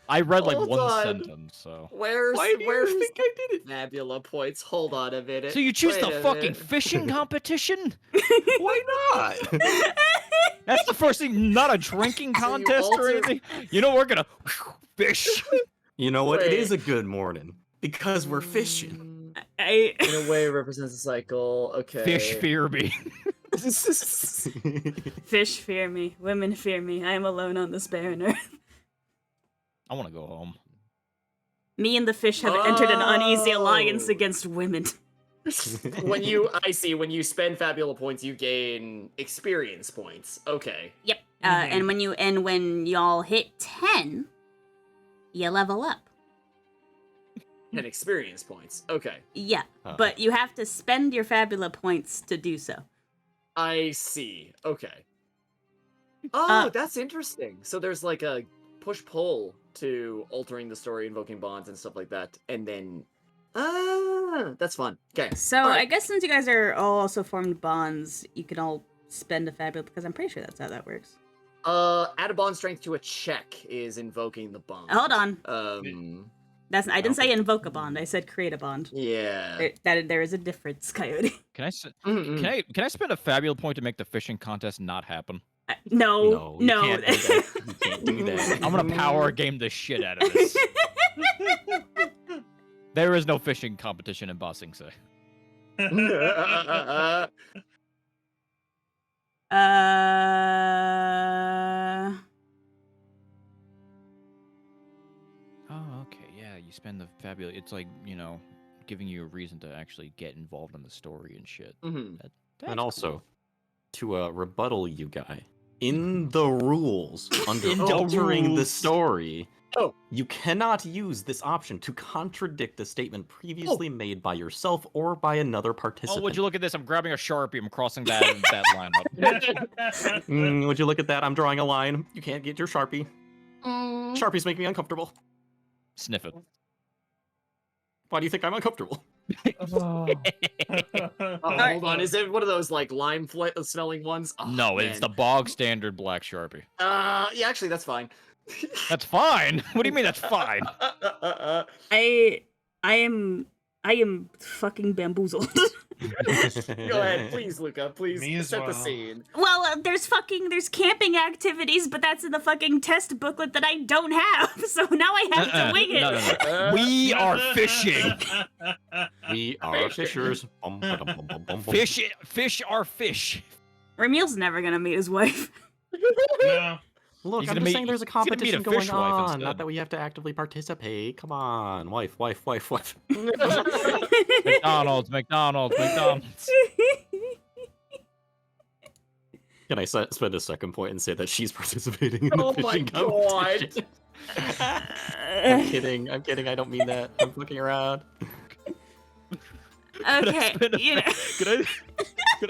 I read like Hold one on. sentence, so. Where's Why do you think I did it? Fabula points? Hold on a minute. So you choose Wait the a fucking minute. fishing competition? Why not? That's the first thing, not a drinking So you contest or alter- anything. You know, we're gonna fish. You know what? It Wait. is a good morning because we're fishing. I In a way, it represents a cycle. Okay. Fish fear me. fish fear me, women fear me. I am alone on this barren earth. I want to go home. Me and the fish have entered an uneasy alliance Oh. against women. when you spend Fabula points, you gain experience points. Okay. Yep. And when y'all hit 10, you level up. And experience points. Okay. Yeah, Uh-huh. but you have to spend your fabula points to do so. I see. Okay. Oh, Uh, that's interesting. So there's like a push-pull to altering the story, invoking bonds, and stuff like that. And then... that's fun. Okay. So Alright. I guess since you guys are all also formed bonds, you can all spend a fabula because I'm pretty sure that's how that works. Add a bond strength to a check is invoking the bond. Hold on. I didn't say Okay. invoke a bond. I said create a bond. Yeah. There is a difference, Coyote. Can I Mm-mm. can I spend a fabula point to make the fishing contest not happen? No. You can't do that. You can't do that. I'm gonna power game the shit out of this. There is no fishing competition in Bossing Say. Oh, okay, yeah. You spend the fabula. It's like, you know, giving you a reason to actually get involved in the story and shit. Mhm. That's And also, cool. to rebuttal you guy, in the rules, under In the altering the rules. story, Oh. you cannot use this option to contradict the statement previously made by yourself or by another Oh, participant. would you look at this? I'm grabbing a Sharpie. I'm crossing that line up. Would you look at that? I'm drawing a line. You can't get your Sharpie. Mm. Sharpies make me uncomfortable. Sniff it. Why do you think I'm uncomfortable? Oh, hold on. Is it one of those like lime smelling ones? Oh, No, it's man. the bog standard black Sharpie. Yeah, actually, that's fine. That's fine. What do you mean that's fine? I am fucking bamboozled. Go ahead, please, Luca. Please Me as set the well. scene. Well, there's camping activities, but that's in the fucking test booklet that I don't have. So now I have to wing it. No. We are fishing. We are fishers. Bum, ba-dum, bum, bum, bum, bum. Fish are fish. Ramil's never gonna meet his wife. No. Look, He's I'm gonna just meet- saying there's a he's gonna meet a competition going fish wife on. instead. Not that we have to actively participate. Come on, wife. McDonald's. Can I spend a second point and say that she's participating in the Oh my fishing God. competition? I'm kidding. I don't mean that. I'm fucking around. Okay, you know. Could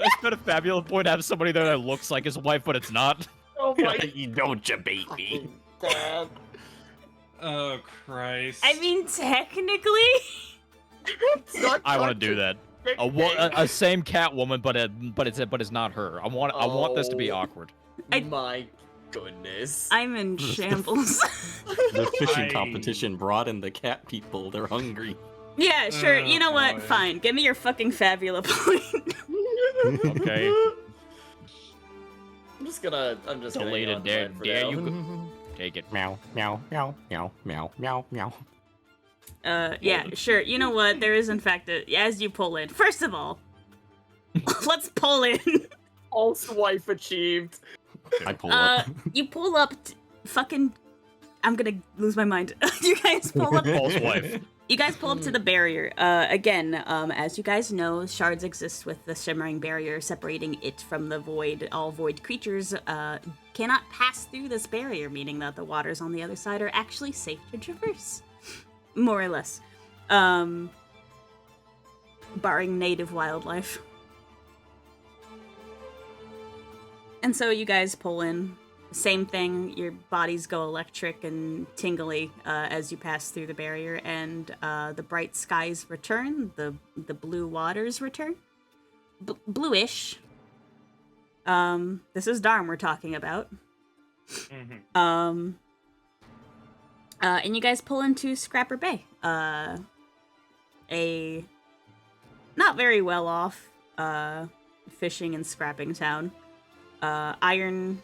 I spend a fabulous point to have somebody there that looks like his wife, but it's not? Oh my You don't you bait me. God. Oh Christ. I mean, technically, It's not I want to do that. A same cat woman, but it's not her. I want this to be Oh. awkward. My goodness. I'm in shambles. The fishing I- competition brought in the cat people. They're hungry. Yeah, sure. Oh, You know what? boy. Fine. Give me your fucking fabula point. Okay. I'm just gonna Deleted hang on to there. mine for There now. you Take it. Meow, meow, meow, meow, meow, meow, meow. Yeah, sure. You know what? There is, in fact, as you pull in. First of all, let's pull in. Also wife achieved. I pull up. You pull up. Fucking. I'm gonna lose my mind. You guys pull up. False wife. You guys pull up to the barrier. Again, as you guys know, shards exist with the shimmering barrier separating it from the void. All void creatures cannot pass through this barrier, meaning that the waters on the other side are actually safe to traverse. More or less. Barring native wildlife. And so you guys pull in. Same thing, your bodies go electric and tingly as you pass through the barrier, and the bright skies return, the blue waters return. Bluish. This is Darm we're talking about. Mhm. And you guys pull into Scrapper Bay. A not very well off fishing and scrapping town. Iron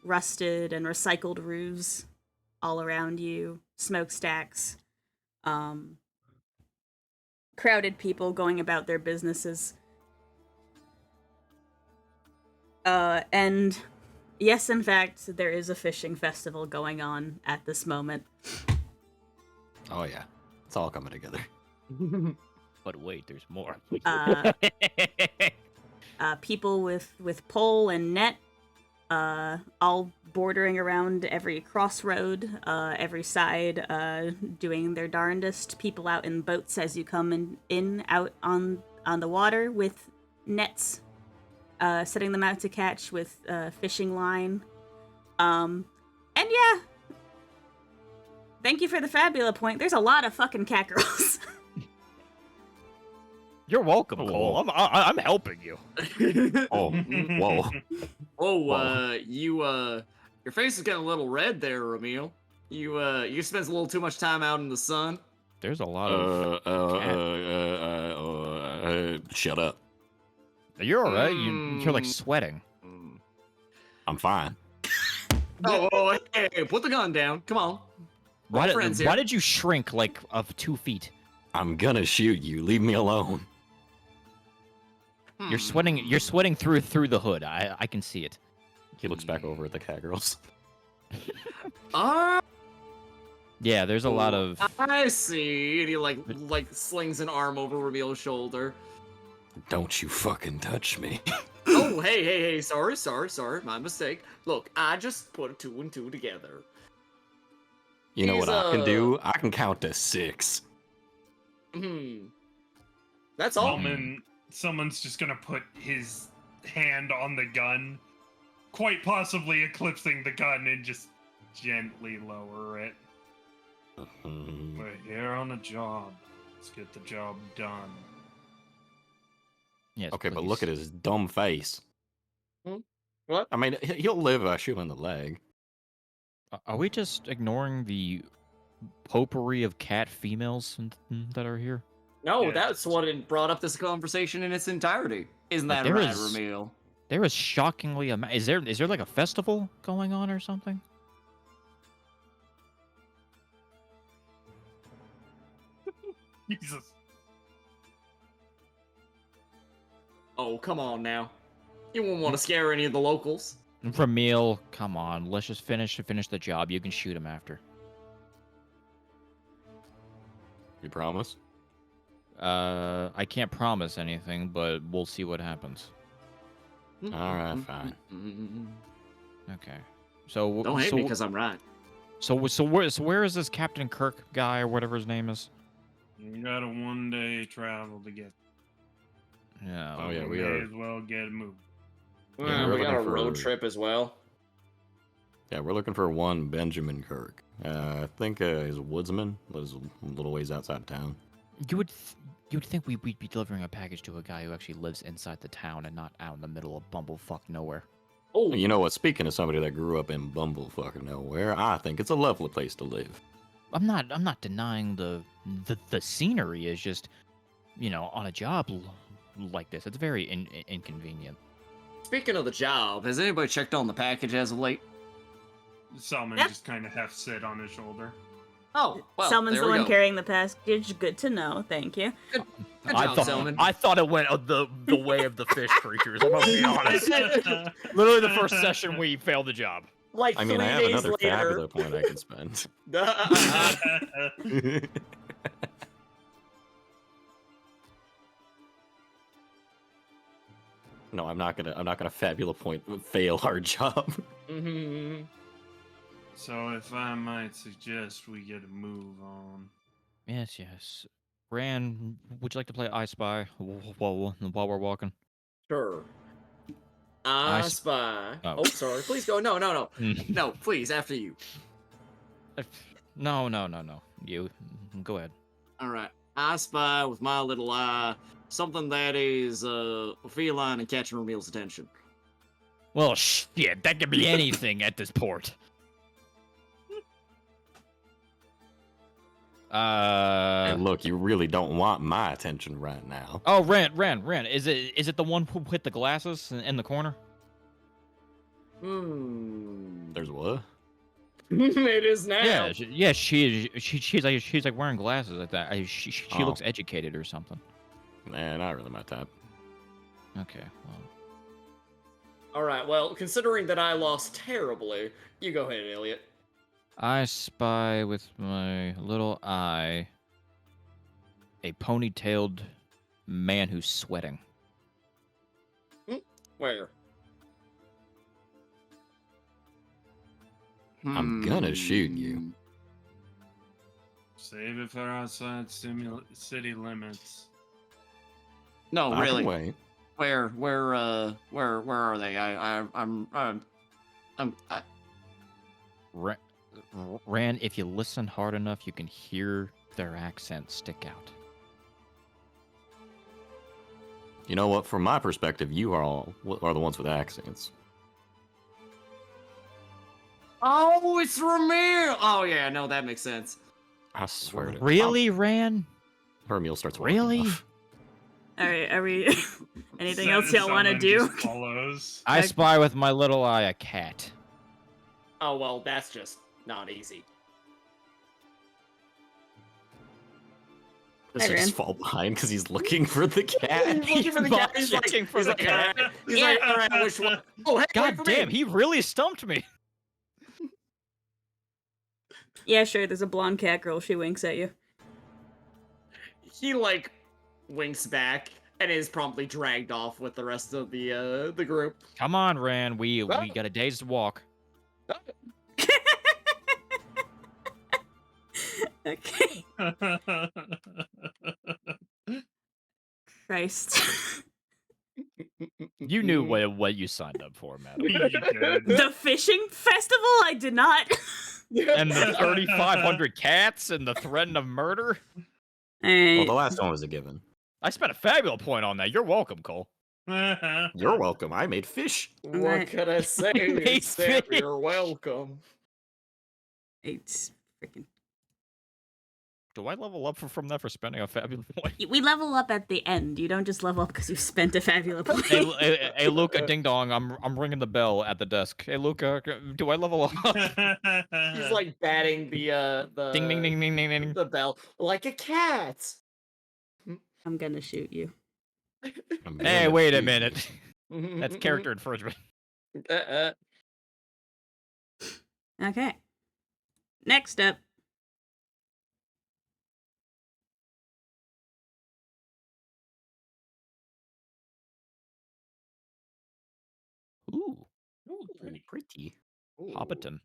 rusted and recycled roofs all around you, smokestacks, crowded people going about their businesses. And yes, in fact, there is a fishing festival going on at this moment. Oh yeah, it's all coming together. But wait, there's more. People with pole and net, all bordering around every crossroad, every side, doing their darndest. People out in boats as you come out on the water with nets, setting them out to catch with fishing line. And yeah, thank you for the fabula point. There's a lot of fucking cat girls. You're welcome, Oh. Cole. I'm helping you. Oh, whoa. Oh, Whoa. your face is getting a little red there, Ramil. You spent a little too much time out in the sun. There's a lot of. Shut up. You're all right. You're like sweating. I'm fine. Oh, hey, put the gun down. Come on. Why friends here. did you shrink like of 2 feet? I'm gonna shoot you. Leave me alone. You're sweating. You're sweating through the hood. I can see it. He looks back over at the cat girls. Yeah, there's a lot of. I see. And he like slings an arm over Ramil's shoulder. Don't you fucking touch me. Oh, hey. Sorry. My mistake. Look, I just put 2 and 2 together. You know He's, what I can do? I can count to 6. That's all. Someone's just gonna put his hand on the gun, quite possibly eclipsing the gun, and just gently lower it. We're here on a job. Let's get the job done. Yes, Okay, but please. look at his dumb face. What? I mean, he'll live if I shoot him in the leg. Are we just ignoring the potpourri of cat females that are here? No, Yeah. that's what it brought up this conversation in its entirety. Isn't Like, that there right, is- Ramil? There is shockingly is there like a festival going on or something? Jesus. Oh, come on now. You won't want to scare any of the locals. Ramil, come on, let's just finish the job. You can shoot him after. You promise? I can't promise anything, but we'll see what happens. All right, fine. Okay. So Don't hate me because I'm right. So where is this Captain Kirk guy or whatever his name is? You got a 1-day travel to get. Yeah. Oh, yeah, We we may are. as well get moving. Yeah, we we're got a looking road for- trip as well. Yeah, we're looking for one Benjamin Kirk. I think he's a woodsman. Lives a little ways outside of town. You would think we'd be delivering a package to a guy who actually lives inside the town and not out in the middle of bumblefuck nowhere. Oh, You know what? Speaking of somebody that grew up in bumblefuck nowhere, I think it's a lovely place to live. I'm not denying the scenery is just, on a job like this, it's very inconvenient. speaking of the job, has anybody checked on the package as of late? Salmon Yep. just kind of hefts it on his shoulder. Oh, well, Selman's there the we one go. carrying the package. Good to know. Thank you. Good job, Selman. I thought it went the way of the fish creatures. I'm gonna be honest. Literally the first session we failed the job. Like I mean, 3 I have days another later. fabulous point I can spend. No, I'm not gonna fabulous point fail our job. Mhm. So if I might suggest we get a move on. Yes. Ran, would you like to play I Spy while we're walking? Sure. I I s- spy. oh. Oh, sorry. Please go. No. Mm. No, please, after you. No. You go ahead. All right. I spy with my little eye something that is feline and catching Ramil's attention. Well, shit, that could be anything at this port. And look, you really don't want my attention right now. Oh, Ran. Is it the one who hit the glasses in the corner? There's what? It is now. She's like wearing glasses like that. She Oh. looks educated or something. Nah, not really my type. Okay, well, All right. Well, considering that I lost terribly, you go ahead, Elliot. I spy with my little eye a ponytailed man who's sweating. Where? I'm gonna shoot you. Save it for outside city limits. No, I can really. wait. Where are they? I'm Ran, if you listen hard enough, you can hear their accent stick out. You know what? From my perspective, you are the ones with accents. Oh, it's Ramir! Oh, yeah, no, that makes sense. I swear to Really, Ran? Her meal starts walking Really? off. All right, are we? Anything else y'all want to Salmon do? just follows. I spy with my little eye a cat. Oh, well, that's just not easy. Does Hi, he just Ran. fall behind because he's looking for the cat? He's looking for the cat. He's like, Looking for he's the like, cat. He's like, all right, which one? Oh, hey, God wait for damn, me. he really stumped me. Yeah, sure. There's a blonde cat girl. She winks at you. He like winks back and is promptly dragged off with the rest of the group. Come on, Ran. We got a day's walk. Okay. Christ. You knew what you signed up for, madam. You did. The fishing festival? I did not. And the 3,500 cats and the threat of murder. Alright. Well, the last one was a given. I spent a fabulous point on that. You're welcome, Cole. You're welcome. I made fish. What Right. could I say? Hey, Except Steve. you're welcome. It's freaking. Do I level up from that for spending a fabulous point? We level up at the end. You don't just level up because you spent a fabulous point. Hey, Luca, ding dong! I'm ringing the bell at the desk. Hey, Luca, do I level up? He's like batting the Ding ding ding ding ding ding. the bell like a cat. I'm gonna shoot you. Hey, wait a minute. That's character infringement. Okay. Next up. Ooh, Pretty. Hobbiton.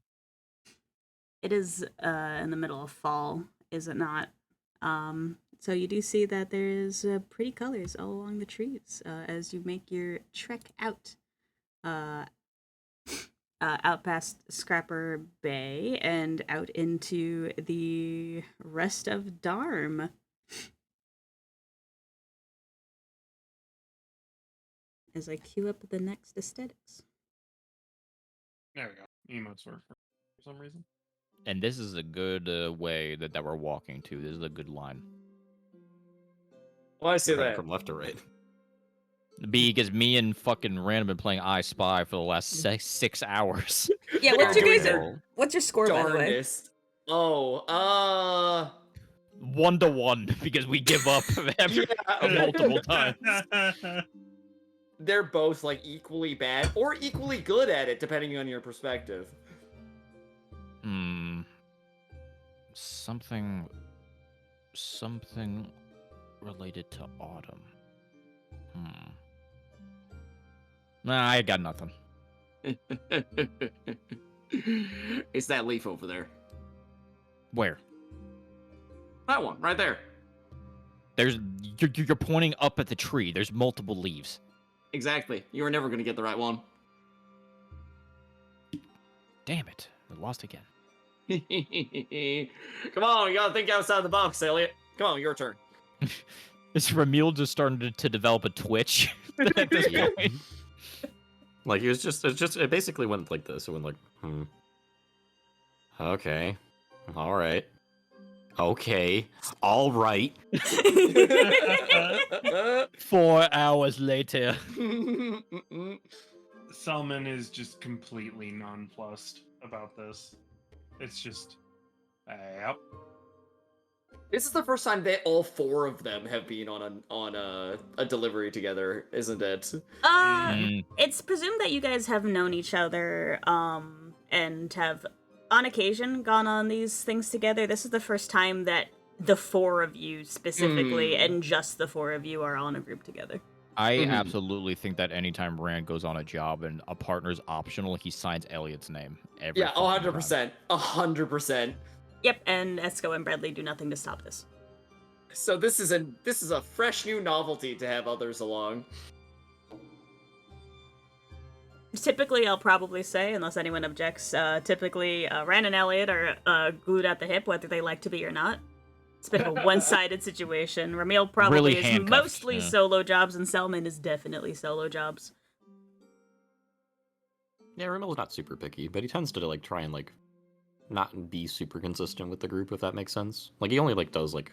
It is in the middle of fall, is it not? So you do see that there's pretty colors all along the trees as you make your trek out. Out past Scrapper Bay and out into the rest of Darm. As I queue up the next aesthetics. There we go. Emotes work for some reason. And this is a good way that we're walking to. This is a good line. Well, I see Running that. from left to right. Because me and fucking Random been playing I Spy for the last 6 hours. Yeah, what's your guys' what's your score by the way? Darndest. Oh, 1-1 because we give up multiple times. they're both like equally bad or equally good at it, depending on your perspective. Something related to autumn. Nah, I got nothing. It's that leaf over there. Where? That one, right there. You're pointing up at the tree. There's multiple leaves. Exactly. You were never gonna get the right one. Damn it. I lost again. Come on, you gotta think outside the box, Elliot. Come on, your turn. Is Ramil just starting to develop a twitch at this point? Like it basically went like this. It went like, okay, all right, okay, all right. 4 hours later. Selman is just completely nonplussed about this. It's just, yep. This is the first time that all four of them have been on a delivery together, isn't it? It's presumed that you guys have known each other, and have, on occasion, gone on these things together. This is the first time that the four of you specifically, and just the four of you, are on a group together. I absolutely think that anytime Rand goes on a job and a partner's optional, he signs Elliot's name. Yeah, 100%. 100%. Yep, and Esco and Bradley do nothing to stop this. So this is a fresh new novelty to have others along. Typically, I'll probably say, unless anyone objects, typically Rand and Elliot are glued at the hip, whether they like to be or not. It's been a one-sided situation. Ramil probably Really is handcuffed, mostly yeah. solo jobs, and Selman is definitely solo jobs. Yeah, Rimel's not super picky, but he tends to like try and like not be super consistent with the group, if that makes sense. Like he only like does like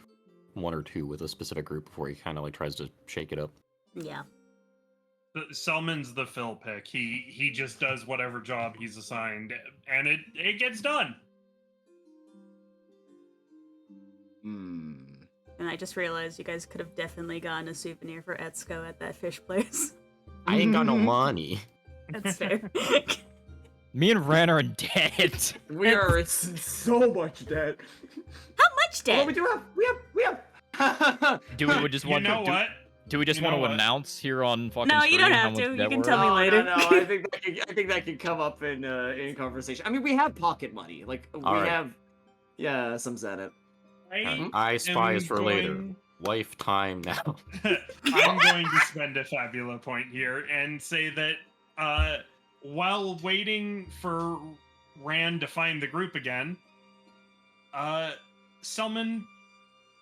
1 or 2 with a specific group before he kind of like tries to shake it up. Yeah. Selman's the fill pick. He just does whatever job he's assigned, and it gets done. And I just realized you guys could have definitely gotten a souvenir for Etsuko at that fish place. I ain't got no money. That's fair. Me and Ran are in debt. We are in so much debt. How much debt? Well, we have. Do we just want You know to? what? Do we just You want know to what? announce here on fucking? No, you stream don't how have much to. You debt can we're tell me in? later. No, I think that could come up in conversation. I mean, we have pocket money. Like we All right. have, yeah, some Zenit. I spy am is for later. going- Wife time now. I'm going to spend a fabula point here and say that while waiting for Rand to find the group again, Selman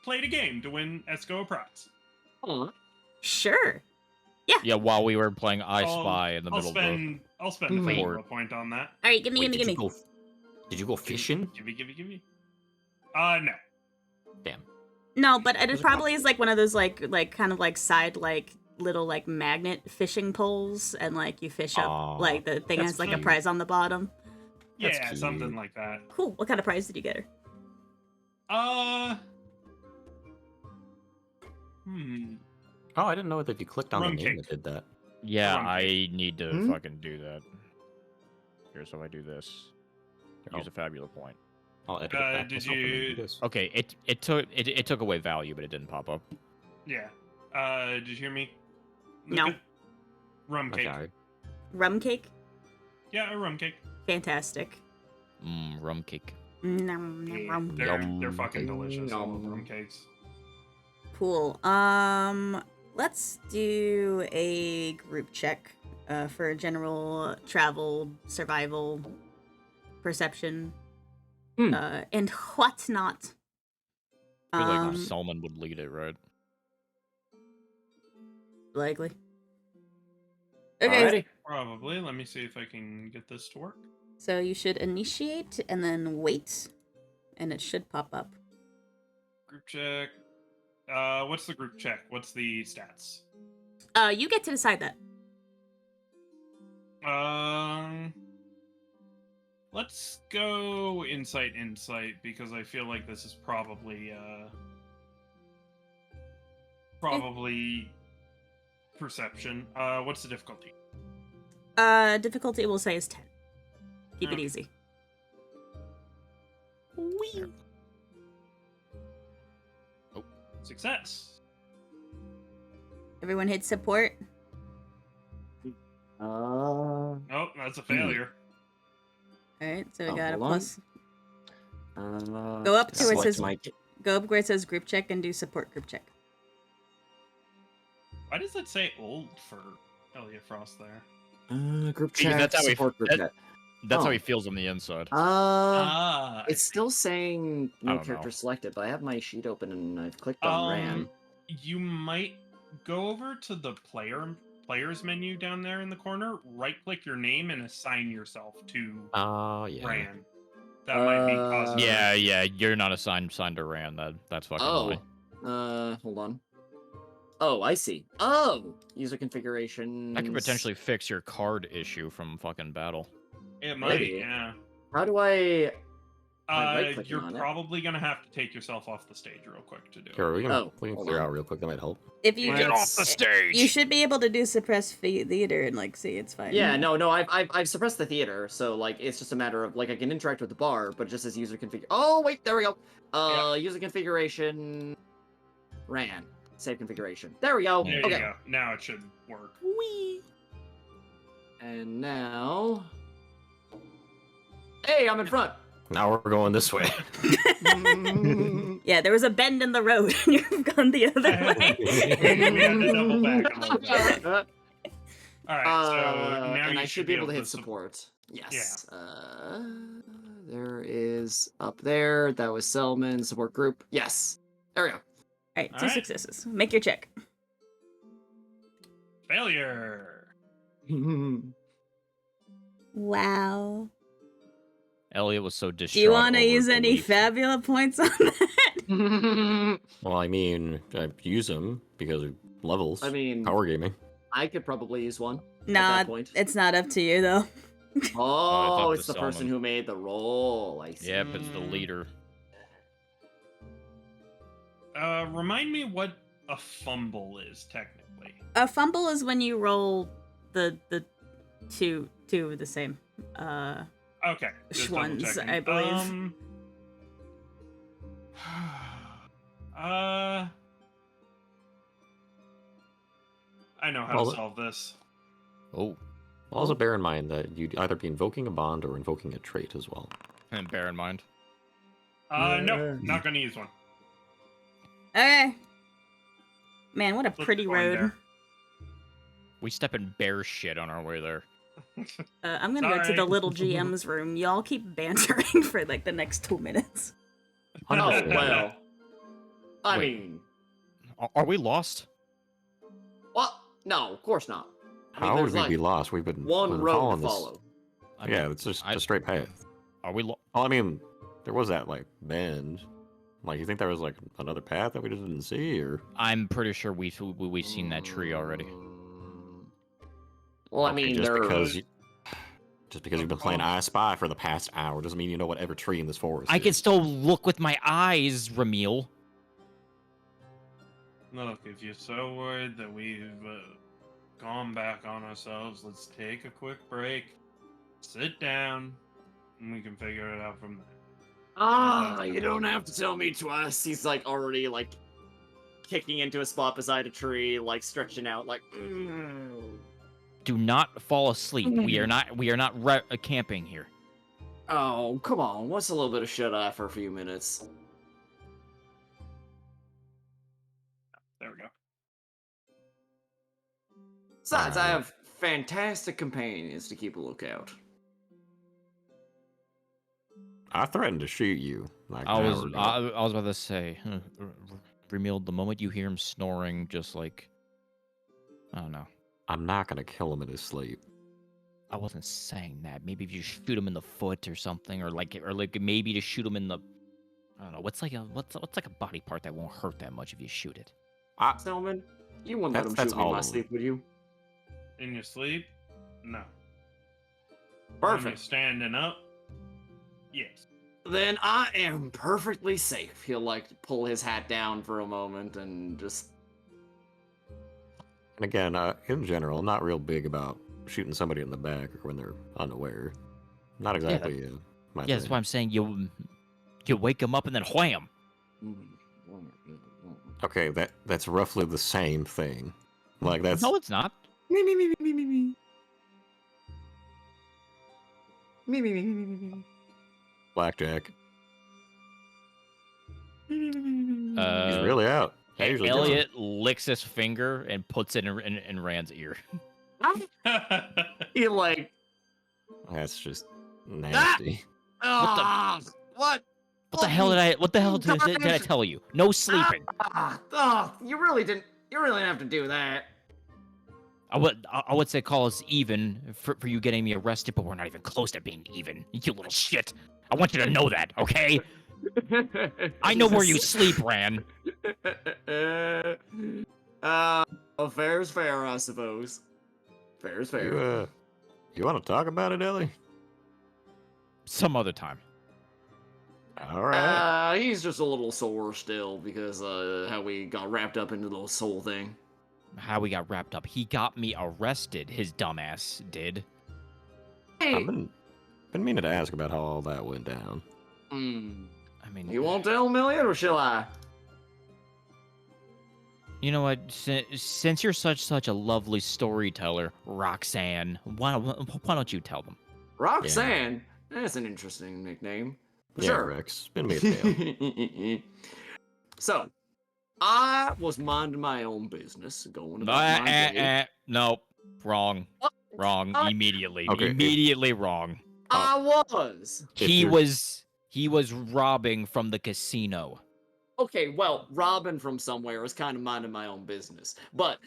played a game to win Esco a prize. Sure. Yeah, while we were playing I I'll- Spy in the I'll middle spend a fabula Wait. point on that. All right, gimme. Wait, did you go fishing? Give me. No. Damn. No, but it There's a probably is like one of those like kind of like side like little like magnet fishing poles, and like you fish up Aw, like the thing that's has like a cute. prize on the bottom. That's Yeah, something cute. like that. Cool. What kind of prize did you get her? Oh, I didn't know that if you clicked on Rum the name, cake. it did that. Yeah, Rum I cake. need to Hmm? fucking do that. Here's how I do this. Use Oh. a fabulous point. I'll edit it back Did myself and then you- do this. Okay, it took away value, but it didn't pop up. Yeah. Did you hear me? No. Luca? Rum cake. Okay. Rum cake? Yeah, a rum cake. Fantastic. Rum cake. Nom, nom, Yeah, rum. they're Yum fucking cake. delicious. I love Yum. rum cakes. Cool. Let's do a group check for general travel, survival, perception, and whatnot. I feel like Solomon would lead it, right? Likely. Okay, Alrighty. Probably. Let me see if I can get this to work. so you should initiate and then wait, and it should pop up. Group check. What's the group check? What's the stats? You get to decide that. Let's go insight because I feel like this is probably perception. What's the difficulty? Difficulty we'll say is 10. Keep it Okay. easy. Success. Everyone hit support. Oh, that's a failure. Alright, so we Oh, got a hold on. plus. Go Go up to where it says my... go up where it says group check and do support group check. Why does it say old for Elliot Frost there? group Because chat, that's how we- support group that- chat. That's how Oh. he feels on the inside. I It's see. still saying I no don't character know. selected, but I have my sheet open and I've clicked on Ran. You might go over to the players menu down there in the corner, right click your name and assign yourself to Yeah. Ran. That might be causing Yeah, you're not assigned to Ran. That's fucking Oh, why. hold on. Oh, I see. Oh, user configuration. That could potentially fix your card issue from fucking battle. It might, Maybe. yeah. How do I? I'm right-clicking You're on it. probably gonna have to take yourself off the stage real quick to do it. Here, we can Oh, clear hold out on. real quick. That might help. If you Get off the stage! you should be able to do suppress theater and like see it's fine. Yeah, no, I've suppressed the theater, so like it's just a matter of like I can interact with the bar, but it just as user config. Oh wait, there we go. User configuration. Ran. Save configuration. There we go. There you Okay. go. Now it should work. Wee. And now. Hey, I'm in front. Now we're going this way. Yeah, there was a bend in the road and you've gone the other way. We had to double back a little bit. All right, so now and you I should be able to hit support. support. Yes. There is up there. That was Selman support group. Yes. There we go. Alright, two Alright. successes. Make your check. Failure. Wow. Elliot was so distraught. Do you want to over use any belief. fabula points on that? Well, I mean, I use them because of levels. I mean, Power gaming. I could probably use one. Nah, that point. it's not up to you though. Oh, it's it's up the to person Selman. who made the roll. I see. Yep, it's the leader. Remind me what a fumble is technically. A fumble is when you roll the two of the same. Okay. just double Schwans, checking. I believe. I know how Well, to solve this. Oh, Also, bear in mind that you'd either be invoking a bond or invoking a trait as well. and bear in mind. No, not gonna use one. Okay. Man, what a Flip pretty the coin road. there. We step in bear shit on our way there. I'm gonna go to Sorry. the little GM's room. Y'all keep bantering for like the next 2 minutes. Oh, Understandable. well. I Wait. mean, Are we lost? what? No, of course not. I mean, How would there's we like be lost? We've been one we've been road to following this. follow. I Yeah, mean, it's just I- a straight path. Are we? Well, I mean, there was that like bend Like, you think there was like another path that we just didn't see, or? I'm pretty sure we've seen that tree already. Well, I Okay, mean, just there. because you've been playing Oh. I Spy for the past hour doesn't mean you know what every tree in this forest I is. can still look with my eyes, Ramil. Look, if you're so worried that we've gone back on ourselves, let's take a quick break, sit down, and we can figure it out from there. You don't have to tell me twice. He's like already like kicking into a spot beside a tree, like stretching out, like. Do not fall asleep. We are not camping here. Oh, come on. What's a little bit of shut eye for a few minutes? There we go. Besides, I have fantastic companions to keep a lookout. I threatened to shoot you. Like I an was hour ago. I was about to say, Ramil, the moment you hear him snoring, just like, I don't know. I'm not gonna kill him in his sleep. I wasn't saying that. Maybe if you shoot him in the foot or something, or like maybe to shoot him in the, I don't know. What's like a body part that won't hurt that much if you shoot it? Selman, you wouldn't let him That's shoot me in all my of them. sleep, would you? In your sleep? No. When you're Perfect. standing up? Yes. Then I am perfectly safe. He'll like pull his hat down for a moment and just. And again, in general, I'm not real big about shooting somebody in the back or when they're unaware. Not exactly my Yeah, that's thing. why I'm saying you wake him up and then wham. Okay, that's roughly the same thing. Like that's No, it's not. Me. Me. blackjack. He's Uh, really out. I usually get him. Elliot licks his finger and puts it in Rand's ear. He like. That's just nasty. What? What the hell did I tell you? No sleeping. You really didn't have to do that. I would say call us even for you getting me arrested, but we're not even close to being even. You little shit. I want you to know that, okay? I know where you sleep, Ran. Fair is fair, I suppose. Fair is fair. You want to talk about it, Ellie? Some other time. All right. He's just a little sore still because how we got wrapped up into the whole soul thing. How we got wrapped up. He got me arrested, his dumbass did. Hey. I've been meaning to ask about how all that went down. I mean, You won't tell him, Elliot, or shall I? You know what? Since you're such a lovely storyteller, Roxanne, why don't you tell them? Roxanne? That's an interesting nickname. Yeah, Sure. Rex, spin me a tale. So, I was minding my own business, going about my day. Nope. Wrong. Wrong. Immediately. Okay, Immediately wrong. I was. He was robbing from the casino. Okay, well, robbing from somewhere was kind of minding my own business. But,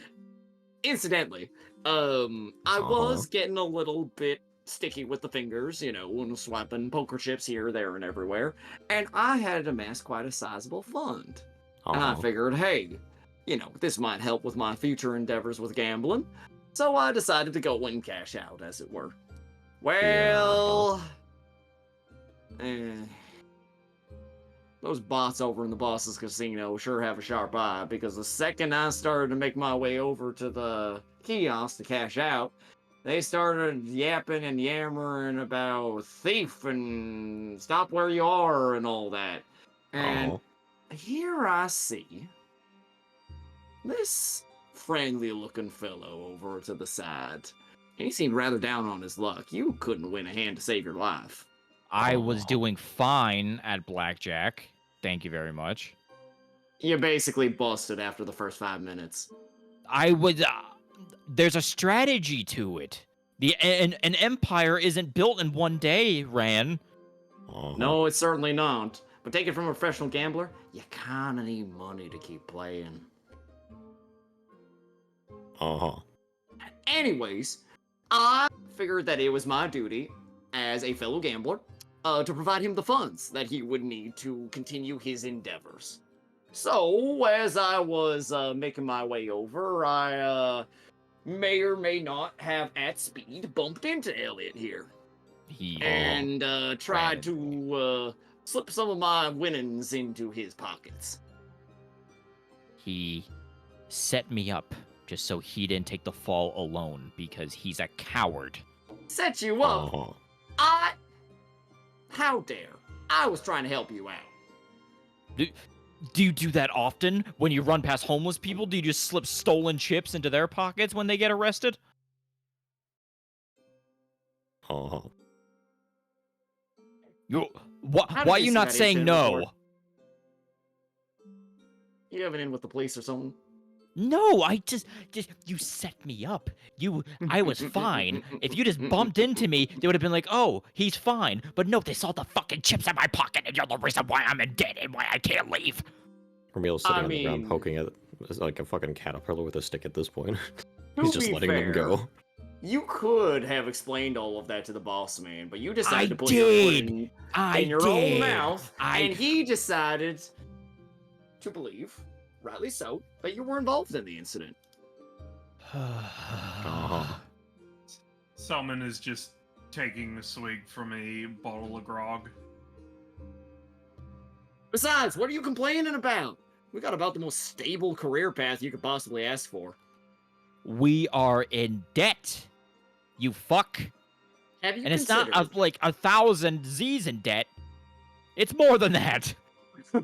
incidentally, I was getting a little bit sticky with the fingers, you know, and swiping poker chips here, there, and everywhere. And I had amassed quite a sizable fund. And I figured, hey, you know, this might help with my future endeavors with gambling. So I decided to go and cash out, as it were. Well, those bots over in the boss's casino sure have a sharp eye, because the second I started to make my way over to the kiosk to cash out, they started yapping and yammering about thief and stop where you are and all that. And here I see this friendly looking fellow over to the side. He seemed rather down on his luck. You couldn't win a hand to save your life. I was doing fine at blackjack. Thank you very much. You basically busted after the first 5 minutes. I would. There's a strategy to it. An empire isn't built in one day, Ran. No, it's certainly not. But take it from a professional gambler, you kinda need money to keep playing. Anyways, I figured that it was my duty as a fellow gambler to provide him the funds that he would need to continue his endeavors. So, as I was making my way over, I may or may not have at speed bumped into Elliot here. He And tried ran to slip some of my winnings into his pockets. He set me up just so he didn't take the fall alone because he's a coward. Set you up? Oh. How dare? I was trying to help you out. Do you do that often? When you run past homeless people, do you just slip stolen chips into their pockets when they get arrested? Oh. Why How are did you see not that saying incident no? report? You have an in with the police or something? No, you set me up. I was fine. If you just bumped into me, they would have been like, oh, he's fine. But no, they saw the fucking chips in my pocket, and you're the reason why I'm in debt and why I can't leave. Ramil's sitting I on the ground mean- poking at it like a fucking caterpillar with a stick at this point. To He's just be letting them fair, go. You could have explained all of that to the boss man, but you decided I to put your foot did. in your own mouth, I- and he decided to believe, rightly so, that you were involved in the incident. Salmon is just taking a swig from a bottle of grog. Besides, what are you complaining about? We got about the most stable career path you could possibly ask for. We are in debt. You fuck. Have you And it's not considered... like 1,000 Z's in debt. It's more than that.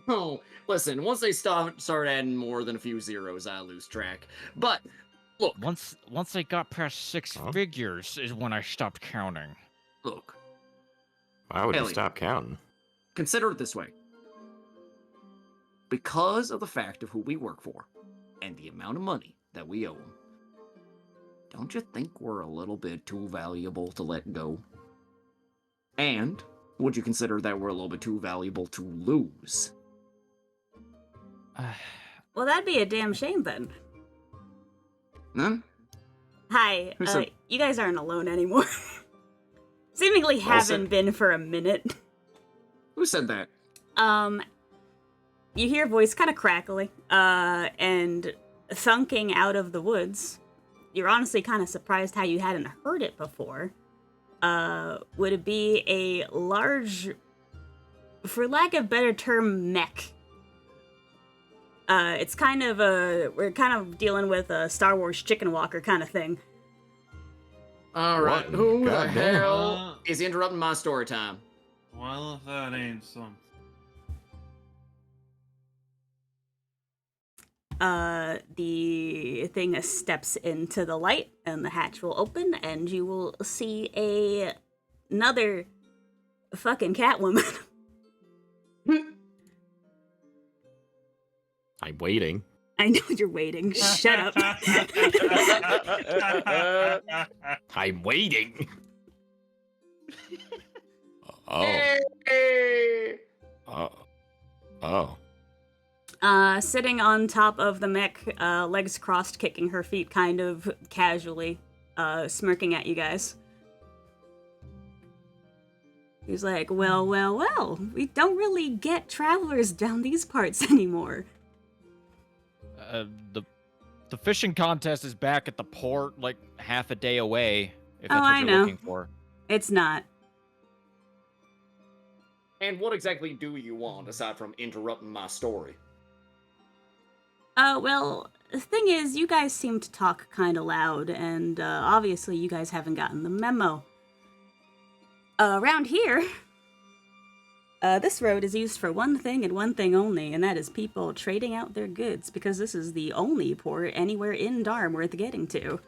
Oh, listen, once they start adding more than a few zeros, I lose track. But, look, Once I got past six figures is when I stopped counting. look, Why would you Elliot. stop counting? consider it this way. Because of the fact of who we work for, and the amount of money that we owe them, don't you think we're a little bit too valuable to let go? And would you consider that we're a little bit too valuable to lose? Well, that'd be a damn shame then. Huh? Hi, Who said- you guys aren't alone anymore. Seemingly Well haven't said. been for a minute. Who said that? You hear a voice kind of crackly, and thunking out of the woods. You're honestly kind of surprised how you hadn't heard it before. Would it be a large, for lack of a better term, mech? It's kind of we're kind of dealing with a Star Wars chicken walker kind of thing. Alright, What? who the God damn. hell is interrupting my story time? Well, if that ain't something. The thing steps into the light, and the hatch will open, and you will see another fucking Catwoman. I'm waiting. I know you're waiting. Shut up. I'm waiting. Oh. Hey! Oh. Sitting on top of the mech, legs crossed, kicking her feet kind of casually, smirking at you guys. He's like, well, we don't really get travelers down these parts anymore. The fishing contest is back at the port, like half a day away. If Oh, that's what I you're know. looking for. It's not. And what exactly do you want, aside from interrupting my story? Well, the thing is, you guys seem to talk kind of loud, and obviously you guys haven't gotten the memo. Around here, this road is used for one thing and one thing only, and that is people trading out their goods, because this is the only port anywhere in Darm worth getting to.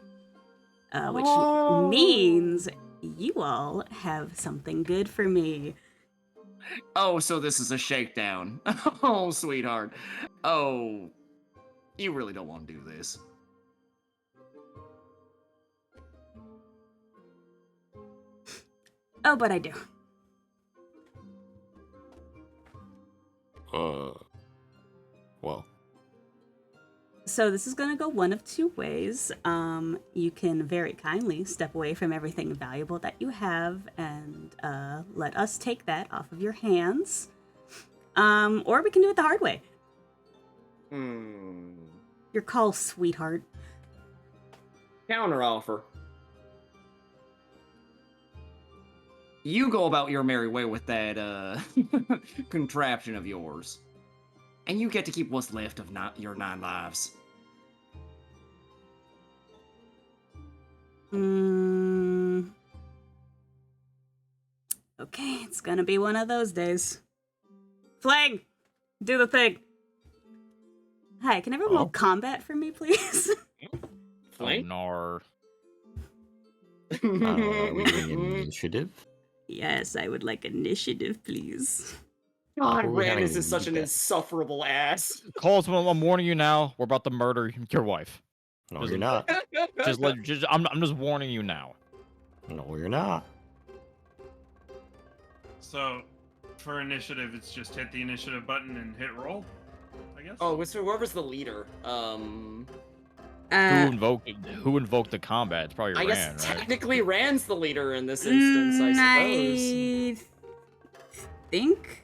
Which means you all have something good for me. Oh, so this is a shakedown. Oh, sweetheart. Oh, you really don't want to do this. Oh, but I do. Well. So this is going to go one of two ways. You can very kindly step away from everything valuable that you have and let us take that off of your hands. Or we can do it the hard way. Your call, sweetheart. Counter offer. You go about your merry way with that contraption of yours, and you get to keep what's left of your 9 lives. Okay, it's gonna be one of those days. Flang, do the thing. Hi, can everyone roll combat for me, please? Flank? Oh, Are we doing initiative? Yes, I would like initiative, please. God, We're having Randus is such an that. insufferable ass. Coles, I'm warning you now. We're about to murder your wife. No, you're not. I'm just warning you now. No, you're not. So, for initiative, it's just hit the initiative button and hit roll, I guess? Oh, it's whoever's the leader. Who invoked the combat? It's probably I Ran, guess right? technically Rand's the leader in this instance, I suppose. I think.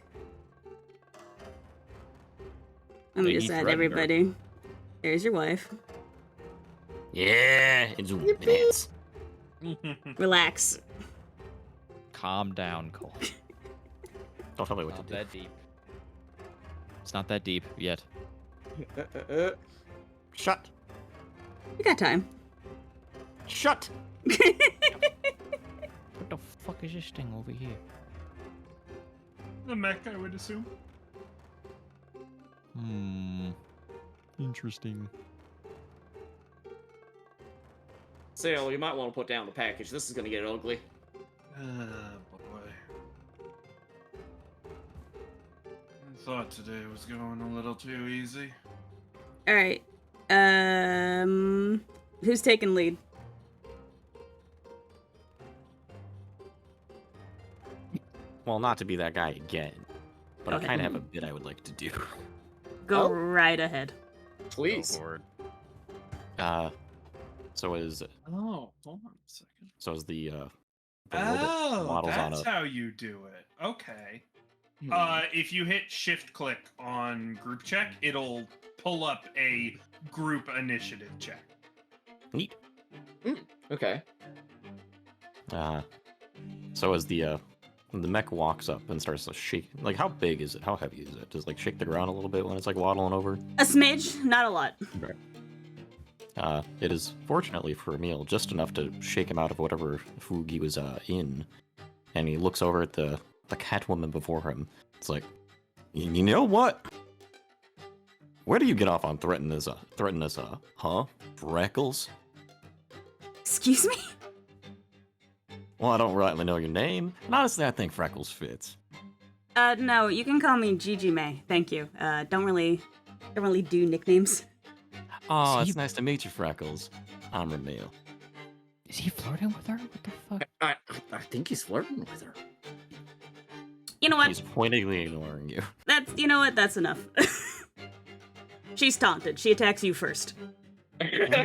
Let me Think just he add threatened her. everybody. There's your wife. Yeah, it's Vance. Relax. Calm down, Cole. Don't tell me what Not to do. that deep. It's not that deep yet. Shut. We got time. Shut. What the fuck is this thing over here? The mech, I would assume. Interesting. Sail, you might want to put down the package. This is gonna get ugly. Boy. I thought today was going a little too easy. All right. Who's taking lead? Well, not to be that guy again, but Go I ahead. kind of have a bit I would like to do. Go Oh. right ahead. Please. So is Oh, hold on a second. the robot Oh, models on that's a how you do it. Okay. Hmm. If you hit shift click on group check, it'll pull up a group initiative check. neat. Okay. So as the mech walks up and starts to shake, like how big is it? How heavy is it? Does it, like shake the ground a little bit when it's like waddling over? A smidge, not a lot. It is fortunately for Emil just enough to shake him out of whatever foog he was in, and he looks over at the Catwoman before him. It's like, you know what? Where do you get off on threatening us, huh? Freckles? Excuse me? Well, I don't rightly know your name, and honestly, I think Freckles fits. No, you can call me Gigi May. Thank you. Don't really do nicknames. Oh, See? it's nice to meet you, Freckles. I'm Emil. Is he flirting with her? What the fuck? I think he's flirting with her. You know what? He's pointedly ignoring you. You know what? That's enough. She's taunted. She attacks you first.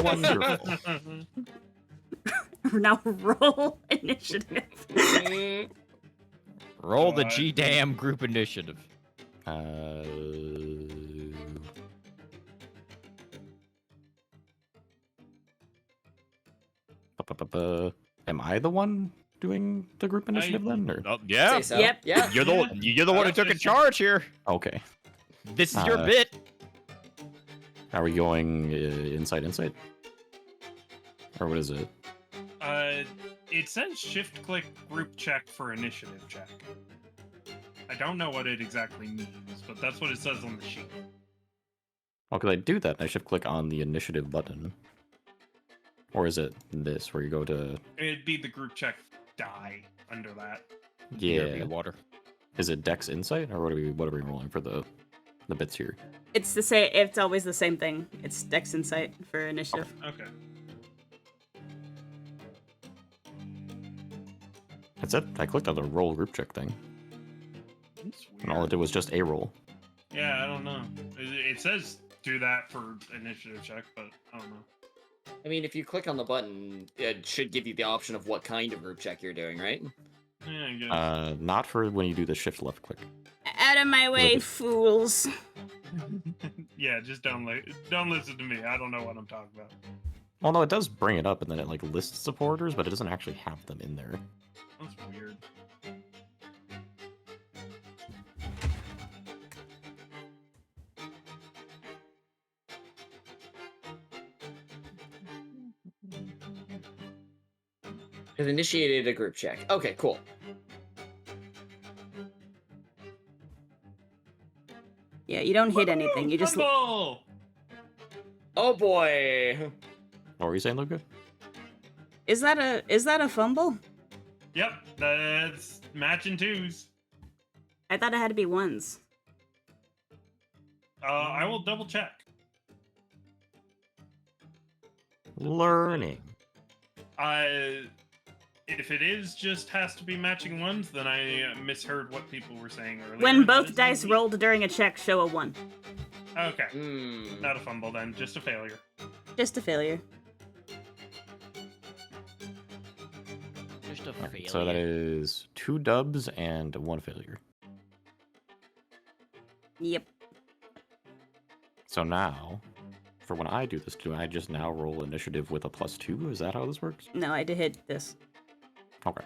Wonderful. Now roll initiative. Roll the God. G-damn group initiative. Am I the one doing the group initiative then? Or? Oh, yeah. Say so. Yep. Yeah. You're the one who took in charge here. Okay. This is your bit. Are we going inside? Or what is it? It says shift click group check for initiative check. I don't know what it exactly means, but that's what it says on the sheet. Oh, because I do that, I shift click on the initiative button. Or is it this, where you go to... It'd be the group check die under that. Yeah. Water. Is it Dex Insight? Or what are we rolling for the bits here? It's the same. It's always the same thing. It's Dex Insight for initiative. Okay. That's it. I clicked on the roll group check thing. That's And all it weird. did was just a roll. Yeah, I don't know. It says do that for initiative check, but I don't know. I mean, if you click on the button, it should give you the option of what kind of group check you're doing, right? Yeah, I guess. Not for when you do the shift left click. Out of my way, fools. Yeah, just don't listen to me. I don't know what I'm talking about. Well, no, it does bring it up, and then it like lists supporters, but it doesn't actually have them in there. That's weird. Has initiated a group check. Okay, cool. Yeah, you don't hit anything. You just. Fumble! Oh boy. What were you saying, Luca? Is that a fumble? Yep, that's matching twos. I thought it had to be ones. I will double check. Learning. If it is just has to be matching ones, then I misheard what people were saying earlier. When That both is dice indeed- rolled during a check, show a 1. Okay, Hmm. not a fumble then, just a failure. Just a failure. Just a Alright, failure. so that is 2 dubs and 1 failure. Yep. So now, for when I do this, do I just now roll initiative with a +2? Is that how this works? No, I did hit this. Okay.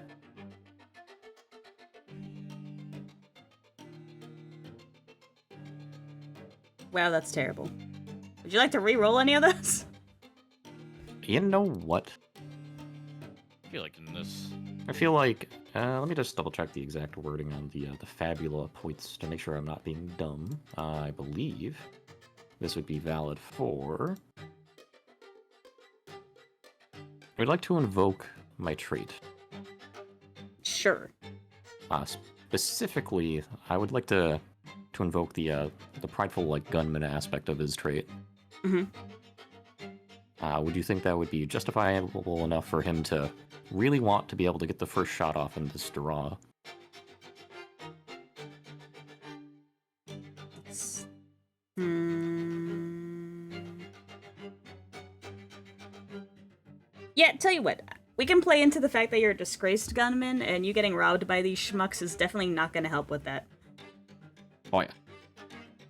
Wow, that's terrible. Would you like to re-roll any of those? You know what? I feel like in this. I feel like, let me just double check the exact wording on the Fabula points to make sure I'm not being dumb. I believe this would be valid for... I'd like to invoke my trait. Sure. Specifically, I would like to invoke the prideful like gunman aspect of his trait. Mhm. Would you think that would be justifiable enough for him to really want to be able to get the first shot off in this draw? Yeah, tell you what. We can play into the fact that you're a disgraced gunman, and you getting robbed by these schmucks is definitely not going to help with that. Oh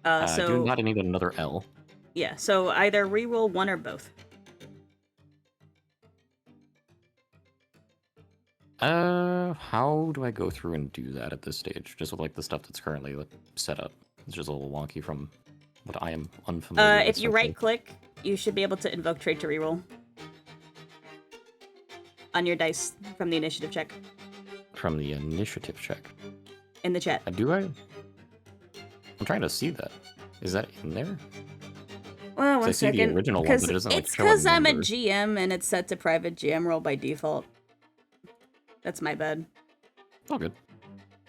yeah. So do not need another L. yeah, so either re-roll one or both. How do I go through and do that at this stage? Just with like the stuff that's currently like, set up. It's just a little wonky from what I am unfamiliar with. If you frankly. right-click, you should be able to invoke trait to re-roll on your dice from the initiative check From the initiative check. in the chat. Do I? I'm trying to see that. Is that in there? Well, I one see the second. original one, but it doesn't, like, It's show a because I'm a number. GM and it's set to private GM roll by default. That's my bad. All good.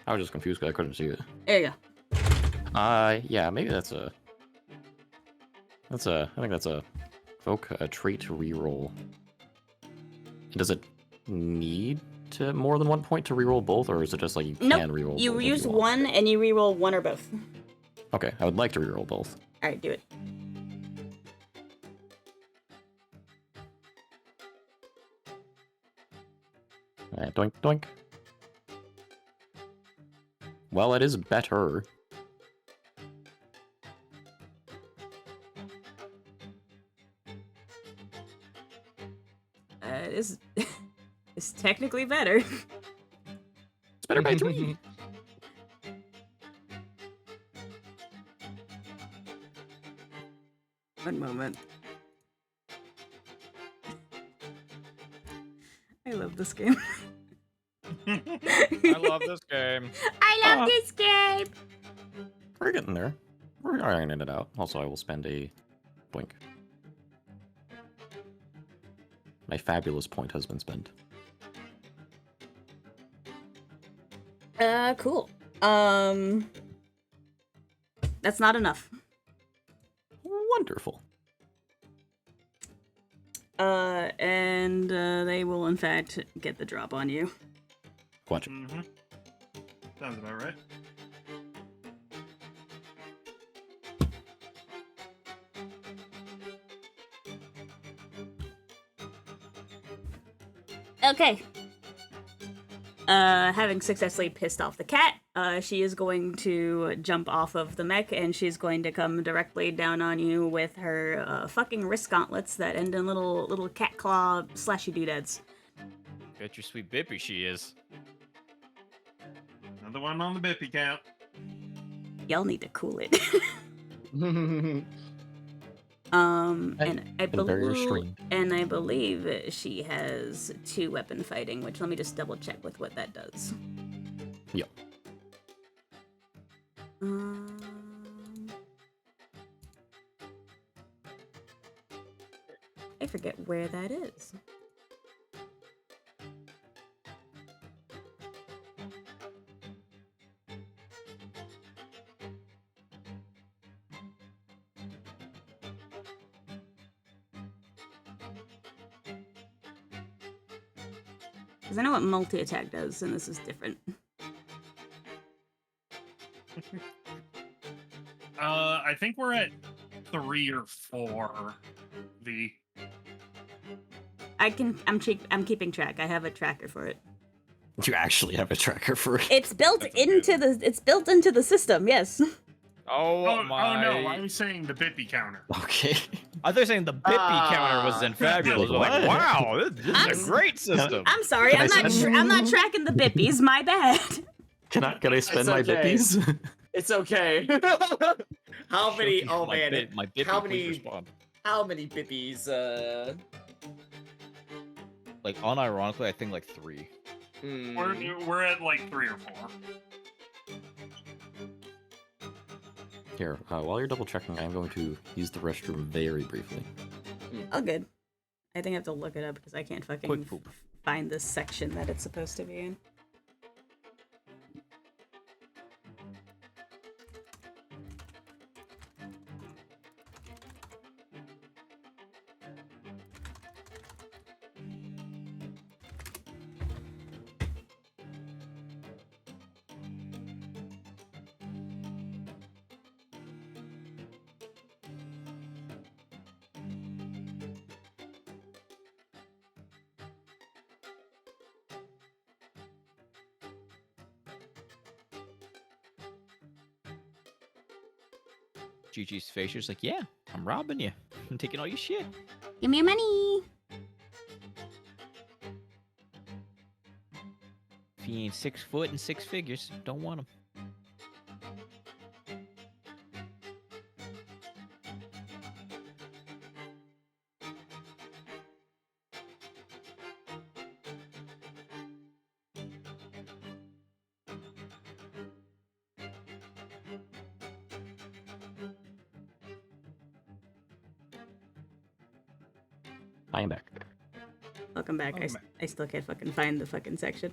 I was just confused because I couldn't see it. There you go. Yeah, maybe that's a... I think that's a... Evoke a trait to reroll. Does it need to more than 1 point to reroll both, or is it just like you Nope, can reroll you both if use want? one and you re-roll one or both. Okay, I would like to reroll both. Alright, do it. Doink, doink. Well, it is better. It is... it's technically better. It's better by 3. One moment. I love this game. I love this game. I love this game! We're getting there. We're ironing it out. Also, I will spend a blink. My fabulous point has been spent. Cool. That's not enough. Wonderful. And they will in fact get the drop on you. Watch it. Mm-hmm. Sounds about right. Okay. Having successfully pissed off the cat, she is going to jump off of the mech, and she's going to come directly down on you with her fucking wrist gauntlets that end in little cat claw slashy doodads. Bet your sweet bippy she is. Another one on the bippy count. Y'all need to cool it. And I Been very believe, restrained. and I believe she has 2 weapon fighting, which let me just double check with what that does. Yep. I forget where that is. Because I know what multi-attack does, and this is different. I think we're at 3 or 4. I'm keeping track. I have a tracker for it. You actually have a tracker for it. It's built That's into the system. Yes. Oh my! no, I'm saying the bippy counter. Okay. I thought you were saying the bippy counter was in fabulous. Like, Like, what? wow, this is a great system. I'm sorry. Can I I'm not tracking the bippies. My bad. Can I spend my okay. bippies? It's okay. How many? Shoki, Oh my man, my bippy, how please many? respond. How many bippies? Like, unironically, I think like 3. We're at like 3 or 4. Here, while you're double checking, I'm going to use the restroom very briefly. Oh, good. I think I have to look it up because I can't fucking Quick poop. find the section that it's supposed to be in. Gigi's face, she's like, yeah, I'm robbing you. I'm taking all your shit. Give me your money. If you ain't 6 foot and 6 figures, don't want him. I am back. Welcome back. I still can't fucking find the fucking section.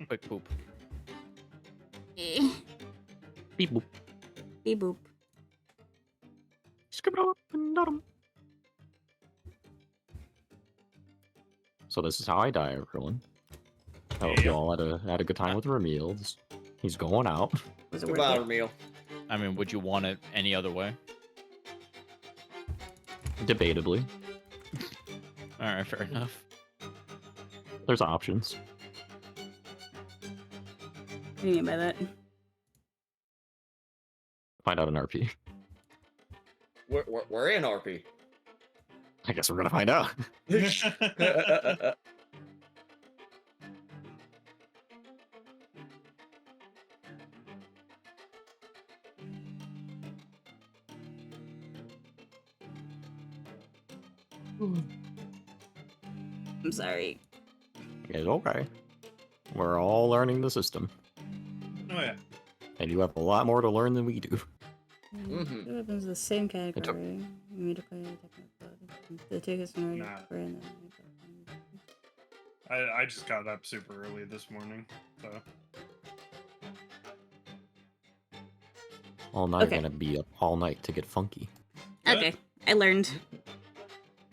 Quick poop. Eh. Beep boop. Beep boop. So this is how I die, everyone. I hope you all had a good time with Ramil. He's going out. Was it worth Goodbye, it? meal. I mean, would you want it any other way? Debatably. Alright, fair enough. There's options. What do you mean by that? Find out an RP. We're in RP. I guess we're gonna find out. I'm sorry. It's okay. We're all learning the system. Oh yeah. And you have a lot more to learn than we do. Mhm. Two weapons of the same took- category. Immediately the tickets are Nah. I just got up super early this morning, so All night Okay. gonna be up all night to get funky. Okay, I learned.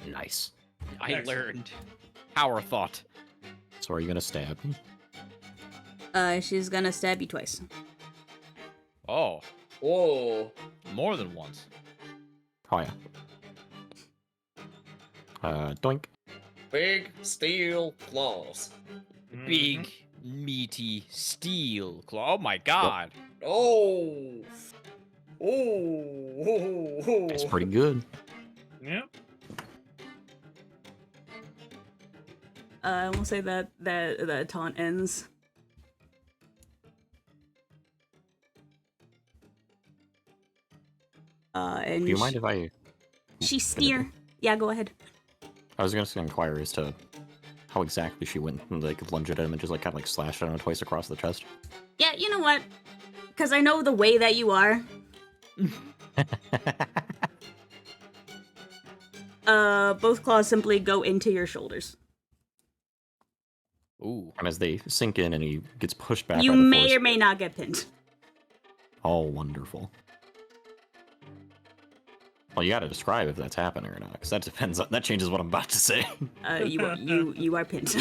Nice. I Excellent. learned. Power thought. So are you gonna stab me? She's gonna stab you twice. Oh, Whoa. more than once. Oh yeah. Doink. Big steel claws. Big, meaty steel claw. Oh my god. Oh. Oh. It's pretty good. Yep. I will say that the taunt ends. And Do you mind if I... she sneer. Yeah, go ahead. I was going to inquire as to how exactly she went and like lunged at him and just like kind of like slashed at him twice across the chest. Yeah, you know what? Because I know the way that you are. Both claws simply go into your shoulders. Ooh. And as they sink in and he gets pushed back You by the may force, or may not get pinned. oh, wonderful. Well, you gotta describe if that's happening or not, because that depends on, that changes what I'm about to say. You are pinned.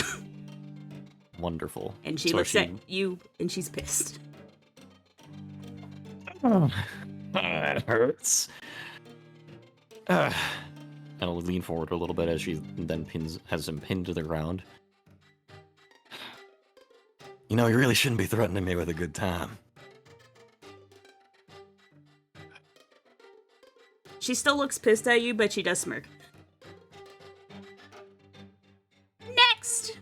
Wonderful. And she So looks at you and she's pissed. That hurts. And I'll lean forward a little bit as she then has him pinned to the ground. You know, you really shouldn't be threatening me with a good time. She still looks pissed at you, but she does smirk. Next!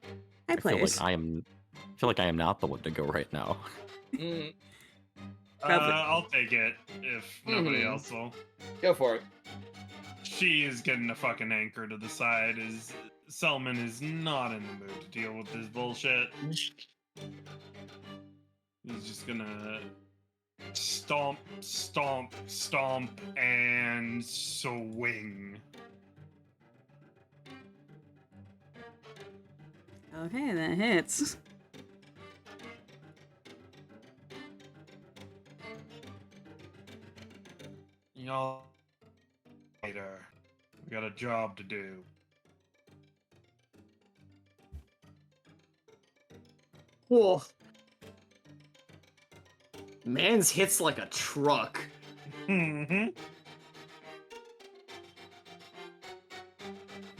Hi, I feel players. like I am not the one to go right now. Mm, Probably. I'll take it if nobody Mhm. else will. go for it. She is getting a fucking anchor to the side. Is Selman is not in the mood to deal with this bullshit. He's just gonna stomp, stomp, stomp, and swing. Okay, that hits. Y'all later. We got a job to do. Whoa. Man's hits like a truck. Mm-hmm.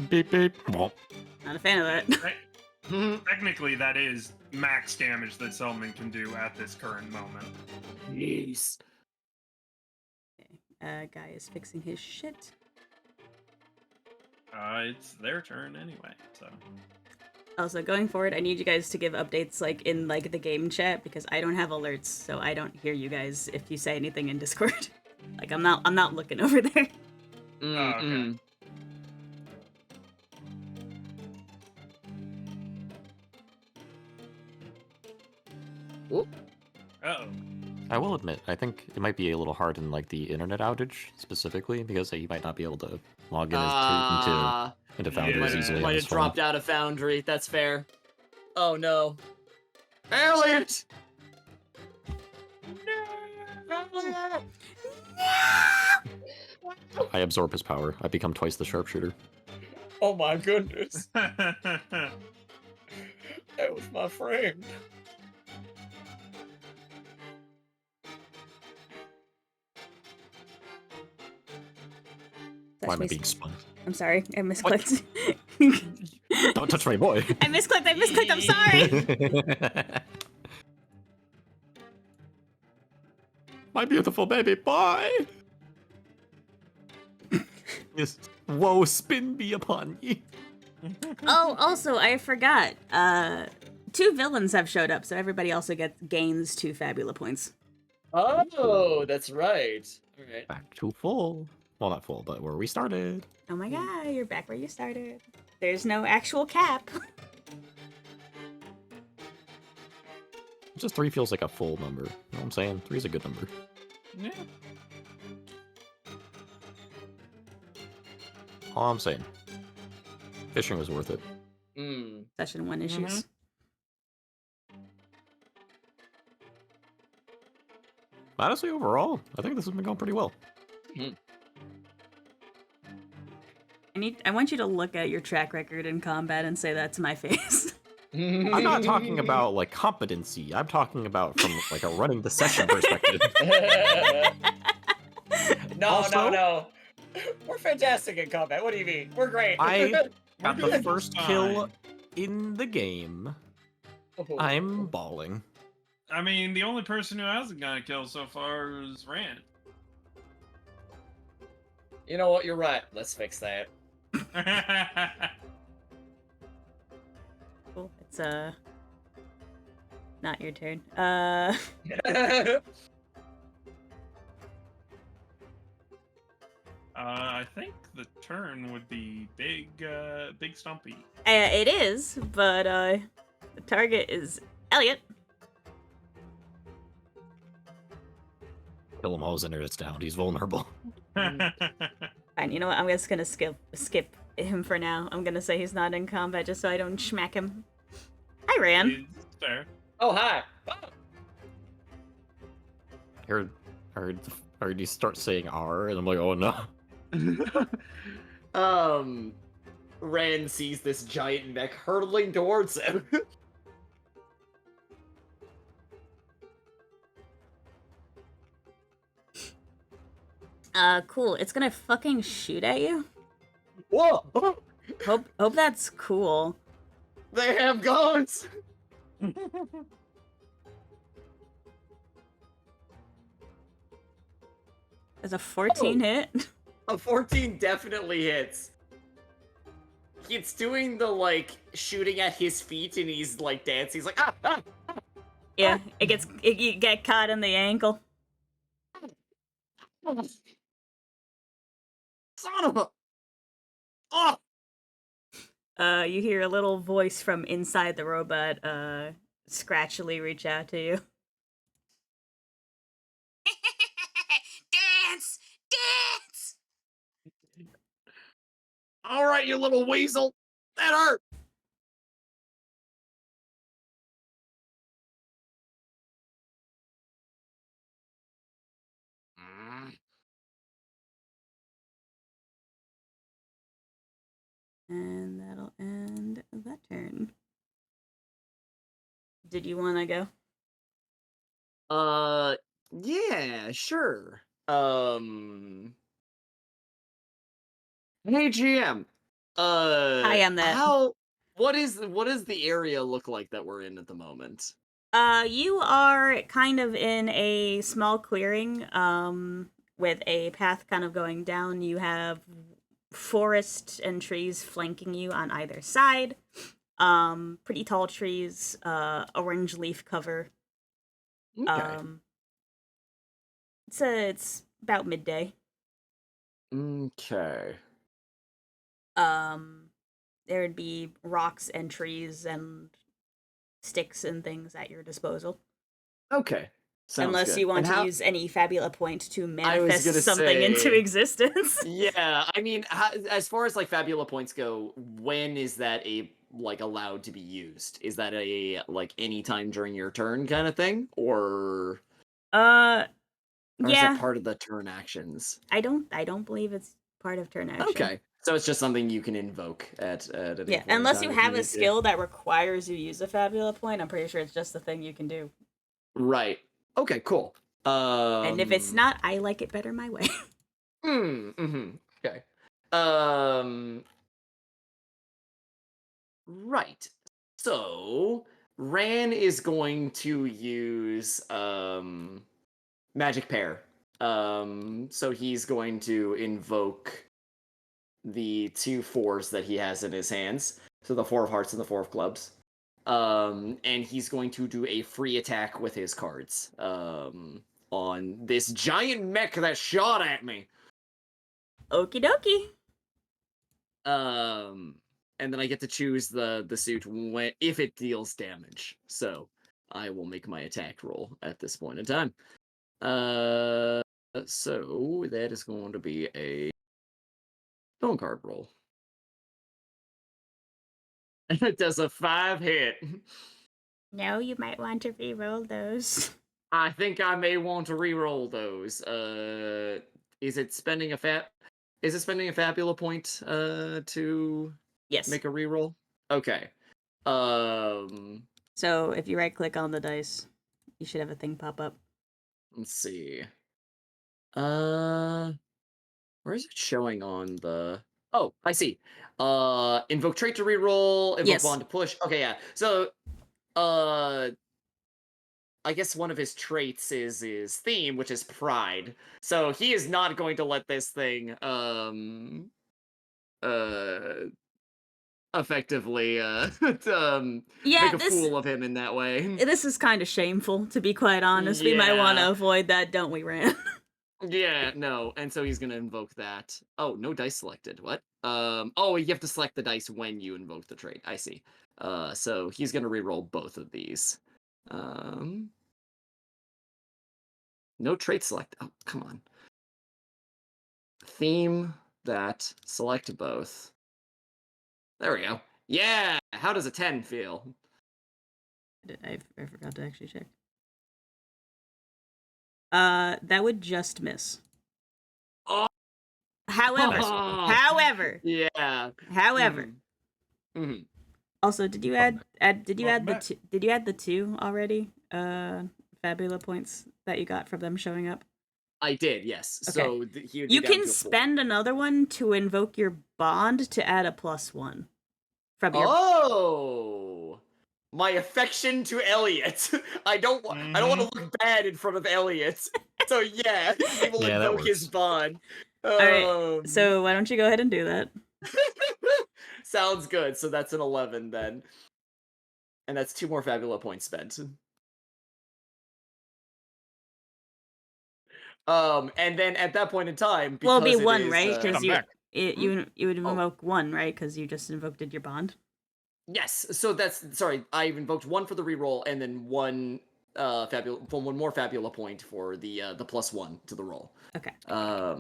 Beep beep. Well, Not a fan of that. Technically, that is max damage that Selman can do at this current moment. Jeez. Guy is fixing his shit. It's their turn anyway, so. Also, going forward, I need you guys to give updates like in like the game chat because I don't have alerts, so I don't hear you guys if you say anything in Discord. Like I'm not looking over there. Okay. Uh-oh. I will admit, I think it might be a little hard in like the internet outage specifically because you might not be able to log in into Foundry as Yeah. easily. on Might this have phone. dropped out of Foundry. That's fair. Oh no. Elliot! I absorb his power. I become twice the sharpshooter. Oh my goodness. That was my friend. Why am I being spun? I'm sorry, I misclicked. Don't touch my boy. I misclicked, I'm sorry! My beautiful baby boy. Yes. Woe spin be upon ye. Oh, also, I forgot. 2 villains have showed up, so everybody also gains 2 Fabula points. Oh, that's right. Alright. Back to full. Well, not full, but where we started. Oh my god, you're back where you started. There's no actual cap. Just 3 feels like a full number. You know what I'm saying? 3 is a good number. Yeah. All I'm saying. Fishing was worth it. Mm. Session 1 issues. Honestly, overall, I think this has been going pretty well. I want you to look at your track record in combat and say that to my face. I'm not talking about like competency. I'm talking about from like a running the session perspective. No, Also- no. We're fantastic at combat. What do you mean? We're great. I Got We're the doing first just kill fine. in the game. Oh. I'm balling. I mean, the only person who hasn't gotten a kill so far is Rand. You know what? You're right. Let's fix that. Cool. It's not your turn. I think the turn would be Big Stumpy. It is, but the target is Elliot. Kill him all his internet's down. He's vulnerable. Fine, you know what? I'm just gonna skip him for now. I'm gonna say he's not in combat just so I don't smack him. Hi, Ran. It's fair. Oh, hi. I heard you start saying R, and I'm like, oh no. Rand sees this giant mech hurtling towards him. Cool. It's gonna fucking shoot at you. Whoa! Hope that's cool. They have guns! There's a 14 hit. A 14 definitely hits. It's doing the, like, shooting at his feet and he's, like, dancing. He's like, ah, ah! Yeah, you get caught in the ankle. Son of a... Oh! You hear a little voice from inside the robot, scratchily reach out to you. Dance! Dance! Alright, you little weasel! That hurt! And that'll end that turn. Did you want to go? Yeah, sure. Hey, GM. I am that. What is the area look like that we're in at the moment? You are kind of in a small clearing, with a path kind of going down. You have forest and trees flanking you on either side. Pretty tall trees, orange leaf cover. Okay. It's about midday. Okay. There would be rocks and trees and sticks and things at your disposal. Okay. Sounds Unless good. you want And to how- use any Fabula point to I was manifest gonna something into say- existence. Yeah, I mean, as far as like Fabula points go, when is that allowed to be used? Is that a like anytime during your turn kind of thing, or Or is yeah. that part of the turn actions? I don't believe it's part of turn action. Okay, so it's just something you can invoke at any Yeah, point in unless time you if have a need to. skill that requires you use a Fabula point, I'm pretty sure it's just the thing you can do. Right. Okay. Cool. And if it's not, I like it better my way. Okay. Right. So Ran is going to use Magic Pair. So he's going to invoke the 2 4s that he has in his hands. So the 4 of hearts and the 4 of clubs. And he's going to do a free attack with his cards. On this giant mech that shot at me. Okie dokie. And then I get to choose the suit if it deals damage. So I will make my attack roll at this point in time. So that is going to be a stone card roll. And it does a 5 hit. No, you might want to re-roll those. I think I may want to re-roll those. Is it spending a Fabula point to Yes. make a re-roll? Okay. So if you right click on the dice, you should have a thing pop up. Let's see. Where is it showing on the Oh, I see. Invoke trait to reroll, invoke Yes. bond to push. Okay, yeah. So, I guess one of his traits is his theme, which is pride. So he is not going to let this thing, uh, effectively, Yeah, make a fool of him in that way. this is kind of shameful, to be quite honest. We might want to avoid that, don't we, Ran? Yeah, no, and so he's gonna invoke that. Oh, no dice selected. What? Oh, you have to select the dice when you invoke the trait. I see. So he's gonna reroll both of these. Um, no trait select. Oh, come on. Theme that select both. There we go. Yeah. How does a 10 feel? I forgot to actually check. That would just miss. Oh. However, Yeah. Mhm. Also, did you Welcome add did you Welcome add back. did you add the 2 already? Fabula points that you got from them showing up. I did, yes. Okay. So he would be You down can to a 4. spend another one to invoke your bond to add a +1 from your. Oh, my affection to Elliot. I don't want to look bad in front of Elliot. So yeah, he will Yeah, that invoke his works. bond. All right. So why don't you go ahead and do that? Sounds good. So that's an 11 then, and that's 2 more Fabula points spent. And then at that point in time, because Well, it'll be it 1, is, right? But Because I'm back. you would Oh. invoke 1, right? Because you just invoked your bond. Yes, so that's sorry. I've invoked 1 for the reroll, and then 1 one more Fabula point for the +1 to the roll. Okay.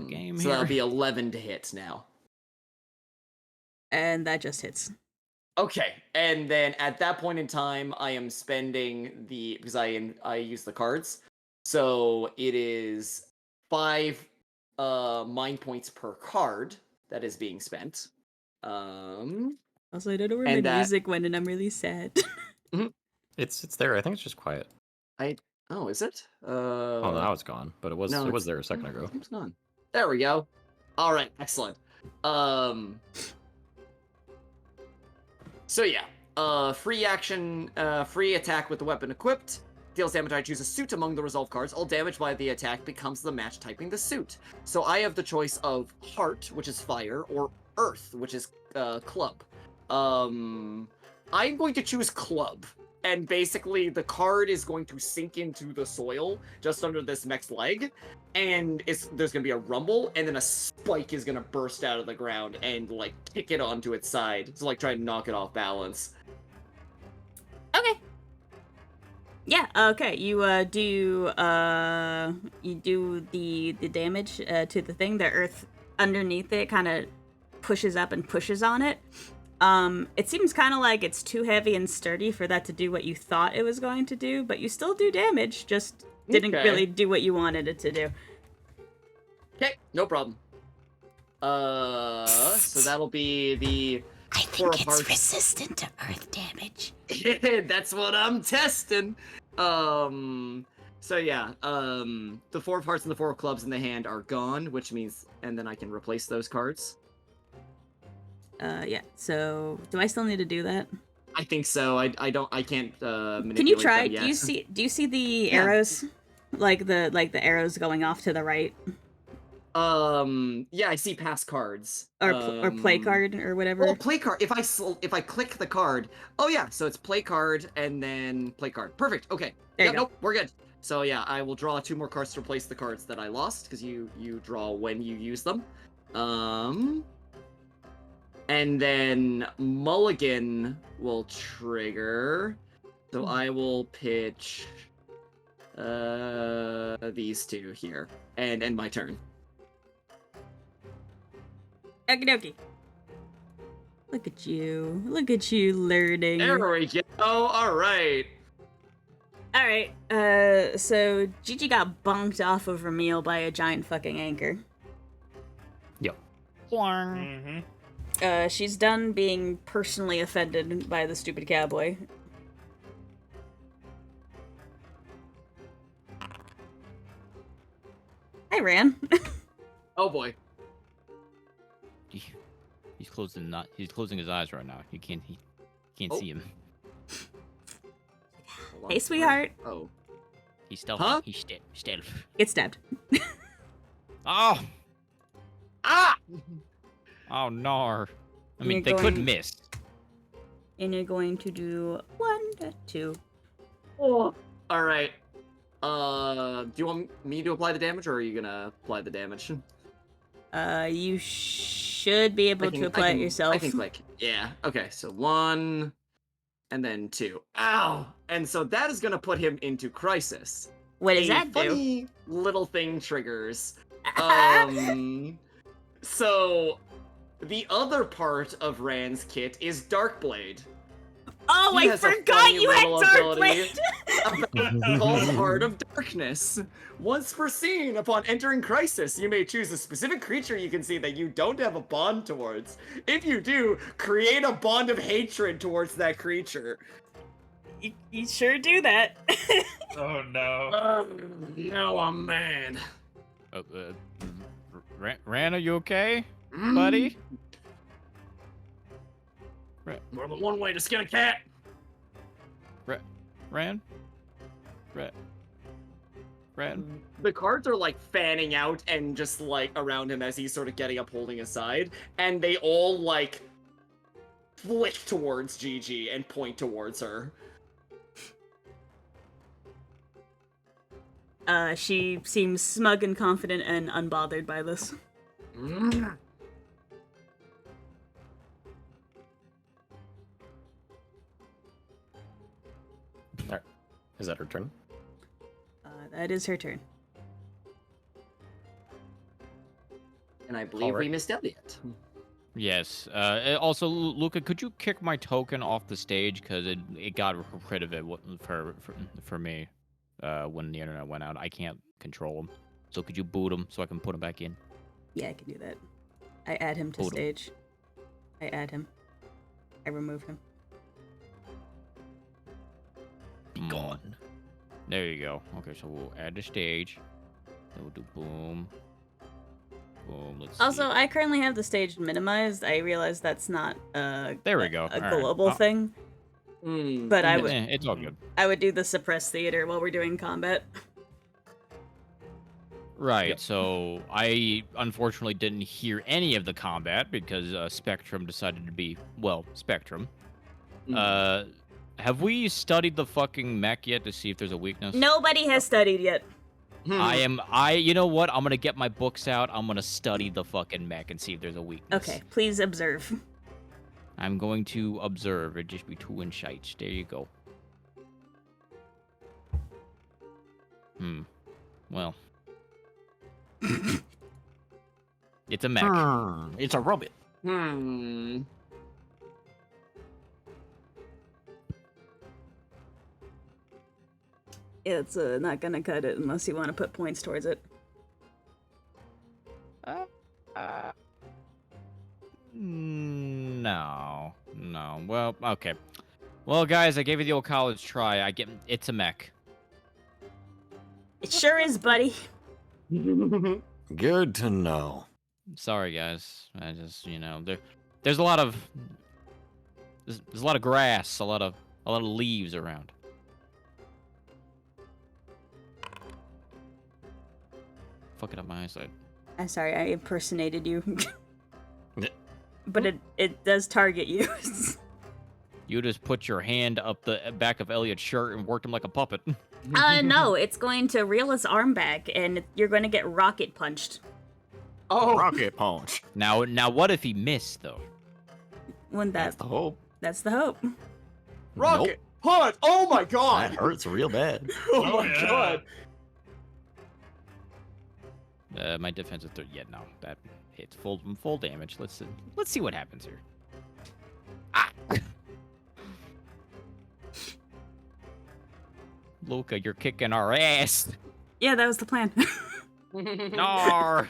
Game So that'll here. be 11 to hit now. And that just hits. Okay, and then at that point in time, I am spending because I use the cards, so it is 5 mind points per card that is being spent. Also, I don't know where And my that- music went, and I'm really sad. It's there. I think it's just quiet. is it? Oh, now it's gone, but it was No, it was it's- there a second ago. It's gone. There we go. All right, excellent. So yeah, free action, free attack with the weapon equipped. Deals damage. I choose a suit among the resolve cards. All damage by the attack becomes the match typing the suit. So I have the choice of heart, which is fire, or earth, which is club. I'm going to choose club. And basically, the card is going to sink into the soil just under this mech's leg, and there's gonna be a rumble, and then a spike is gonna burst out of the ground and like kick it onto its side, to like try and knock it off balance. Okay. Yeah. Okay. You do the damage to the thing. The earth underneath it kind of pushes up and pushes on it. It seems kind of like it's too heavy and sturdy for that to do what you thought it was going to do, but you still do damage. Just didn't really do what you wanted it to do. Okay, no problem. So that'll be the. I think it's resistant to earth damage. That's what I'm testing. So yeah, the 4 of hearts and the 4 of clubs in the hand are gone, which means, and then I can replace those cards. Yeah. So, do I still need to do that? I think so. I can't manipulate Can you try? them yet. Do you see the arrows? Like the arrows going off to the right? Yeah, I see pass cards. Or play card or whatever. Oh, play card. If I click the card. Oh yeah, so it's play card and then play card. Perfect. Okay. There you go. Nope, we're good. So yeah, I will draw 2 more cards to replace the cards that I lost, because you draw when you use them. And then Mulligan will trigger. So I will pitch these 2 here and end my turn. Okie dokie. Look at you. Look at you learning. There we go. All right. Alright, so Gigi got bonked off of Ramil by a giant fucking anchor. Yep. She's done being personally offended by the stupid cowboy. Hi, Ran. Oh boy. he's closing his eyes right now. He can't Oh. see him. Hold on. Hey, sweetheart. Oh. He's stealth. Huh? He's stealth. Get stabbed. Oh! Ah! Oh, no. I mean, You're they could going- miss. And you're going to do 1, 2. Oh. All right. Do you want me to apply the damage, or are you gonna apply the damage? You should be able to apply it yourself. I can click. Yeah. Okay. So 1, and then 2. Ow! And so that is gonna put him into crisis. What does A that do? funny little thing triggers. So the other part of Rand's kit is Darkblade. Oh, He I has a forgot funny you had little ability Darkblade! called Heart of Darkness. Once per scene, upon entering crisis, you may choose a specific creature you can see that you don't have a bond towards. If you do, create a bond of hatred towards that creature. You sure do that. Oh no. Now I'm mad. Ran, are you okay, buddy? More than one way to skin a cat. Ran? Ran? The cards are like fanning out and just like around him as he's sort of getting up, holding his side, and they all like flick towards Gigi and point towards her. She seems smug and confident and unbothered by this. Alright. Is that her turn? That is her turn. And I believe we Alright. missed Elliot. Yes. Also, Luca, could you kick my token off the stage? Because it got rid of it for me when the internet went out. I can't control him. So could you boot him so I can put him back in? Yeah, I can do that. I add him to Boot him. stage. I add him. I remove him. Be gone. There you go. Okay, so we'll add the stage. Then we'll do boom. Boom. Let's Also, see. I currently have the stage minimized. I realize that's not There we go. a All right. global Oh. thing, but I would It's all good. I would do the suppress theater while we're doing combat. Right, Yep. so I unfortunately didn't hear any of the combat because Spectrum decided to be, well, Spectrum. Have we studied the fucking mech yet to see if there's a weakness? Nobody has studied yet. You know what? I'm gonna get my books out. I'm gonna study the fucking mech and see if there's a weakness. Okay, please observe. I'm going to observe. It'd just be 2 insights. There you go. Well. It's a mech. It's a robot. It's not gonna cut it unless you want to put points towards it. No. Well, okay. Well, guys, I gave you the old college try. It's a mech. It sure is, buddy. Good to know. Sorry, guys. I just, there's a lot of there's a lot of grass, a lot of leaves around. Fucking up my eyesight. I'm sorry, I impersonated you. But it does target you. You just put your hand up the back of Elliot's shirt and worked him like a puppet. No, it's going to reel his arm back, and you're going to get rocket punched. Oh, Rocket punch. Now, what if he missed though? When That's the hope. that's the hope. rocket punch! Oh my god! That hurts real bad. Oh Oh, my yeah. My defensive yeah, no, that hits full damage. Let's see what happens here. Luca, you're kicking our ass. Yeah, that was the plan. Nar.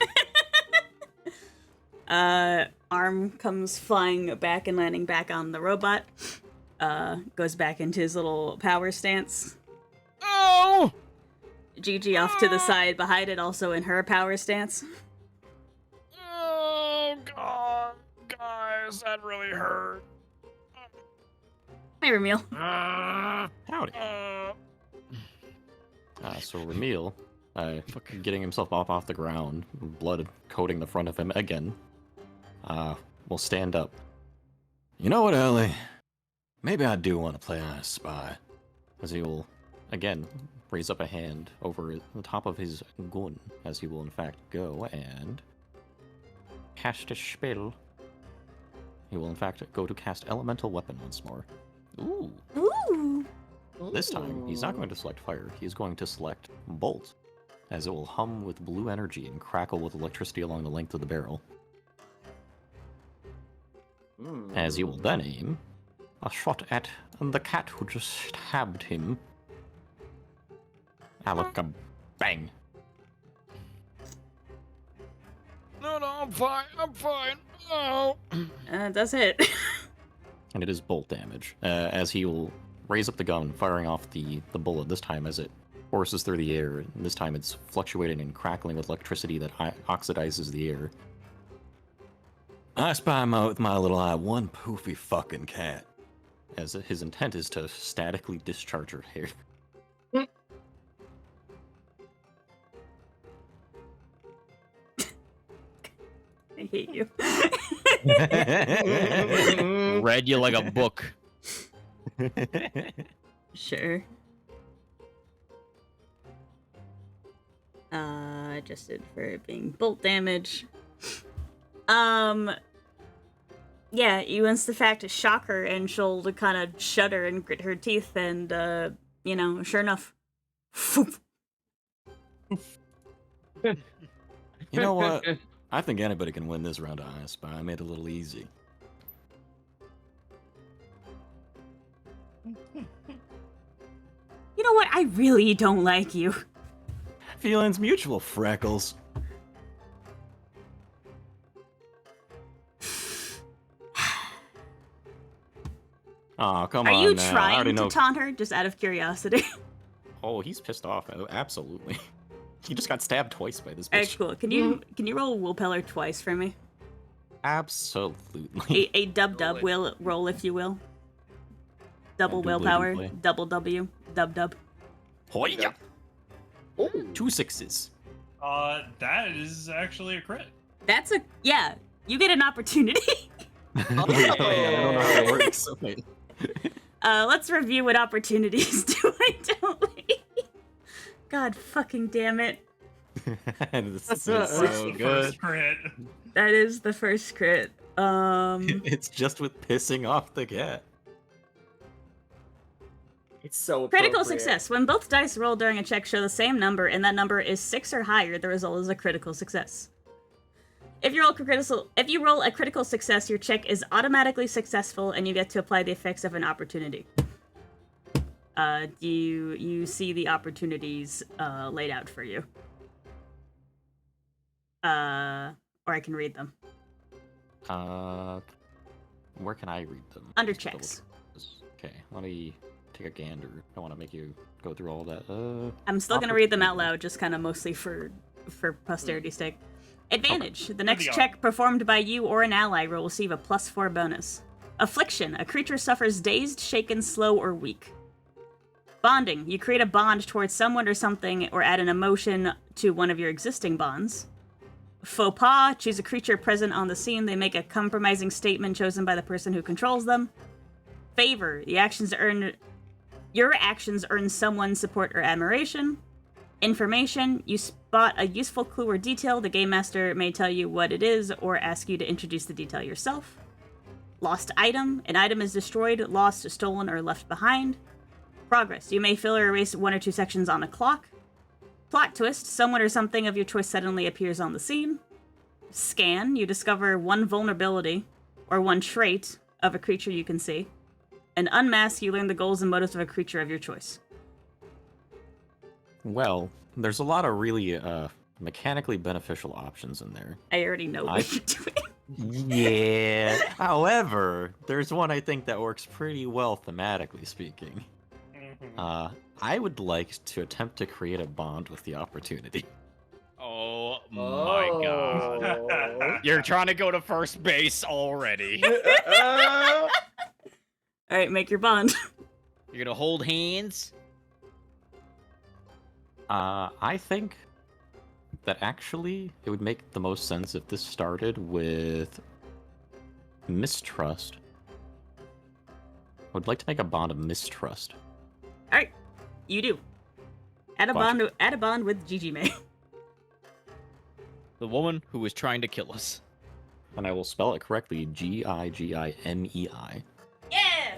Arm comes flying back and landing back on the robot. Goes back into his little power stance. Oh! Gigi off to the side behind it, also in her power stance. Oh god, guys. Does that really hurt? Hey, Ramil. Howdy. So Ramil, getting himself off the ground, blood coating the front of him again, will stand up. You know what, Ellie? Maybe I do want to play I Spy. As he will, again, raise up a hand over the top of his gun, as he will in fact go and cast a spell. He will in fact go to cast Elemental Weapon once more. Ooh. Ooh. This time, he's not going to select fire, he is going to select bolt, as it will hum with blue energy and crackle with electricity along the length of the barrel. As he will then aim a shot at the cat who just stabbed him. Alaka bang. No, I'm fine. Oh. That's it. And it is bolt damage, as he will raise up the gun, firing off the bullet, this time as it courses through the air. This time it's fluctuating and crackling with electricity that oxidizes the air. I spy with my little eye one poofy fucking cat, as his intent is to statically discharge her hair. I hate you. Read you like a book. Sure. Adjusted for it being bolt damage. Yeah, you insta-fact shock her and she'll kind of shudder and grit her teeth and, you know, sure enough. You know what? I think anybody can win this round of I Spy. I made it a little easy. You know what? I really don't like you. Feelings mutual, Freckles. Aw, come Are on you now. I trying already to know. taunt her just out of curiosity? Oh, he's pissed off. Absolutely. He just got stabbed twice by this bitch. Alright, cool. Can you roll Willpeller twice for me? Absolutely. A dub will roll, if you will. Double willpower, doobly. double W, dub. Hoya! 2 6s. That is actually a crit. That's a yeah. You get an opportunity. Wait, I don't know how it works. Wait. Let's review what opportunities do I don't like. God fucking damn it. This is That's so the good. first crit. That is the first crit. It's just with pissing off the cat. It's so Critical appropriate. success. When both dice rolled during a check show the same number and that number is 6 or higher, the result is a critical success. If you roll a critical success, your check is automatically successful and you get to apply the effects of an opportunity. You see the opportunities laid out for you. Or I can read them. Where can I read them? Under Just double checks. check this. Okay, let me take a gander. I don't want to make you go through all that. I'm still gonna read them out opportunity. loud, just kind of mostly for posterity's sake. Advantage. The next the check performed by you or an ally will receive a +4 bonus. Affliction. A creature suffers dazed, shaken, slow, or weak. Bonding. You create a bond towards someone or something or add an emotion to one of your existing bonds. Faux pas. Choose a creature present on the scene. They make a compromising statement chosen by the person who controls them. Favor. Your actions earn someone's support or admiration. Information. You spot a useful clue or detail. The game master may tell you what it is or ask you to introduce the detail yourself. Lost item. An item is destroyed, lost, stolen, or left behind. Progress. You may fill or erase 1 or 2 sections on a clock. Plot twist. Someone or something of your choice suddenly appears on the scene. Scan. You discover 1 vulnerability or 1 trait of a creature you can see. And unmask. You learn the goals and motives of a creature of your choice. Well, there's a lot of really mechanically beneficial options in there. I already know what you're doing. Yeah. However, there's one I think that works pretty well thematically speaking. I would like to attempt to create a bond with the opportunity. Oh my god. Oh. You're trying to go to first base already. All right, make your bond. You're gonna hold hands? I think that actually it would make the most sense if this started with mistrust. I would like to make a bond of mistrust. All right, you do. Add a Watch bond. Add a bond with Gigi May. The woman who was trying to kill us. And I will spell it correctly, Gigimei. Yeah.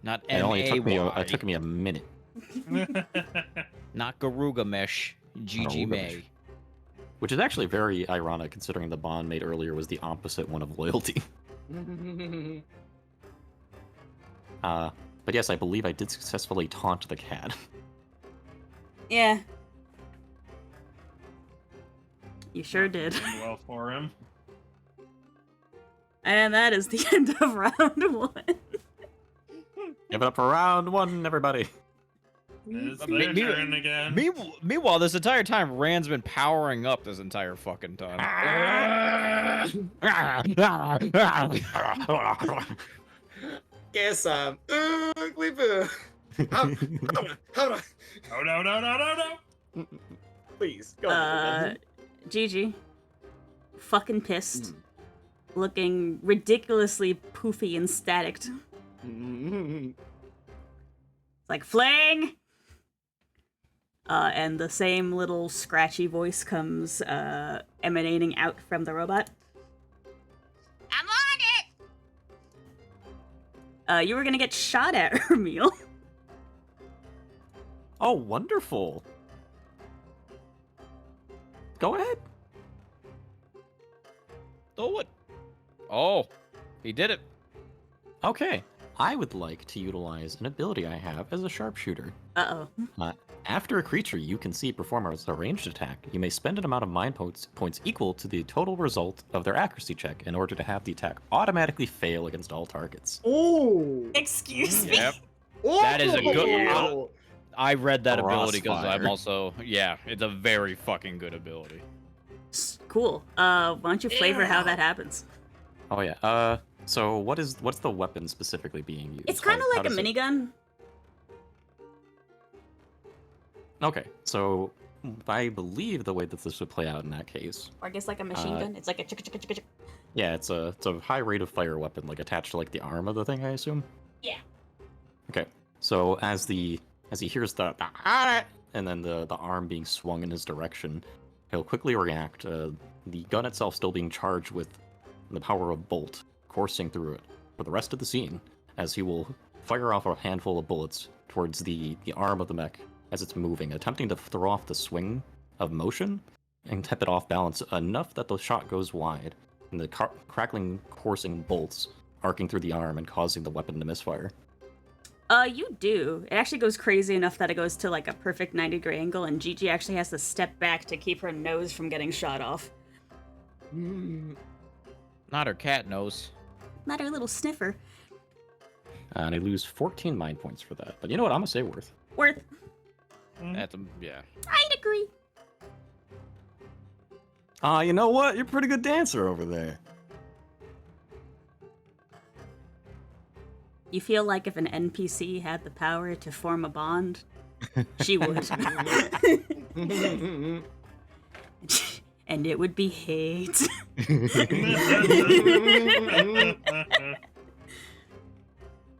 Not It only took me M-A-Y. it took me a minute. Not Garuga Mesh. Gigi Garuga May. Mesh. Which is actually very ironic considering the bond made earlier was the opposite one of loyalty. But yes, I believe I did successfully taunt the cat. Yeah. You sure did. Doing well for him. And that is the end of round 1. Give it up for round 1, everybody. It's Me- their me- turn again. Meanwhile, this entire time, Rand's been powering up this entire fucking time. Guess I'm ugly boo. Hold on. Oh no. Please, go ahead. Gigi. Fucking pissed. Looking ridiculously poofy and staticked. It's like, fling! And the same little scratchy voice comes emanating out from the robot. I'm on it! You were gonna get shot at, Ermiel. Oh, wonderful. Go ahead. Oh, what? Oh, he did it. Okay. I would like to utilize an ability I have as a sharpshooter. Uh-oh. After a creature you can see perform as a ranged attack, you may spend an amount of mind points equal to the total result of their accuracy check in order to have the attack automatically fail against all targets. Ooh. Excuse me? Yep. That is a good- Ooh. I read that ability because I'm Crossfire. also... Yeah, it's a very fucking good ability. Cool. Why don't you flavor how Ew. that happens? Oh yeah. So what's the weapon specifically being used? It's kind of How like a does it- minigun. Okay, so I believe the way that this would play out in that case, Or I guess like a machine gun. It's like a chicka chicka chicka chicka. yeah, it's a high rate of fire weapon, like attached to like the arm of the thing, I assume. Yeah. Okay, so as he hears the "Ah!" and then the arm being swung in his direction, he'll quickly react. The gun itself still being charged with the power of bolt coursing through it for the rest of the scene, as he will fire off a handful of bullets towards the arm of the mech as it's moving, attempting to throw off the swing of motion and tip it off balance enough that the shot goes wide, and the crackling, coursing bolts arcing through the arm and causing the weapon to misfire. You do. It actually goes crazy enough that it goes to like a perfect 90-degree angle, and Gigi actually has to step back to keep her nose from getting shot off. Not her cat nose. Not her little sniffer. And I lose 14 mind points for that. But you know what? I'm gonna say worth. Worth. That's a, yeah. I'd agree. You know what? You're a pretty good dancer over there. You feel like if an NPC had the power to form a bond, she would. And it would be hate.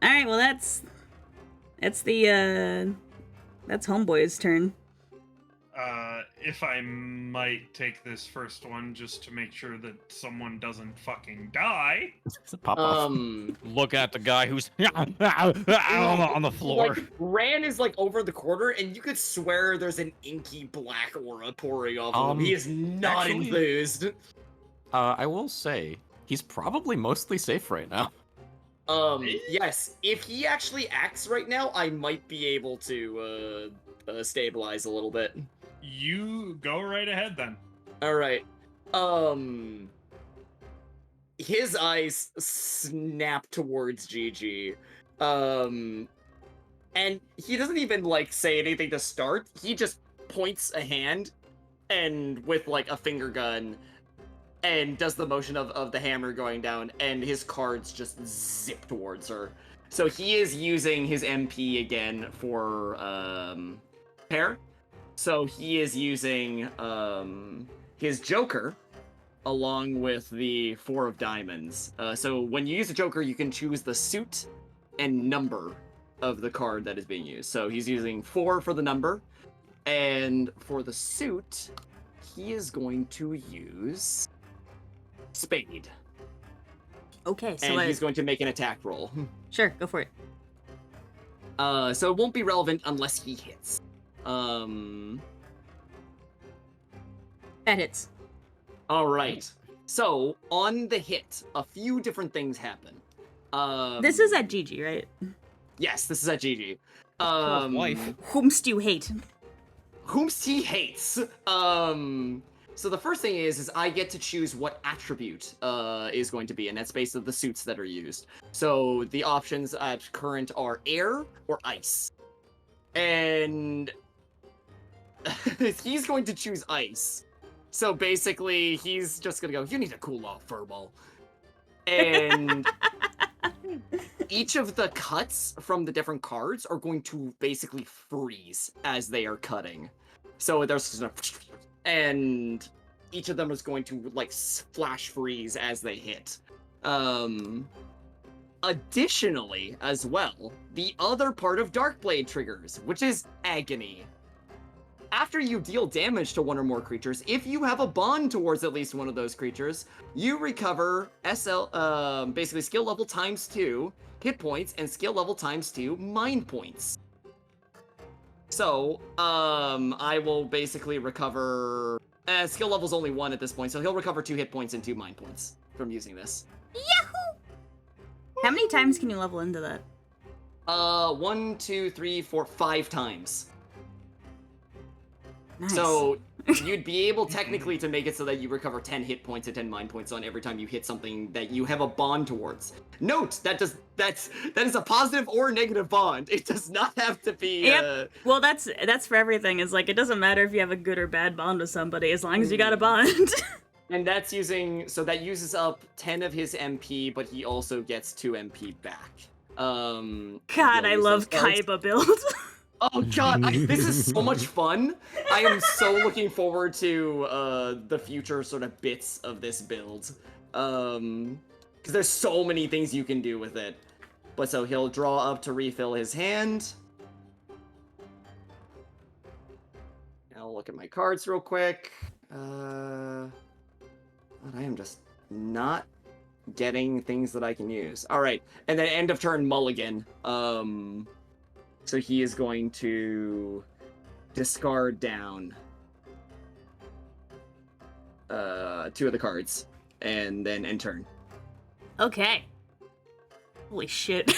Alright, well that's Homeboy's turn. If I might take this first one just to make sure that someone doesn't fucking die. Pop off. Look at the guy who's on the floor. Like, Ran is like over the corner, and you could swear there's an inky black aura pouring off of him. He is not actually- enthused. I will say, he's probably mostly safe right now. Yes, if he actually acts right now, I might be able to stabilize a little bit. You go right ahead then. All right. His eyes snap towards Gigi. And he doesn't even like say anything to start. He just points a hand and with like a finger gun, and does the motion of the hammer going down, and his cards just zip towards her. So he is using his MP again for pair. So he is using his Joker along with the 4 of diamonds. So when you use a Joker, you can choose the suit and number of the card that is being used. So he's using 4 for the number, and for the suit, he is going to use Spade. Okay, so And he's going to make an attack roll. Sure, go for it. So it won't be relevant unless he hits. That hits. All right. So on the hit, a few different things happen. This is at GG, right? Yes, this is at GG. Wife. Whomst you hate? Whomst he hates. So the first thing is I get to choose what attribute is going to be, and that's based on the suits that are used. So the options at current are air or ice. And he's going to choose ice. So basically, he's just gonna go, you need to cool off, Furball. And each of the cuts from the different cards are going to basically freeze as they are cutting. So there's just a... And each of them is going to, like, flash freeze as they hit. Additionally, as well, the other part of Darkblade triggers, which is Agony. After you deal damage to one or more creatures, if you have a bond towards at least one of those creatures, you recover basically skill level times 2 hit points and skill level times 2 mind points. So, I will basically recover... skill level's only 1 at this point, so he'll recover 2 hit points and 2 mind points from using this. Yahoo! How many times can you level into that? 1, 2, 3, 4, 5 times. Nice. So you'd be able technically to make it so that you recover 10 hit points and 10 mind points on every time you hit something that you have a bond towards. Note that is a positive or negative bond. It does not have to be. Yep. Well, that's for everything. Is like it doesn't matter if you have a good or bad bond with somebody as long as you got a bond. And that's that uses up 10 of his MP, but he also gets 2 MP back. God, I love Kaiba build. Oh god, this is so much fun. I am so looking forward to the future sort of bits of this build. Because there's so many things you can do with it. But so he'll draw up to refill his hand. I'll look at my cards real quick. I am just not getting things that I can use. Alright, and then end of turn mulligan. So he is going to discard down 2 of the cards, and then end turn. Okay. Holy shit.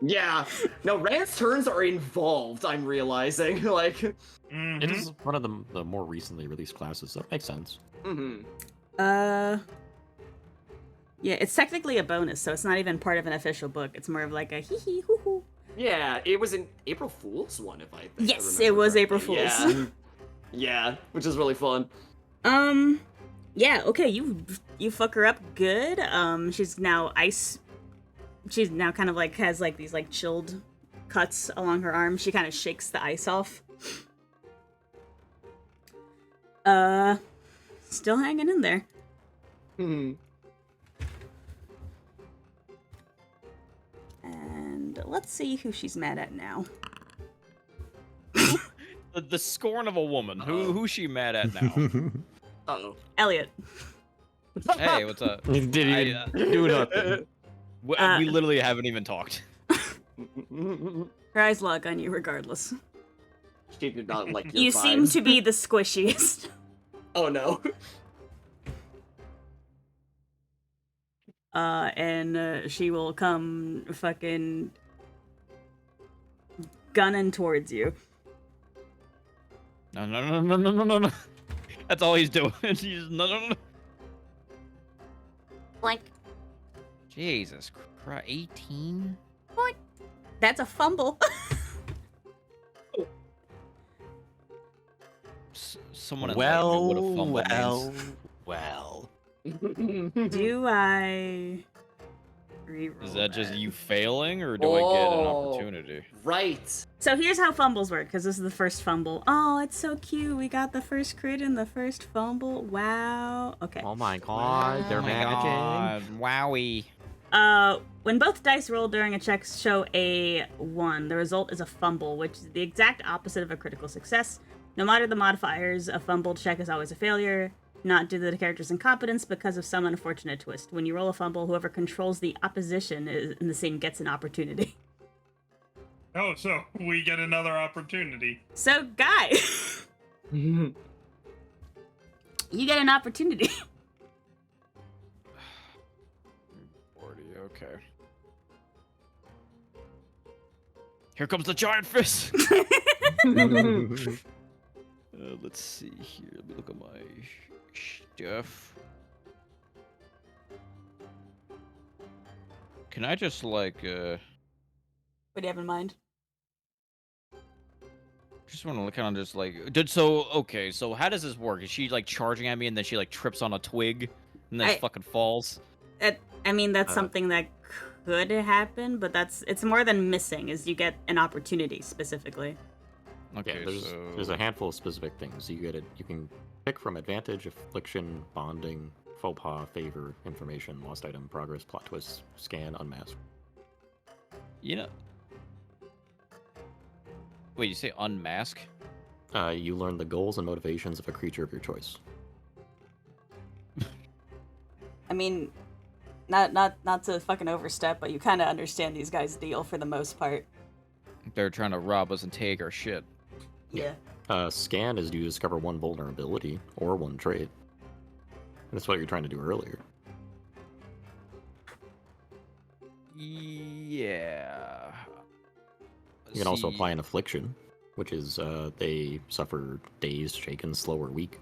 Yeah. No, Rand's turns are involved, I'm realizing. Like... Mhm. It is one of the more recently released classes, so it makes sense. Mm-hmm. Yeah, it's technically a bonus, so it's not even part of an official book. It's more of like a hee hee hoo hoo. Yeah, it was an April Fool's one, if I think. Yes, I it was remember April correctly. Fool's. Yeah. Yeah, which is really fun. Yeah, okay, you fuck her up good. She's now kind of like has like these like chilled cuts along her arm. She kind of shakes the ice off. Still hanging in there. Hmm. And let's see who she's mad at now. The scorn of a woman. Who's she mad at now? Uh-oh. Elliot. Hey, what's up? He didn't even do nothing. We literally haven't even talked. Her eyes lock on you regardless. She did not like your You seem vibes. to be the squishiest. Oh no. And she will come fucking gunning towards you. No. That's all he's doing. He's no. Like, Jesus Christ, 18? what? That's a fumble. someone enlighten me what a fumble Well, means. well. Do I reroll Is that just that? you failing, or do I get an Oh. opportunity? Right. So here's how fumbles work, because this is the first fumble. Oh, it's so cute. We got the first crit and the first fumble. Wow. Okay. Oh my god, they're Oh my magic. god, wowie. When both dice rolled during a check show a 1, the result is a fumble, which is the exact opposite of a critical success. No matter the modifiers, a fumbled check is always a failure, not due to the character's incompetence, because of some unfortunate twist. When you roll a fumble, whoever controls the opposition in the scene gets an opportunity. Oh, so we get another opportunity. So, Guy, you get an opportunity. 40, okay. Here comes the giant fist! Let's see here. Let me look at my stuff. Can I just, like, What do you have in mind? just want to kind of just, like... Okay, so how does this work? Is she, like, charging at me and then she, like, trips on a twig and then fucking falls? I mean, that's something that could happen, but it's more than missing, is you get an opportunity, specifically. Okay, Yeah, so... there's a handful of specific things. You can pick from advantage, affliction, bonding, faux pas, favor, information, lost item, progress, plot twist, scan, unmask. You know... Wait, you say unmask? You learn the goals and motivations of a creature of your choice. I mean, not to fucking overstep, but you kind of understand these guys' deal for the most part. They're trying to rob us and take our shit. Yeah. Scan is you discover one vulnerability or one trait. That's what you're trying to do earlier. Yeah. You can also apply an affliction, which is they suffer dazed, shaken, slow, or weak.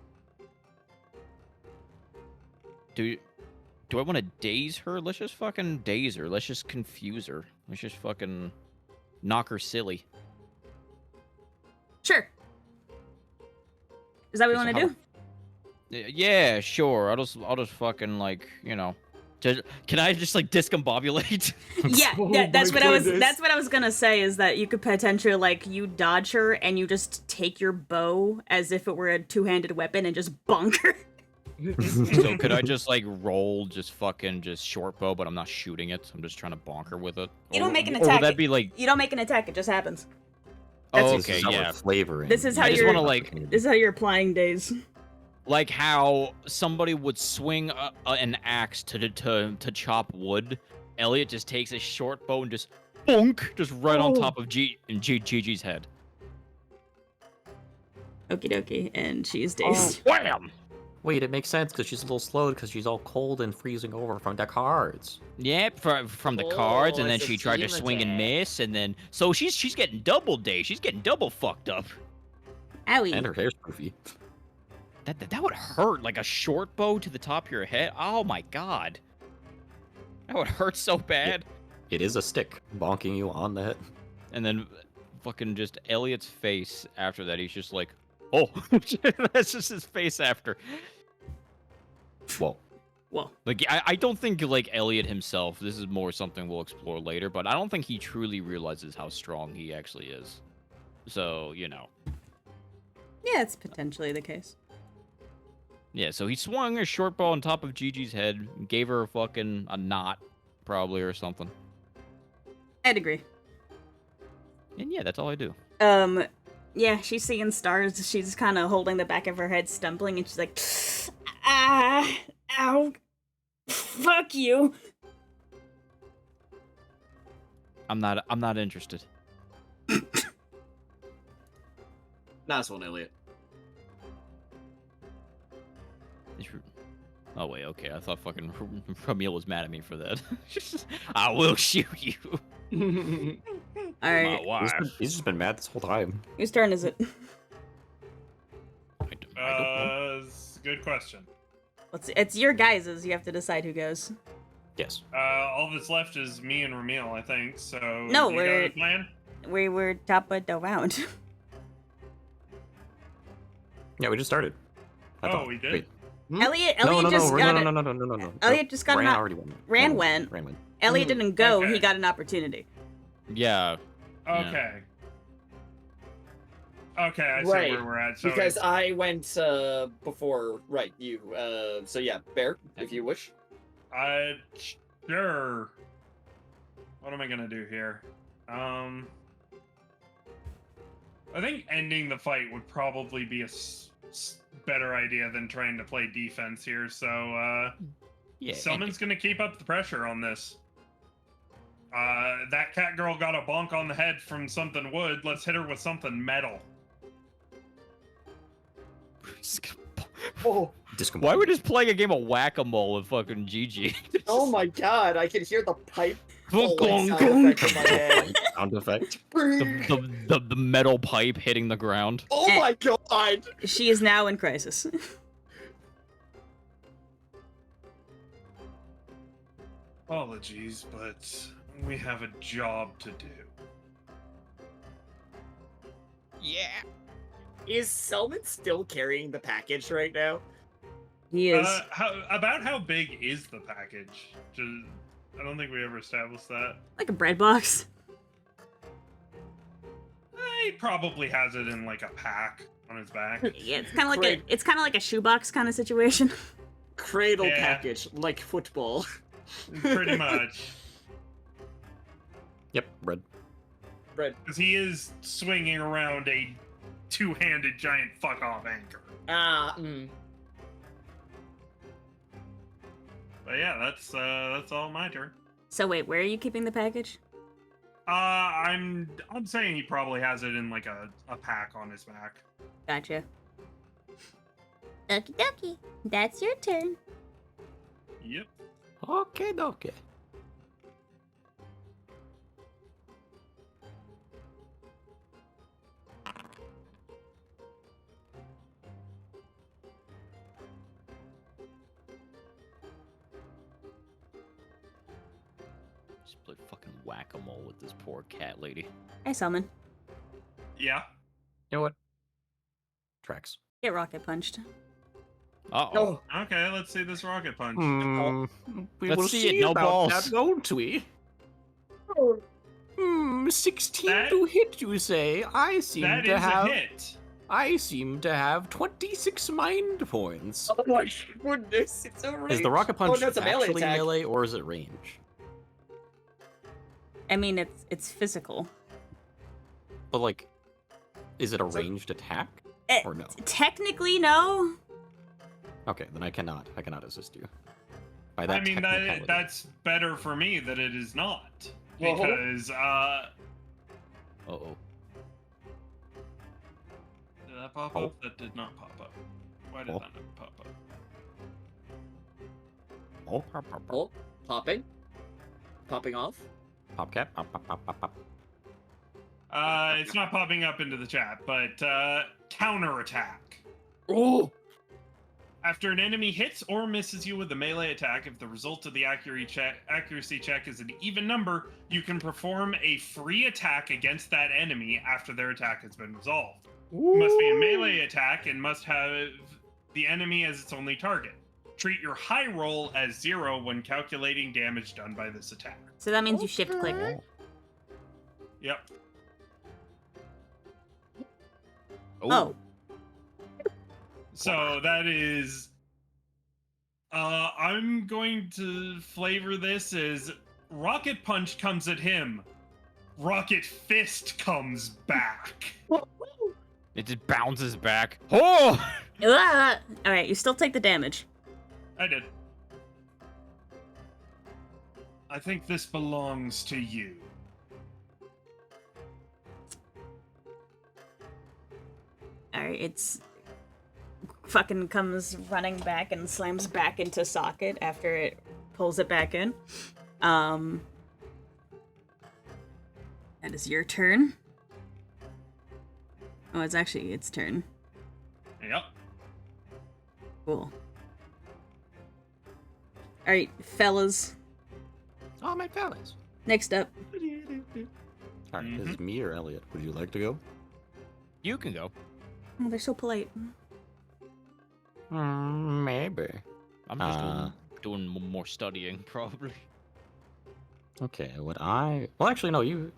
Do I want to daze her? Let's just fucking daze her. Let's just confuse her. Let's just fucking knock her silly. Sure. Is that what you So want to how- do? Yeah, sure. I'll just fucking, like, you know. Can I just, like, discombobulate? Yeah, Oh that's my what I was. goodness. That's what I was gonna say. Is that you could potentially, like, you dodge her and you just take your bow as if it were a two-handed weapon and just bonk her. So could I just, like, roll just short bow, but I'm not shooting it. I'm just trying to bonk her with it. You don't make an Or attack. would that be, like... You don't make an attack. It just happens. Oh, That's- This okay, is how we're yeah. flavoring. This is how I just you're- want to, like... This is how you're applying days. Like how somebody would swing an axe to chop wood. Elliot just takes a short bow and just bonk, just right on top of Gigi's head. Okie dokie, and she's dazed. Wham! Wait, it makes sense because she's a little slowed because she's all cold and freezing over from the cards. Yep, from the cards, and Oh, then it's a she tried to team swing and attack. miss, and then so she's getting double dazed. She's getting double fucked up. Owie. And her hair's poofy. That would hurt, like a short bow to the top of your head. Oh my god, that would hurt so bad. It is a stick bonking you on the head. And then fucking just Elliot's face after that. He's just like, oh, that's just his face after. Whoa. Whoa. Like, I don't think, like, Elliot himself, this is more something we'll explore later, but I don't think he truly realizes how strong he actually is. So, you know. Yeah, it's potentially the case. Yeah, so he swung a short bow on top of Gigi's head, gave her a knot, probably, or something. I'd agree. And yeah, that's all I do. Yeah, she's seeing stars. She's kind of holding the back of her head, stumbling, and she's like, ah, ow, fuck you. I'm not interested. Nice one, Elliot. Oh wait, okay. I thought fucking Ramil was mad at me for that. I will shoot you. All right, He's just been mad this whole time. whose turn is it? I don't know. Good question. It's your guys's. You have to decide who goes. Yes. All that's left is me and Ramil, I think. So No, you got we're- a plan? We were top of the round. Yeah, we just started. I Oh, thought. we did? Wait. Elliot No, just got no. Elliot just got Ran an already went. Ran No, went. Ran went. Elliot didn't go. Okay. He got an opportunity. Yeah. Yeah. Okay. Okay, I see Right, where we're at. So because it's- I went before, right, you. So yeah, Bear, if you wish. Sure. What am I gonna do here? I think ending the fight would probably be a better idea than trying to play defense here. So, Yeah. someone's gonna keep up the pressure on this. That cat girl got a bonk on the head from something wood. Let's hit her with something metal. Oh, Discombobulated. Why are we just playing a game of whack-a-mole with fucking Gigi? oh my God! I can hear the pipe Gong, falling sound gong. effect in my head. Sound effect. the metal pipe hitting the ground. Oh my God! She is now in crisis. Apologies, but we have a job to do. Yeah. Is Selman still carrying the package right now? He is. How big is the package? I don't think we ever established that. Like a bread box. He probably has it in like a pack on his back. Yeah, it's kind of like Great. it's kind of like a shoebox kind of situation. Cradle Yeah. package, like football. Pretty much. Yep, red. Red. Because he is swinging around a two-handed giant fuck-off anchor. But yeah, that's all my turn. So wait, where are you keeping the package? I'm saying he probably has it in like a pack on his back. Gotcha. Okie dokie. That's your turn. Yep. Okay, okay. Just play fucking whack-a-mole with this poor cat lady. Hi, Selman. Yeah. You know what? Tracks. Get rocket punched. Uh-oh. Oh, Okay, let's see this rocket punch. We Let's will see see it, no about balls. that, won't we? 16 That- to hit, you say? I seem That to is have. a hit. I seem to have 26 mind points. oh my goodness! It's a range. Is the rocket punch Oh, no, it's a melee actually attack. melee or is it range? I mean, it's physical. But like, is it a ranged attack or no? Technically, no. Okay, then I cannot assist you. By that I mean, technicality. that's better for me that it is not. Well, hold on. Because, Uh-oh. did that pop Oh. up? That did not pop up. Why did Oh. that not pop up? Oh, Oh, popping. Popping off. pop cap. Pop, pop, pop, pop, pop. It's not popping up into the chat, but, counterattack. Oh! After an enemy hits or misses you with a melee attack, if the result of the accuracy check is an even number, you can perform a free attack against that enemy after their attack has been resolved. It must be a melee attack and must have the enemy as its only target. Treat your high roll as 0 when calculating damage done by this attack. So that means you shift click. Yep. Oh. So that is. I'm going to flavor this as Rocket Punch comes at him. Rocket Fist comes back. It just bounces back. Oh! All right, you still take the damage. I did. I think this belongs to you. All right, it's fucking comes running back and slams back into socket after it pulls it back in. That is your turn. Oh, it's actually its turn. Yep. Cool. All right, fellas. Oh, my fellas. Next up, Alright, is it me or Elliot? Would you like to go? You can go. oh, they're so polite. Maybe. I'm just doing more studying, probably. Okay, well, actually, no. You,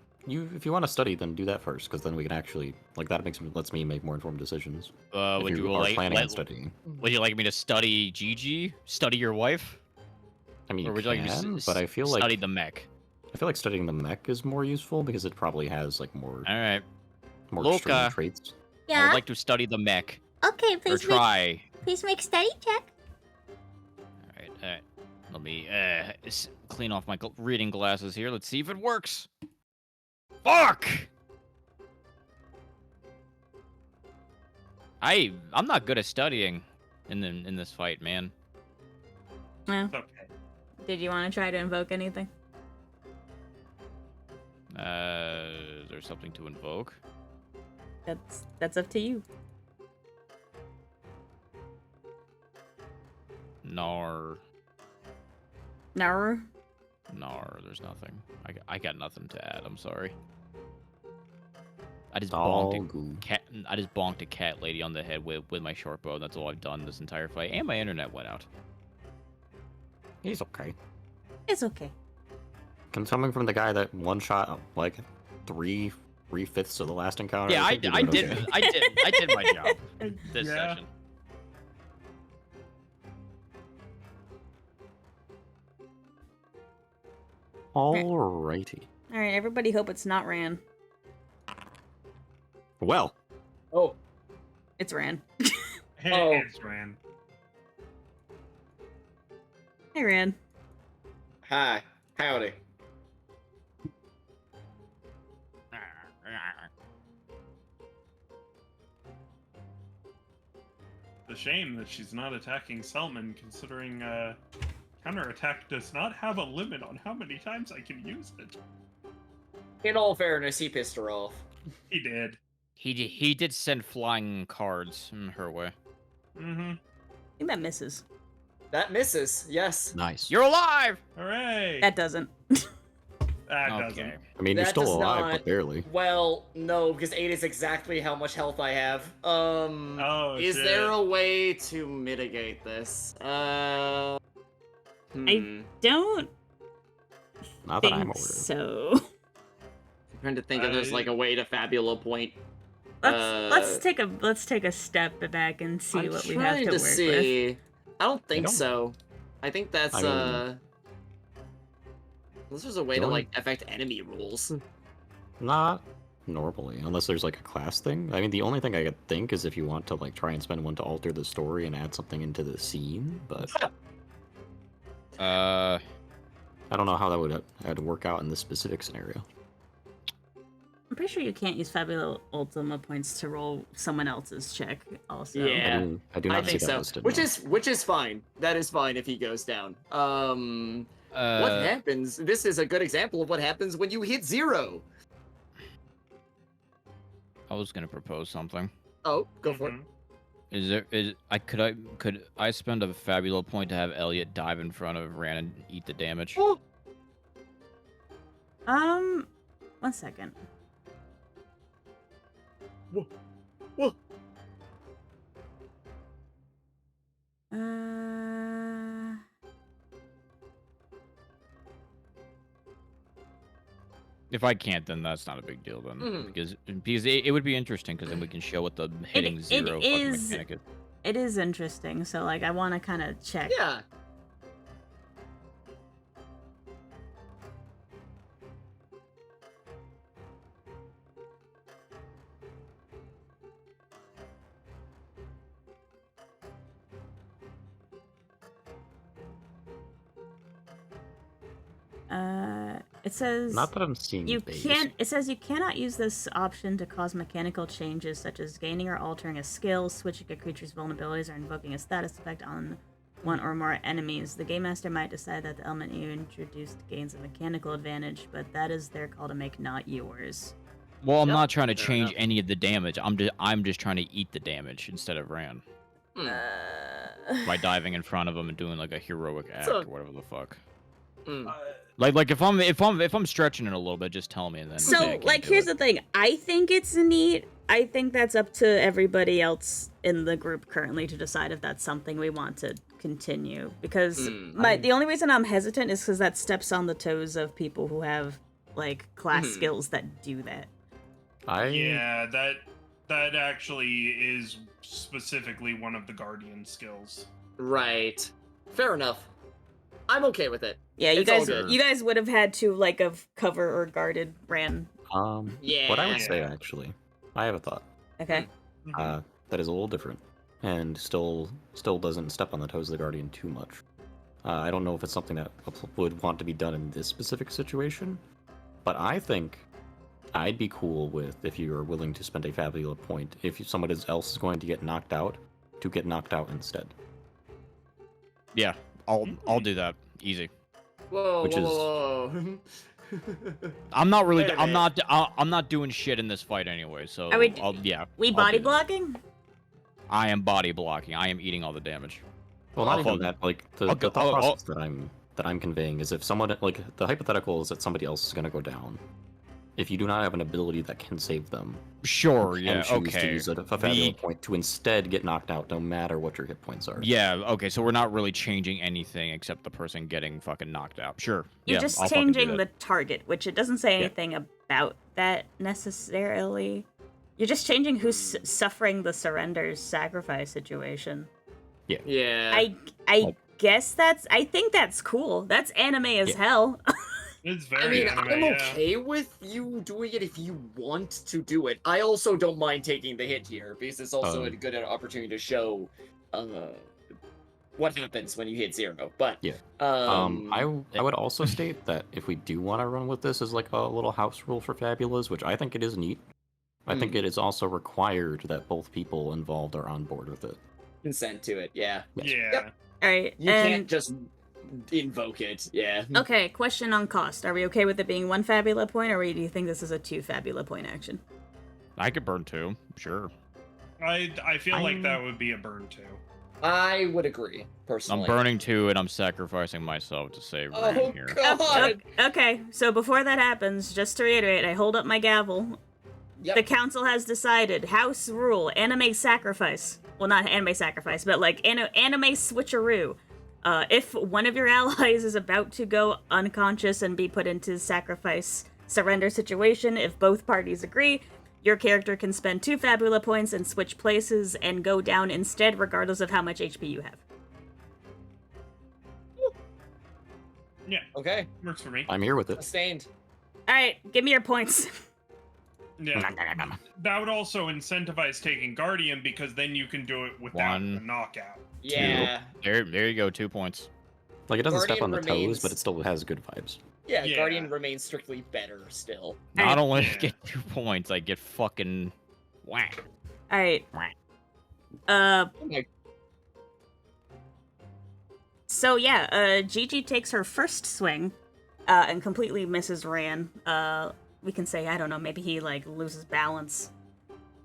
if you want to study, then do that first, because then we can actually, like, that lets me make more informed decisions. If Would you are like planning on studying, would you like me to study Gigi? Study your wife? I mean, Or you would you like me can, to but I feel study like the mech? studying the mech is more useful because it probably has like more Alright. extreme Luca, traits. I Yeah. would like to study the mech. Okay, Or please try. please make study check. Alright. Let me clean off my reading glasses here. Let's see if it works. Fuck! I'm not good at studying in this fight, man. No. It's okay. Did you want to try to invoke anything? Is there something to invoke? That's up to you. Nar. No. Nar, there's nothing. I got nothing to add, I'm sorry. I just All bonked a cat lady on the head with my short bow. That's all I've done this entire fight. And my internet went out. He's okay. It's okay. Coming from the guy that one shot like 3/5 of the last encounter. Yeah, I think you're doing okay. did my job this Yeah. session. Alrighty. All right, everybody hope it's not Ran. Well, Oh, It's Ran. Hey, Oh. it's Ran. Hey, Ran. hi. Howdy. It's a shame that she's not attacking Selman, considering counterattack does not have a limit on how many times I can use it. In all fairness, he pissed her off. He did. He did send flying cards her way. Mm-hmm. I think that misses. That misses, yes. nice. You're alive! Hooray! That doesn't. That Okay. doesn't. I mean, you're That still does alive, not- but barely. Well, no, because 8 is exactly how much health I have. Oh, Is shit. there a way to mitigate this? Don't Not that I'm think aware of. so. I'm trying to think if there's like a way to Fabula point. Let's take a step back and see I'm what we have trying to to work with. see. I don't think don't- so. I think that's I mean- Unless there's a way to Don't- like affect enemy rules. Not normally, unless there's like a class thing. I mean, the only thing I could think is if you want to like try and spend one to alter the story and add something into the scene, but I don't know how that would work out in this specific scenario. I'm pretty sure you can't use Fabula Ultima points to roll someone else's check. Also. Yeah. I do I not see think that so. listed. Which no. is fine. That is fine if he goes down. What Uh, happens? This is a good example of what happens when you hit 0. I was gonna propose something. Oh, go for Mhm. Could I spend a Fabula point to have Elliot dive in front of Ran and eat the damage? it. Oh, 1 second. whoa. If I can't, then that's not a big deal then, Mhm. because it would be interesting because then we can show what the hitting it 0 fucking is- mechanic is. It is interesting, so like I want to kind of check. Yeah. It says Not that I'm seeing you base. can't. It says you cannot use this option to cause mechanical changes such as gaining or altering a skill, switching a creature's vulnerabilities, or invoking a status effect on one or more enemies. The game master might decide that the element you introduced gains a mechanical advantage, but that is their call to make, not yours. Well, I'm Yep, not trying to fair change enough. any of the damage. I'm just trying to eat the damage instead of Ran by diving in front of him and doing like a heroic act So- or whatever the fuck. Mm. Like if I'm stretching it a little bit, just tell me and then. So, I can like, do here's it. the thing. I think it's neat I think that's up to everybody else in the group currently to decide if that's something we want to continue. Because the only reason I'm hesitant is because that steps on the toes of people who have like class skills that do that. Yeah, that actually is specifically one of the guardian skills. Right. Fair enough. I'm okay with it. Yeah, It's all good. you guys would have had to like have cover or guarded Ran. Yeah. What I would say, actually, I have a thought. Okay. That is a little different, and still doesn't step on the toes of the Guardian too much. I don't know if it's something that would want to be done in this specific situation, but I think I'd be cool with, if you're willing to spend a fabula point, if somebody else is going to get knocked out, to get knocked out instead. Yeah, I'll do that. Easy. Whoa. I'm not really. Wait a I'm minute. not. I'm not doing shit in this fight anyway. So Are we- yeah. We I'll body do that. blocking? I am body blocking. I am eating all the damage. Well, not I'll even hold- that. Like the I'll go- thought I'll- process that I'm conveying is if someone, like, the hypothetical is that somebody else is going to go down. If you do not have an ability that can save them, Sure. you Yeah. can choose to Okay. use a fabula point to instead get knocked out, no matter what your hit points are. Yeah. Okay. So we're not really changing anything except the person getting fucking knocked out. Sure. You're yeah, just I'll fucking do changing the that. target, which it doesn't say anything about that necessarily. You're just changing who's suffering the surrender sacrifice situation. Yeah. I guess I think that's cool. That's anime as hell. It's very I mean, anime, I'm yeah. okay with you doing it if you want to do it. I also don't mind taking the hit here because it's also a good opportunity to show what happens when you hit 0. But Yeah. I would also state that if we do want to run with this as like a little house rule for fabulas, which I think it is neat, I think it is also required that both people involved are on board with it. consent to it. Yeah. Yeah. Yep. All right. You and can't just invoke it. Yeah. okay, question on cost. Are we okay with it being 1 fabula point, or do you think this is a 2 fabula point action? I could burn 2. Sure. I feel like that would be a burn too. I would agree personally. I'm burning 2 and I'm sacrificing myself to save Oh Ran here. God. Okay, so before that happens, just to reiterate, I hold up my gavel. Yep. The council has decided house rule, anime sacrifice. Well, not anime sacrifice, but like anime switcheroo. If one of your allies is about to go unconscious and be put into sacrifice surrender situation, if both parties agree, your character can spend 2 fabula points and switch places and go down instead, regardless of how much HP you have. Yeah, Okay. works for me. I'm here with it. Sustained. All right, give me your points. Yeah. That would also incentivize taking Guardian because then you can do it without 1. the knockout. Yeah. There you go. 2 points. Like, it doesn't step on Guardian the toes, remains- but it still has good vibes. Yeah. Yeah. Guardian remains strictly better still. Not only Yeah. get 2 points, I get fucking whack. All right. Okay. So yeah, Gigi takes her first swing, and completely misses Ran. We can say, I don't know, maybe he like loses balance.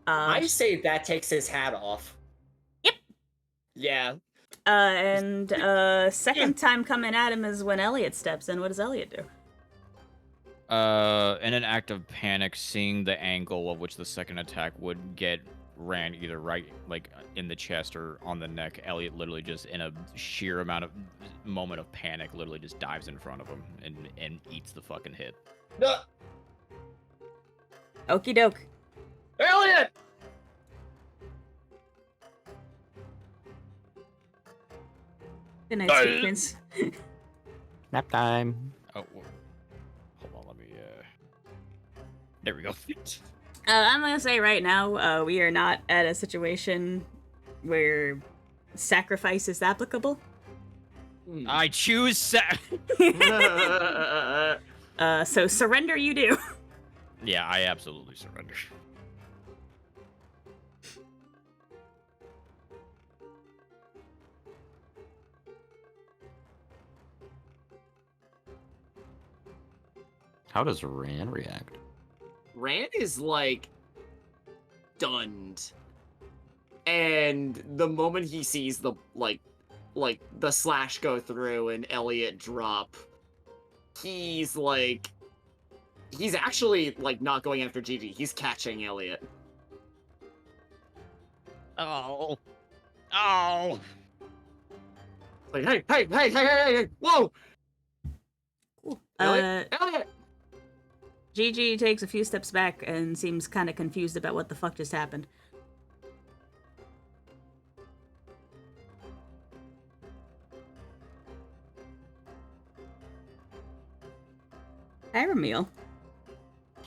I say that takes his hat off. Yep. Yeah. And second time coming at him is when Elliot steps in. What does Elliot do? In an act of panic, seeing the angle of which the second attack would get Ran either right, like in the chest or on the neck, Elliot literally just in a sheer amount of moment of panic, literally just dives in front of him and eats the fucking hit. No. Okie doke. Elliot! Good night, Stevens. Nap time. Oh, hold on, let me. There we go. I'm gonna say right now, we are not at a situation where sacrifice is applicable. I choose. So surrender you do. Yeah, I absolutely surrender. How does Ran react? Rand is like stunned. And the moment he sees the like the slash go through and Elliot drop, he's like he's actually like not going after Gigi, he's catching Elliot. Oh. Oh. Like, hey, whoa! Cool. Elliot? Gigi takes a few steps back and seems kind of confused about what the fuck just happened. Hi, Ramil.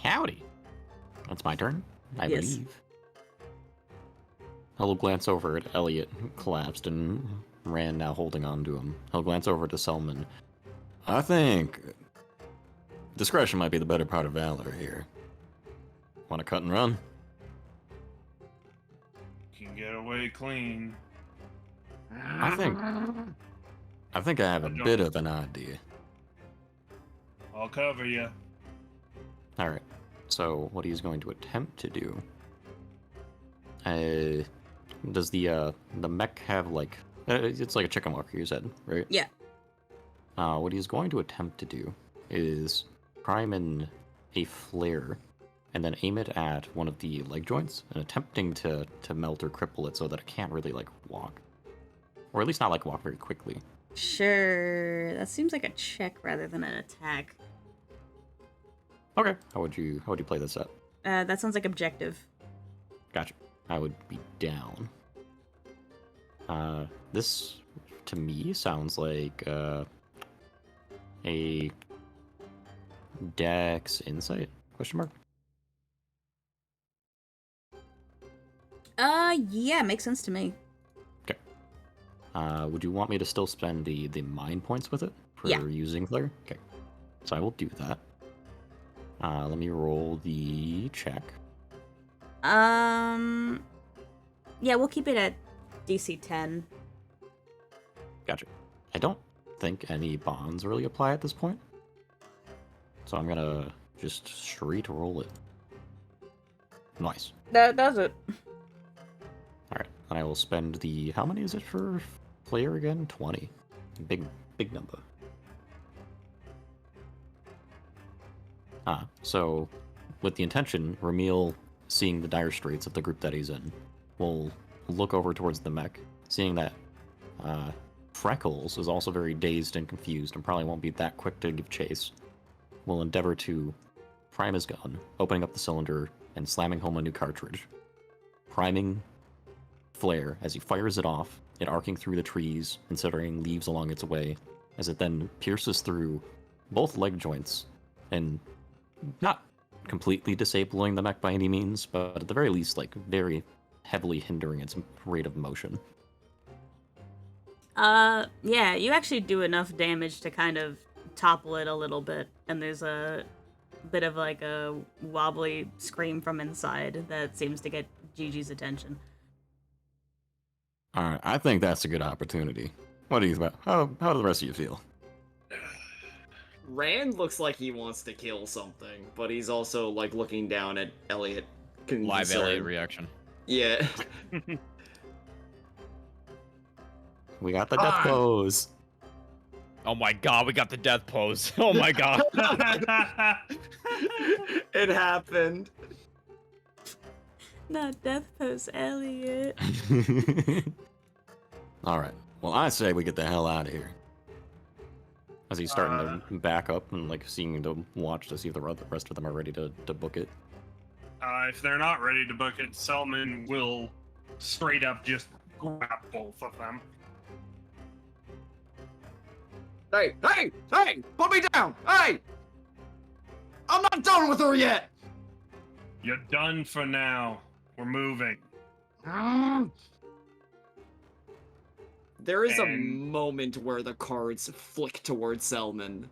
Howdy. It's my turn, I Yes. believe. He'll glance over at Elliot, who collapsed, and Rand now holding on to him. He'll glance over to Selman. I think discretion might be the better part of valor here. Want to cut and run? Can get away clean. I think I have a I bit don't- of an idea. I'll cover you. All right. So what he's going to attempt to do? Does the mech have like it's like a chicken walker, you said, right? Yeah. What he's going to attempt to do is prime in a flare and then aim it at one of the leg joints and attempting to melt or cripple it so that it can't really like walk, or at least not like walk very quickly. Sure. That seems like a check rather than an attack. Okay. How would you play this up? That sounds like objective. Gotcha. I would be down. This to me sounds like a Dex Insight question mark. Yeah, makes sense to me. Okay. Would you want me to still spend the mind points with it for Yeah. using flare? Okay. So I will do that. Let me roll the check. Yeah, we'll keep it at DC 10. Gotcha. I don't think any bonds really apply at this point. So I'm gonna just straight roll it. Nice. That does it. Alright. And I will spend the... How many is it for flare again? 20. Big number. So with the intention, Ramil, seeing the dire straits of the group that he's in, will look over towards the mech, seeing that Freckles is also very dazed and confused and probably won't be that quick to give chase, will endeavor to prime his gun, opening up the cylinder and slamming home a new cartridge. Priming flare as he fires it off, it arcing through the trees and scattering leaves along its way, as it then pierces through both leg joints and not completely disabling the mech by any means, but at the very least, like, very heavily hindering its rate of motion. Yeah, you actually do enough damage to kind of topple it a little bit, and there's a bit of like a wobbly scream from inside that seems to get Gigi's attention. Alright, I think that's a good opportunity. What do you think? How do the rest of you feel? Rand looks like he wants to kill something, but he's also like looking down at Elliot. Live concerned. Elliot reaction. Yeah. We got the death Ah. pose. Oh my god, we got the death pose. Oh my god. It happened. Not death pose, Elliot. Alright, well, I say we get the hell out of here. As he's starting to back up and like seeing to watch to see if the rest of them are ready to book it. If they're not ready to book it, Selman will straight up just grab both of them. Hey! Put me down! Hey! I'm not done with her yet! You're done for now. We're moving. There is a And- moment where the cards flick towards Selman,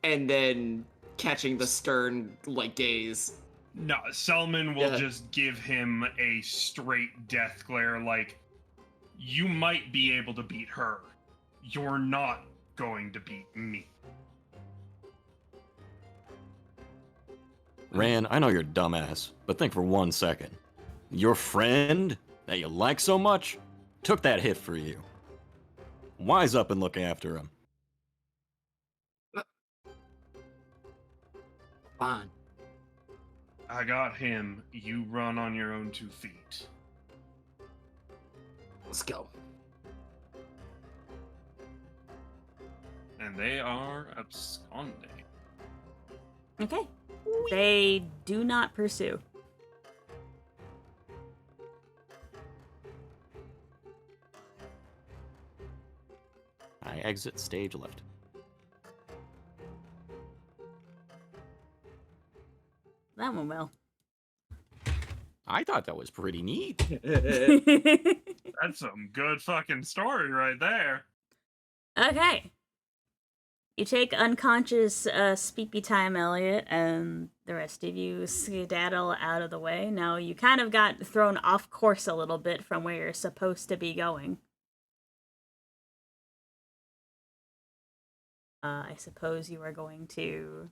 and then catching the stern, like, gaze. No, Selman will Yeah. just give him a straight death glare like, you might be able to beat her. You're not going to beat me. Ran, I know you're a dumbass, but think for 1 second. Your friend that you like so much took that hit for you. Wise up and look after him. Fine. I got him. You run on your own 2 feet. Let's go. And they are absconding. Okay. They do not pursue. I exit stage left. That one will. I thought that was pretty neat. That's some good fucking story right there. Okay. You take unconscious Speepy Time, Elliot, and the rest of you skedaddle out of the way. Now, you kind of got thrown off course a little bit from where you're supposed to be going. I suppose you are going to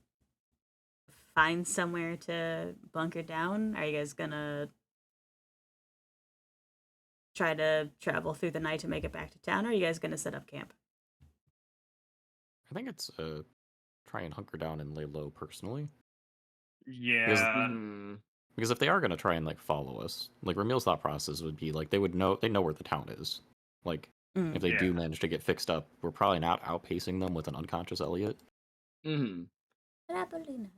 find somewhere to bunker down. Are you guys gonna try to travel through the night to make it back to town, or are you guys gonna set up camp? I think it's try and hunker down and lay low personally. Yeah. Because if they are gonna try and like follow us, like Ramil's thought process would be like they know where the town is. Like if they do Yeah. manage to get fixed up, we're probably not outpacing them with an unconscious Elliot. Probably not.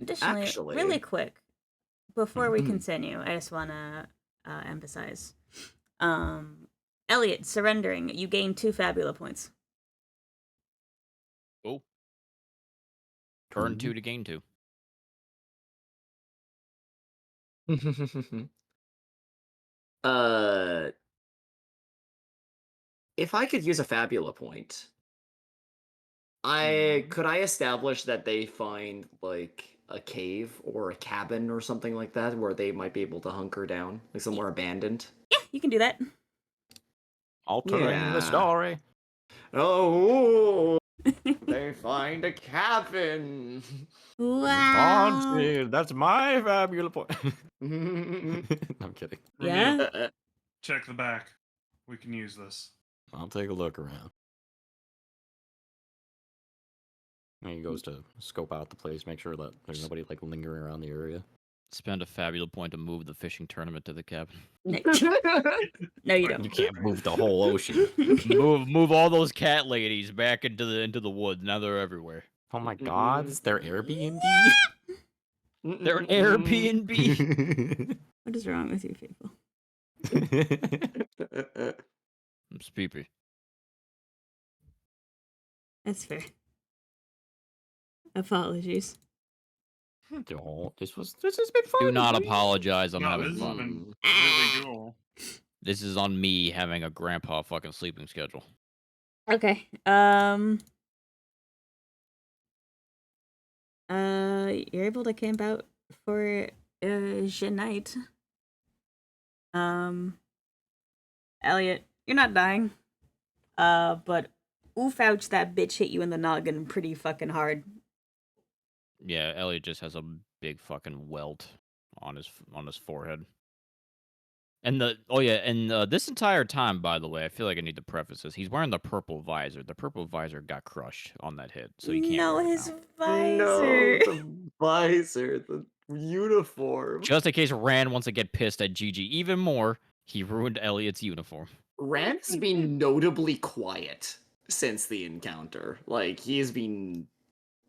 Additionally, Actually, really quick, before we continue, I just want to emphasize. Elliot, surrendering, you gain 2 Fabula points. Oh. Turn 2 to gain 2. If I could use a Fabula point, could I establish that they find like a cave or a cabin or something like that where they might be able to hunker down, like somewhere abandoned? Yeah, you can do that. Altering the story. Oh, they find a cabin. Wow. Haunted. That's my fabulous point. Mm-hmm. I'm kidding. Yeah. Check the back. We can use this. I'll take a look around. And he goes to scope out the place, make sure that there's nobody like lingering around the area. Spend a fabulous point to move the fishing tournament to the cabin. No, you don't. You can't move the whole ocean. move all those cat ladies back into the woods. Now they're everywhere. Oh my god, it's their Airbnb? They're an Airbnb. What is wrong with you people? I'm Speepy. That's fair. Apologies. Oh, this has been fun. Do not apologize. I'm No, having this has fun. been really cool. This is on me having a grandpa fucking sleeping schedule. Okay. You're able to camp out for the night. Elliot, you're not dying. But oof, ouch, that bitch hit you in the noggin pretty fucking hard. Yeah, Elliot just has a big fucking welt on his forehead. And this entire time, by the way, I feel like I need to preface this. He's wearing the purple visor. The purple visor got crushed on that hit, so he can't No, wear it his now. visor. No, the visor, the uniform. Just in case Rand wants to get pissed at Gigi even more, he ruined Elliot's uniform. Rand's been notably quiet since the encounter. Like, he's been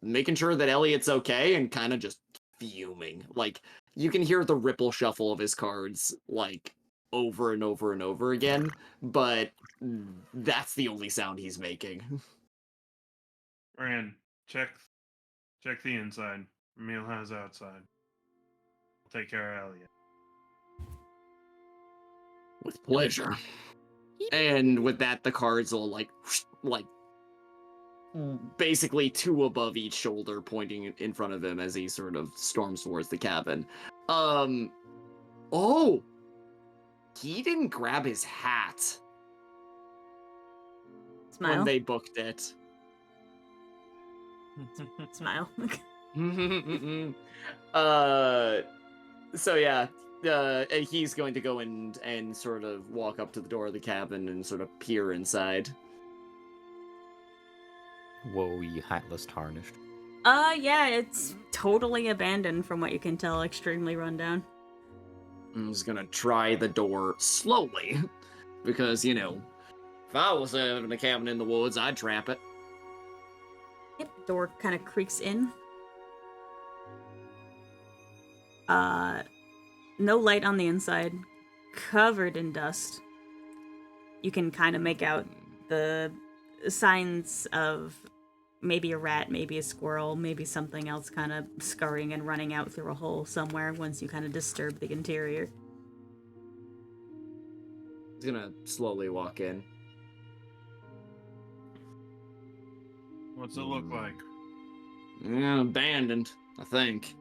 making sure that Elliot's okay and kind of just fuming. Like, you can hear the ripple shuffle of his cards, like, over and over and over again, but that's the only sound he's making. Rand, check the inside. Emil has outside. I'll take care of Elliot. With pleasure. And with that, the cards will, like, basically 2 above each shoulder pointing in front of him as he sort of storms towards the cabin. Oh! He didn't grab his hat Smile. when they booked it. Smile. So yeah, he's going to go and sort of walk up to the door of the cabin and sort of peer inside. Whoa, you hatless tarnished. Yeah, it's totally abandoned from what you can tell, extremely run down. I'm just gonna try the door slowly. Because, you know, if I was having a cabin in the woods, I'd trap it. Yep, door kind of creaks in. No light on the inside. Covered in dust. You can kind of make out the signs of maybe a rat, maybe a squirrel, maybe something else kind of scurrying and running out through a hole somewhere once you kind of disturb the interior. He's gonna slowly walk in. What's it look like? Yeah, abandoned, I think.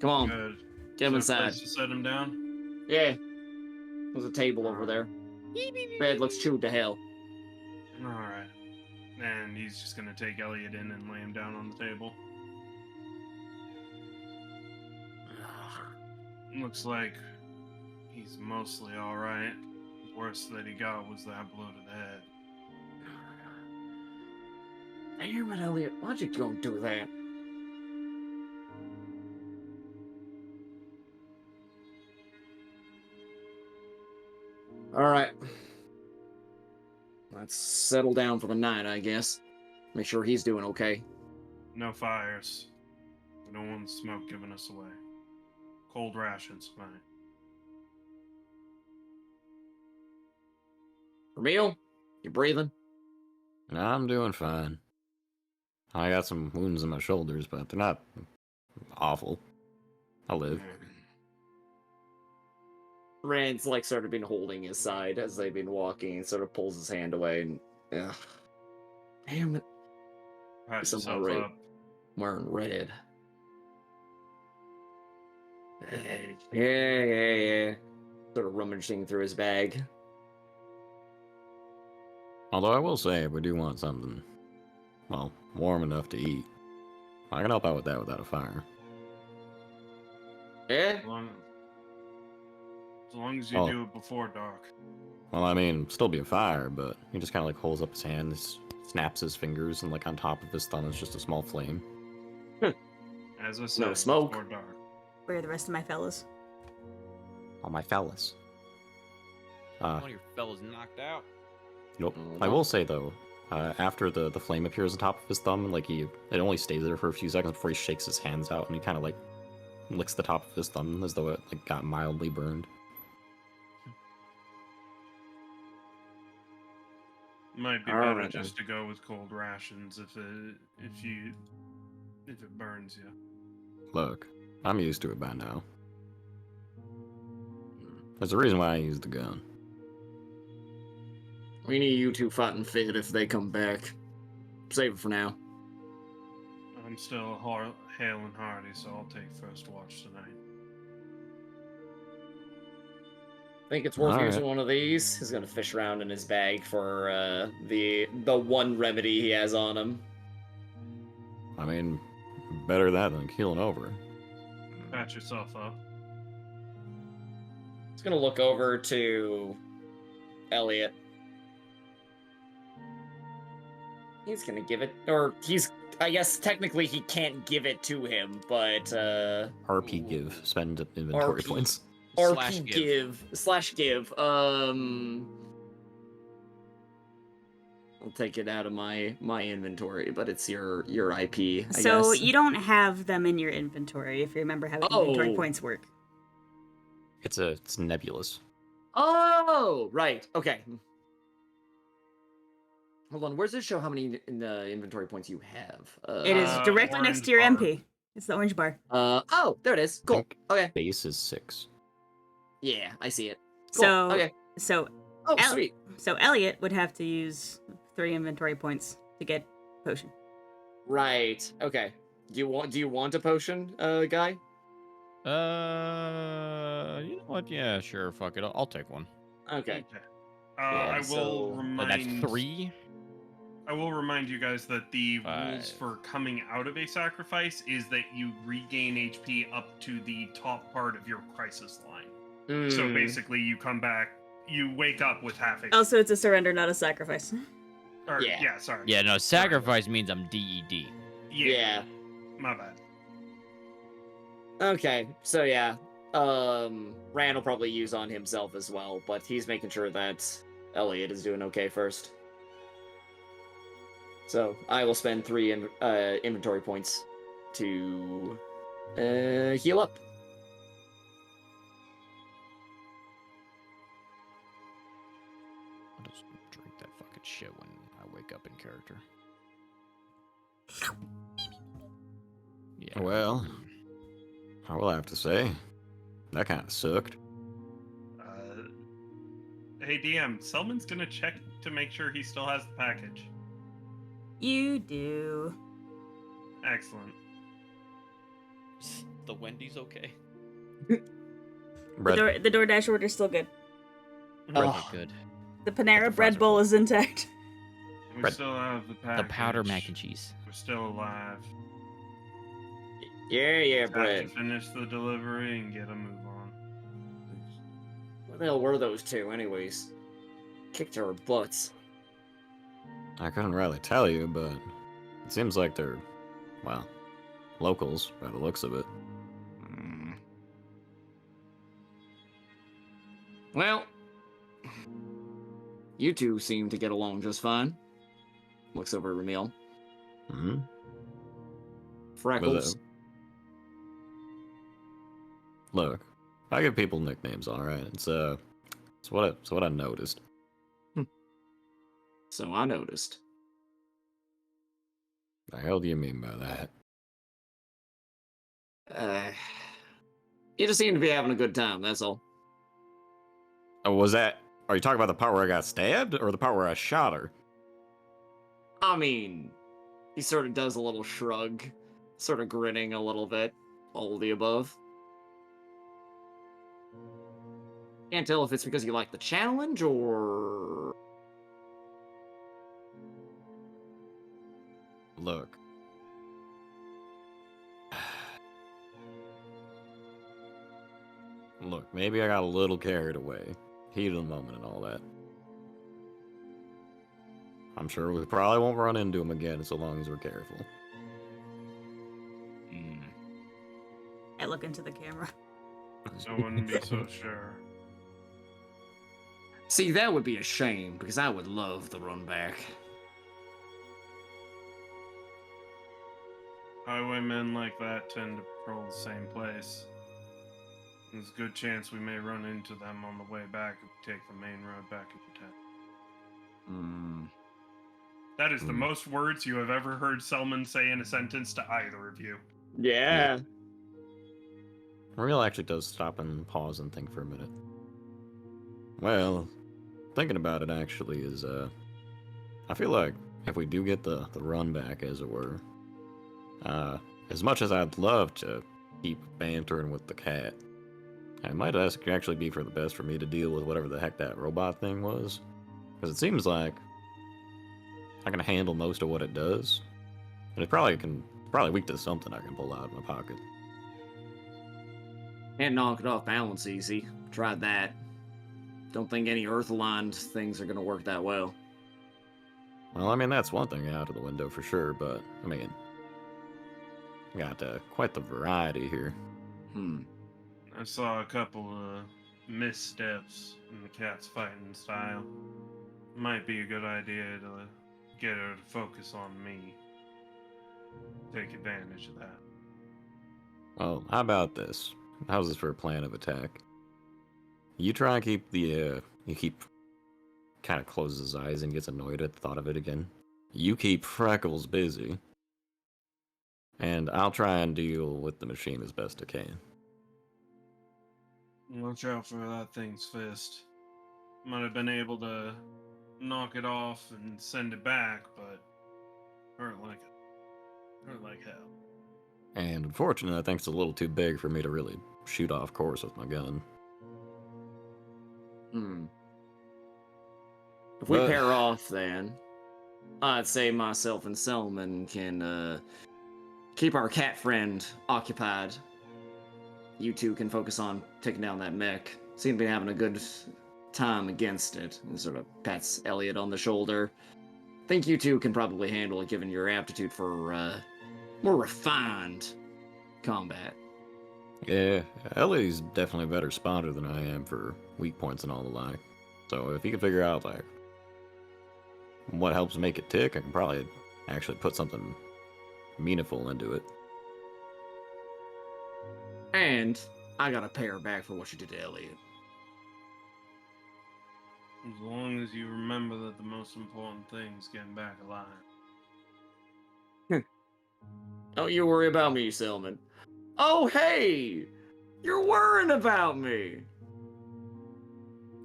Come on, Good. get him Is there a inside. place to set him down? Yeah. There's a table over there. Bed looks chewed to hell. Alright. And he's just gonna take Elliot in and lay him down on the table. Looks like he's mostly alright. The worst that he got was that blow to the head. Damn it, Elliot. Why'd you go do that? Alright. Let's settle down for the night, I guess. Make sure he's doing okay. No fires. We don't want the smoke giving us away. Cold rations tonight. Ramil, you breathing? I'm doing fine. I got some wounds in my shoulders, but they're not awful. I'll live. Rand's like sort of been holding his side as they've been walking and sort of pulls his hand away and damn it, Patch I'm yourself alright. up. Wearing red. Yeah. Sort of rummaging through his bag. Although I will say, we do want something, well, warm enough to eat. I can help out with that without a fire. Yeah? As long as you Oh. do it before dark. Well, I mean, still be a fire, but he just kind of like holds up his hand, snaps his fingers, and like on top of his thumb is just a small flame. As I said, smoke. before dark. Where are the rest of my fellas? All my fellas. One of your fellas knocked out. Nope. Oh, I no. will say though, after the flame appears on top of his thumb, like it only stays there for a few seconds before he shakes his hands out and he kind of like licks the top of his thumb as though it like got mildly burned. Might be All better right, then. just to go with cold rations if it burns you. Look, I'm used to it by now. There's a reason why I used the gun. We need you two fighting fit if they come back. Save it for now. I'm still hale and hearty, so I'll take first watch tonight. Think it's worth All using right. one of these? He's gonna fish around in his bag for the one remedy he has on him. I mean, better that than keeling over. Patch yourself up. He's gonna look over to Elliot. He's gonna give it, or I guess technically he can't give it to him, but RP give, spend inventory RP. points. Slash RP give. I'll take it out of my inventory, but it's your IP. I So guess. you don't have them in your inventory, if you remember how inventory Oh. points work. It's nebulous. Oh, right. Okay. Hold on. Where's it show how many in the inventory points you have? It is directly next to your orange bar. MP. It's the orange bar. Oh, there it is. Cool. Think Okay. Base is 6. Yeah, I see it. Cool. So Okay. so Oh, El- sweet. so Elliot would have to use 3 inventory points to get potion. Right. Okay. Do you want a potion, guy? You know what? Yeah, sure. Fuck it. I'll take one. Okay. I will so- remind. That's 3. I will remind you guys that the rules 5. for coming out of a sacrifice is that you regain HP up to the top part of your crisis line. So Hmm. basically, you come back, you wake up with half HP. Also, it's a surrender, not a sacrifice. Or, Yeah. yeah, sorry. Yeah, no. Sacrifice means I'm DED. Yeah. Yeah. My bad. Okay. So yeah. Rand will probably use on himself as well, but he's making sure that Elliot is doing okay first. So I will spend 3 inventory points to heal up. I'll just drink that fucking shit when I wake up in character. Yeah. Well, I will have to say, that kind of sucked. Hey DM, Selman's gonna check to make sure he still has the package. You do. Excellent. The Wendy's okay? Bread. The DoorDash order's still good. Oh. Okay, good. The Panera the bread fries are bowl cool. is intact. We Bread. still have the The package. powder mac and cheese. We're still alive. Yeah, Have bread. to finish the delivery and get a move on. What the hell were those two, anyways? Kicked our butts. I couldn't really tell you, but it seems like they're, well, locals by the looks of it. Well, you two seem to get along just fine. Looks over at Ramil. Hmm? Freckles. Look, I give people nicknames, all right. It's what I noticed. So I noticed. The hell do you mean by that? You just seem to be having a good time, that's all. Oh, was that? Are you talking about the part where I got stabbed, or the part where I shot her? I mean, he sort of does a little shrug, sort of grinning a little bit. All of the above. Can't tell if it's because you like the challenge, or... Look. Look, maybe I got a little carried away. Heat of the moment and all that. I'm sure we probably won't run into him again so long as we're careful. I look into the camera. I wouldn't be so sure. See, that would be a shame, because I would love the run back. Highwaymen like that tend to patrol the same place. There's a good chance we may run into them on the way back if we take the main road back into town. That is the most words you have ever heard Selman say in a sentence to either of you. Yeah. Real actually does stop and pause and think for a minute. Well, thinking about it actually is, I feel like if we do get the run back, as it were, as much as I'd love to keep bantering with the cat, it might actually be for the best for me to deal with whatever the heck that robot thing was. Because it seems like I can handle most of what it does. And it probably weak to something I can pull out of my pocket. Can't knock it off balance easy. Tried that. Don't think any Earth-aligned things are gonna work that well. Well, I mean, that's one thing out of the window for sure, but, I mean, got quite the variety here. I saw a couple of missteps in the cat's fighting style. Might be a good idea to get her to focus on me. Take advantage of that. Well, how about this? How's this for a plan of attack? You try and keep kind of closes his eyes and gets annoyed at the thought of it again. You keep Freckles busy. And I'll try and deal with the machine as best I can. Watch out for that thing's fist. Might have been able to knock it off and send it back, but hurt like hell. And unfortunately, I think it's a little too big for me to really shoot off course with my gun. If we But- pair off, then I'd say myself and Selman can keep our cat friend occupied. You two can focus on taking down that mech. Seem to be having a good time against it. And sort of pats Elliot on the shoulder. Think you two can probably handle it, given your aptitude for more refined combat. Yeah, Ellie's definitely a better spotter than I am for weak points and all the like. So if he can figure out like what helps make it tick, I can probably actually put something meaningful into it. And I gotta pay her back for what she did to Elliot. As long as you remember that the most important thing is getting back alive. Don't you worry about me, Selman. Oh, hey! You're worrying about me!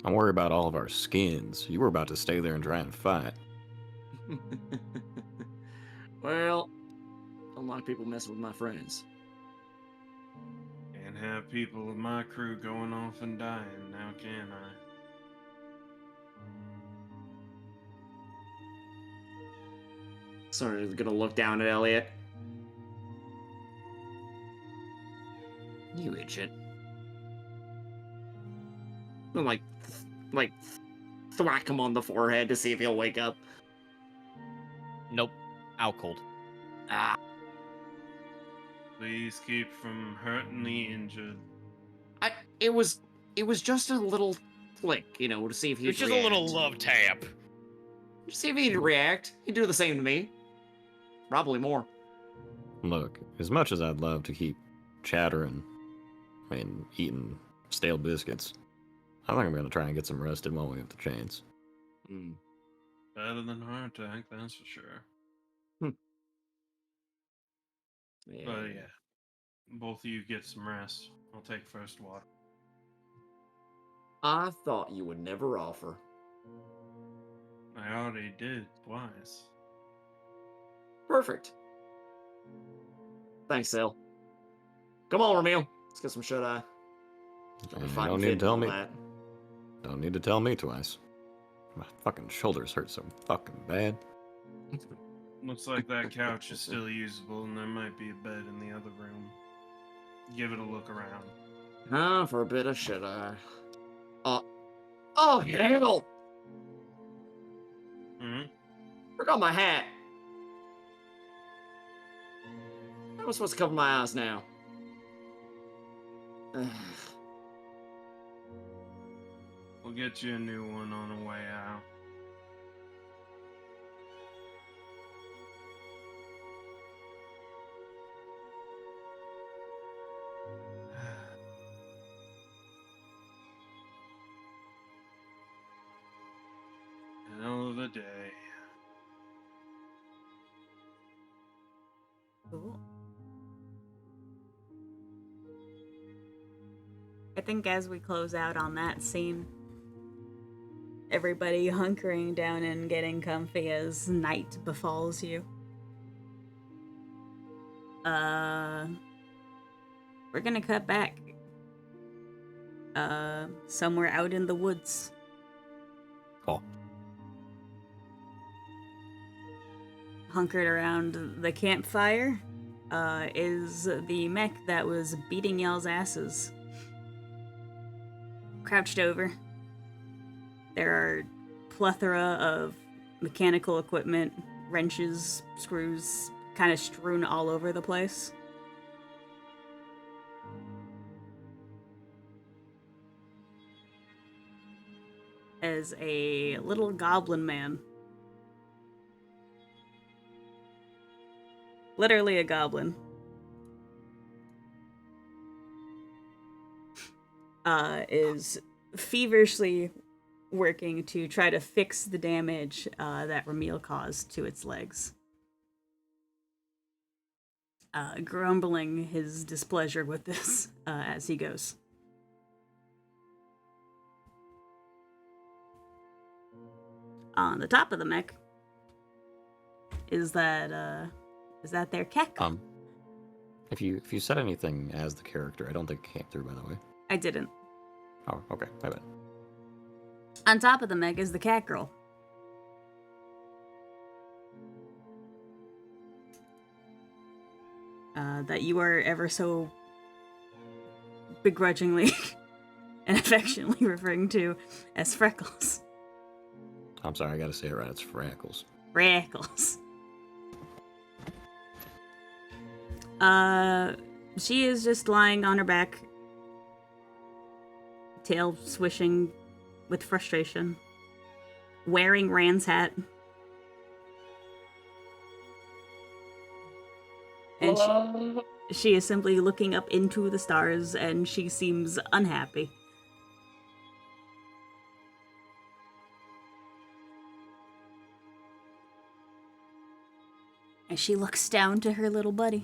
I'm worried about all of our skins. You were about to stay there and try and fight. Well, don't like people messing with my friends. Can't have people of my crew going off and dying, now can I? Sort of gonna look down at Elliot. You idiot. And like thwack him on the forehead to see if he'll wake up. Nope. Out cold. Ah, Please keep from hurting the injured. it was just a little flick, you know, to see if he'd It's just react. a little love tap. See if he'd react. He'd do the same to me. Probably more. Look, as much as I'd love to keep chattering and eating stale biscuits, I think I'm gonna try and get some rest in while we have the chance. Mm. Better than heart attack, that's for sure. Yeah. But yeah, both of you get some rest. I'll take first water. I thought you would never offer. I already did twice. Perfect. Thanks, Sal. Come on, Ramil. Let's get some shut-eye. And you don't need to tell me. Don't need to tell me twice. My fucking shoulders hurt so fucking bad. Looks like that couch is still usable, and there might be a bed in the other room. Give it a look around. Huh, for a bit of shut-eye. Oh, hell! Hmm? Forgot my hat. How am I supposed to cover my eyes now? We'll get you a new one on the way out. Hell of a day. Cool. I think as we close out on that scene, everybody hunkering down and getting comfy as night befalls you. We're gonna cut back. Somewhere out in the woods. Oh, Hunkered around the campfire, is the mech that was beating y'all's asses. Crouched over. There are plethora of mechanical equipment, wrenches, screws, kind of strewn all over the place. As a little goblin man. Literally a goblin. Is feverishly working to try to fix the damage that Ramil caused to its legs. Grumbling his displeasure with this as he goes. On the top of the mech is that their Kek? if you said anything as the character, I don't think it came through, by the way. I didn't. Oh, okay, my bad. On top of the mech is the cat girl. That you are ever so begrudgingly and affectionately referring to as Freckles. I'm sorry, I gotta say it right. It's Freckles. Freckles. She is just lying on her back, tail swishing with frustration, wearing Rand's hat. And she is simply looking up into the stars, and she seems unhappy. As she looks down to her little buddy.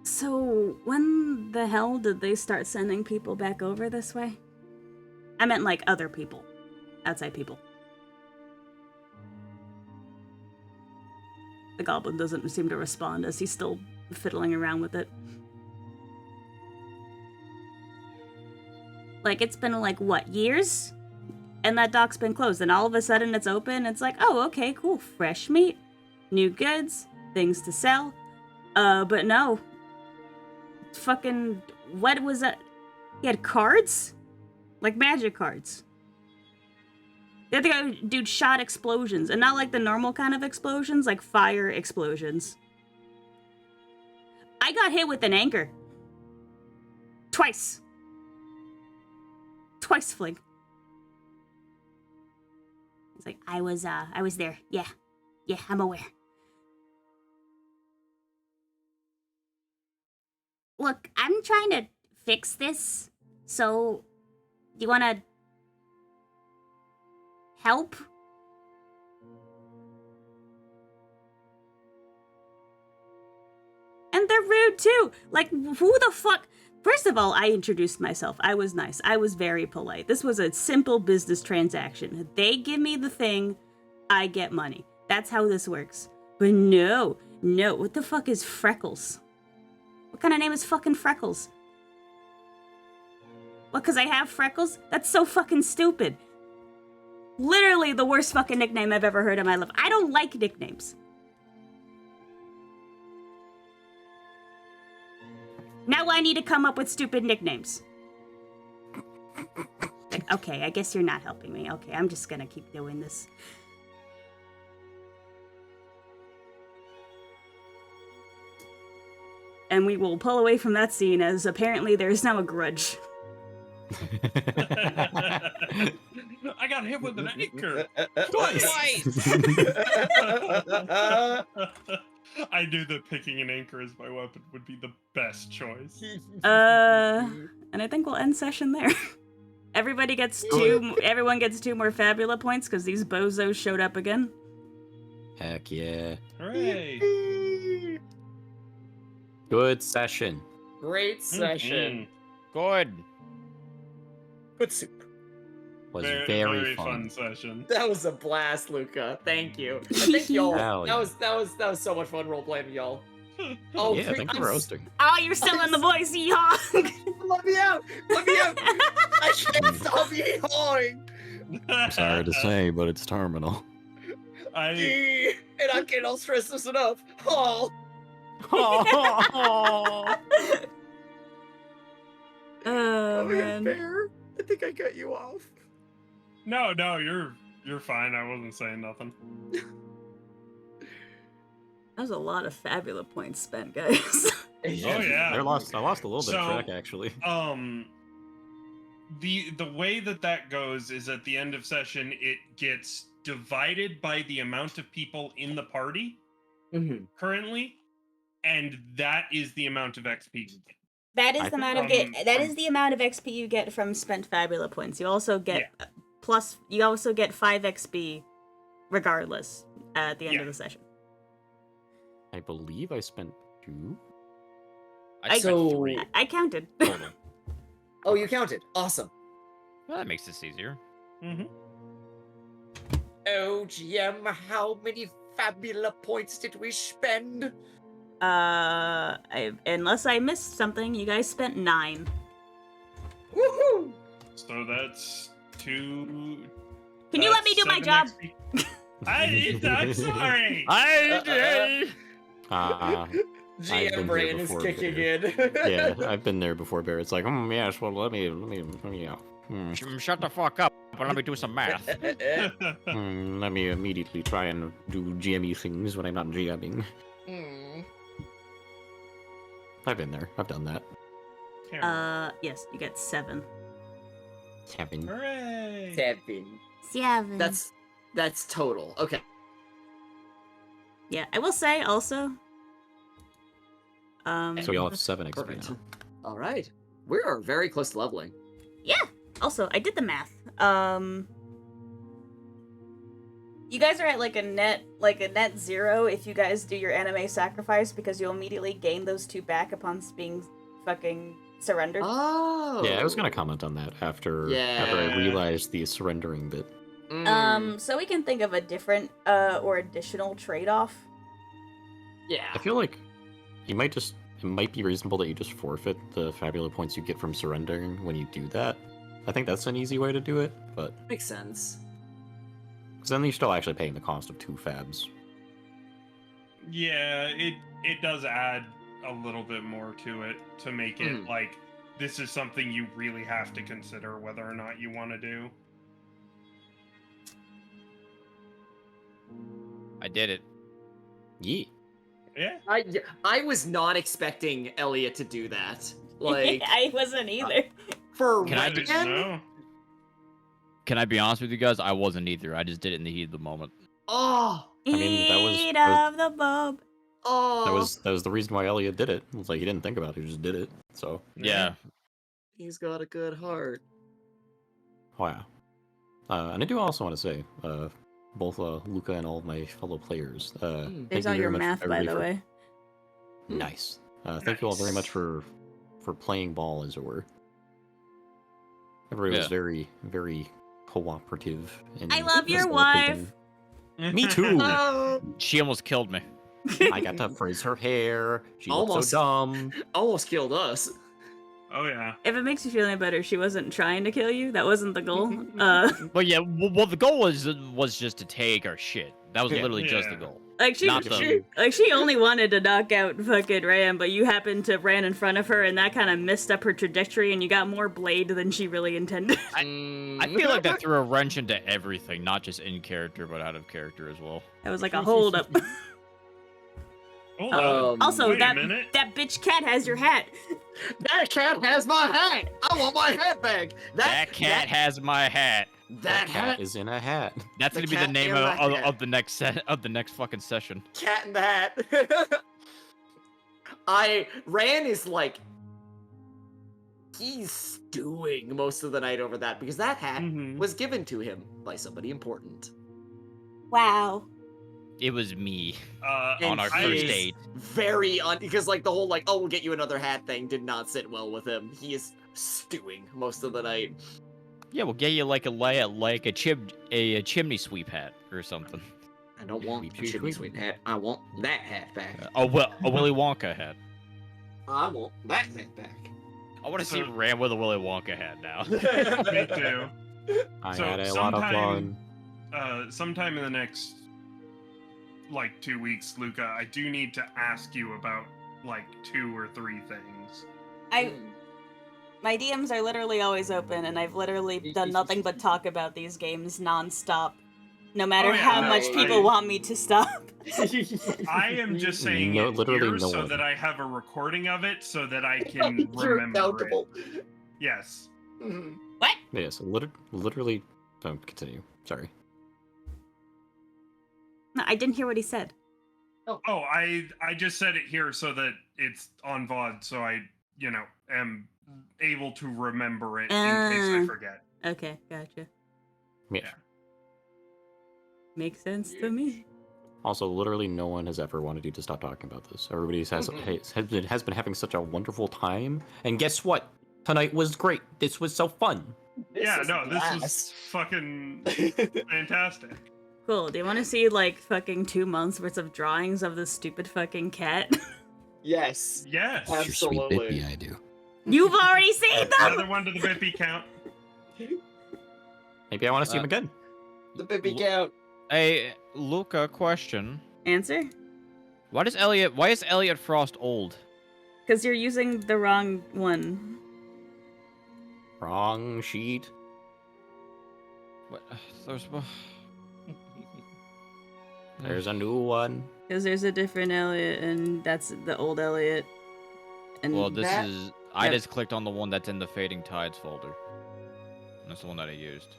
So, when the hell did they start sending people back over this way? I meant like other people. Outside people. The goblin doesn't seem to respond as he's still fiddling around with it. Like, it's been like, what, years? And that dock's been closed, and all of a sudden it's open. It's like, oh, okay, cool. Fresh meat, new goods, things to sell. But no. Fucking, what was that? He had cards? Like magic cards. The other guy, dude, shot explosions. And not like the normal kind of explosions, like fire explosions. I got hit with an anchor. Twice. Twice, Fling. He's like, I was there. Yeah, I'm aware. Look, I'm trying to fix this, so do you want to help? And they're rude too. Like, who the fuck? First of all, I introduced myself. I was nice. I was very polite. This was a simple business transaction. They give me the thing, I get money. That's how this works. But no, what the fuck is Freckles? What kind of name is fucking Freckles? What, because I have freckles? That's so fucking stupid. Literally the worst fucking nickname I've ever heard in my life. I don't like nicknames. Now I need to come up with stupid nicknames. Like, okay, I guess you're not helping me. Okay, I'm just gonna keep doing this. And we will pull away from that scene as apparently there is now a grudge. I got hit with an anchor. Twice! I knew that picking an anchor as my weapon would be the best choice. And I think we'll end session there. Everyone gets 2 more Fabula points because these bozos showed up again. Heck yeah. Hooray! Good session. Great session. Good. Good soup. Was Very, very fun session. That was a blast, Luca. Thank you. And thank y'all. Hell yeah. That was so much fun role playing with y'all. Oh, Yeah, thanks for roasting. Oh, you're still in the voice, yeehaw! Let me out! Let me out! I can't stop yeehawing! I'm sorry to say, but it's terminal. I And I cannot stress this enough. Oh. Oh, man. Fair. I think I cut you off. no, you're fine. I wasn't saying nothing. That was a lot of Fabula points spent, guys. Oh yeah. I lost a little bit So, of track actually. The way that goes is at the end of session it gets divided by the amount of people in the party currently, and that is the amount of XP you get. That is I the amount of think, that is the amount of XP you get from spent Fabula points. You also get you also get 5 XP regardless at the end of the session. I believe I spent 2. I spent 3 I counted. total. Oh, you counted. Awesome. Well, that makes this easier. Oh, GM, how many Fabula points did we spend? Unless I missed something, you guys spent 9. Woohoo! So that's 2. Can you let me do my job? I'm sorry. I've GM been brain here is before, kicking Bear. in. Yeah, I've been there before, Bear. It's like, yes, well, let me Shut the fuck up, but let me do some math. let me immediately try and do GME things when I'm not GMing. I've been there. I've done that. Yes, you get 7. 7. Hooray! 7. 7. That's total. Okay. Yeah, I will say also. So we all have 7 XP Perfect. now. All right. We're very close to leveling. Yeah. Also, I did the math. You guys are at like a net 0 if you guys do your anime sacrifice because you'll immediately gain those 2 back upon being fucking surrendered. Oh. Yeah, I was gonna comment on that after I realized the surrendering bit. So we can think of a different or additional trade-off. Yeah. I feel like it might be reasonable that you just forfeit the fabulous points you get from surrendering when you do that. I think that's an easy way to do it, but Makes sense. because then you're still actually paying the cost of 2 fabs. Yeah, it does add a little bit more to it to make it like this is something you really have to consider whether or not you want to do. I did it. Yeah. Yeah. I was not expecting Elliot to do that. Like I wasn't either. for Can I I didn't Ren? know. Can I be honest with you guys? I wasn't either. I just did it in the heat of the moment. Oh. I mean, that was- Heat that of the bulb. Oh. That was the reason why Elliot did it. It was like he didn't think about it, he just did it. So Yeah. He's got a good heart. wow. And I do also want to say, both Luca and all of my fellow players, thank There's you all very your much, math, by everybody, the for- way. Nice. Thank you all very much for playing ball, as it were. Everybody was Yeah. very, very cooperative. And I love your facilitating. wife. Me too. She almost killed me. I got to frizz her hair. She looked Almost. so dumb. Almost killed us. Oh yeah. If it makes you feel any better, she wasn't trying to kill you. That wasn't the goal. But yeah, well, the goal was just to take our shit. That was literally just the Yeah. goal. Like she Not the- she only wanted to knock out fucking Ram, but you happened to ran in front of her, and that kind of messed up her trajectory, and you got more blade than she really intended. I feel like that threw a wrench into everything, not just in character, but out of character as well. That was like a hold up. Hold on. Also, Wait a that minute. bitch cat has your hat. That cat has my hat. I want my hat back. That cat has my hat. That cat hat is in a hat. That's The gonna be the cat name and the hat. of the next fucking session. cat in the hat. Ran is like he's stewing most of the night over that because that hat Mhm. was given to him by somebody important. Wow. It was me And on our he first is date. Very because like the whole like oh we'll get you another hat thing did not sit well with him. He is stewing most of the night. Yeah, we'll get you like a chimney sweep hat or something. I don't want Sweep, a sweep, chimney sweep. sweep hat. I want that hat back. A Willy Wonka hat. I want that hat back. I want to see So- Ram with a Willy Wonka hat now. Me too. I So had a lot of sometime- fun. Sometime in the next like 2 weeks, Luca, I do need to ask you about like 2 or 3 things. My DMs are literally always open, and I've literally done nothing but talk about these games nonstop. No matter Oh, yeah, how no, much people want me to stop. I am just saying No, it literally here no so one. that I have a recording of it so that I can You're remember accountable. it. Yes. Mhm. What? Yes, literally. Continue. Sorry. No, I didn't hear what he said. Oh, I just said it here so that it's on VOD, so I, am able to remember it in case I forget. Okay, gotcha. Yeah. Makes sense to me. Also, literally no one has ever wanted you to stop talking about this. Everybody has been having such a wonderful time. And guess what? Tonight was great. This was so fun. This Yeah, is no, this was blast. fucking fantastic. Cool. Do you want to see like fucking 2 months worth of drawings of this stupid fucking cat? Yes. Yes. Absolutely. I do. You've already seen them. Another one to the Bippy count. Maybe I want to see him again. The baby count. Hey, Luca, question. Answer. Why is Elliot Frost old? Because you're using the wrong one. Wrong sheet. What? There's a new one. Because there's a different Elliot, and that's the old Elliot. And Well, this That- is. I yeah. just clicked on the one that's in the Fading Tides folder. That's the one that I used.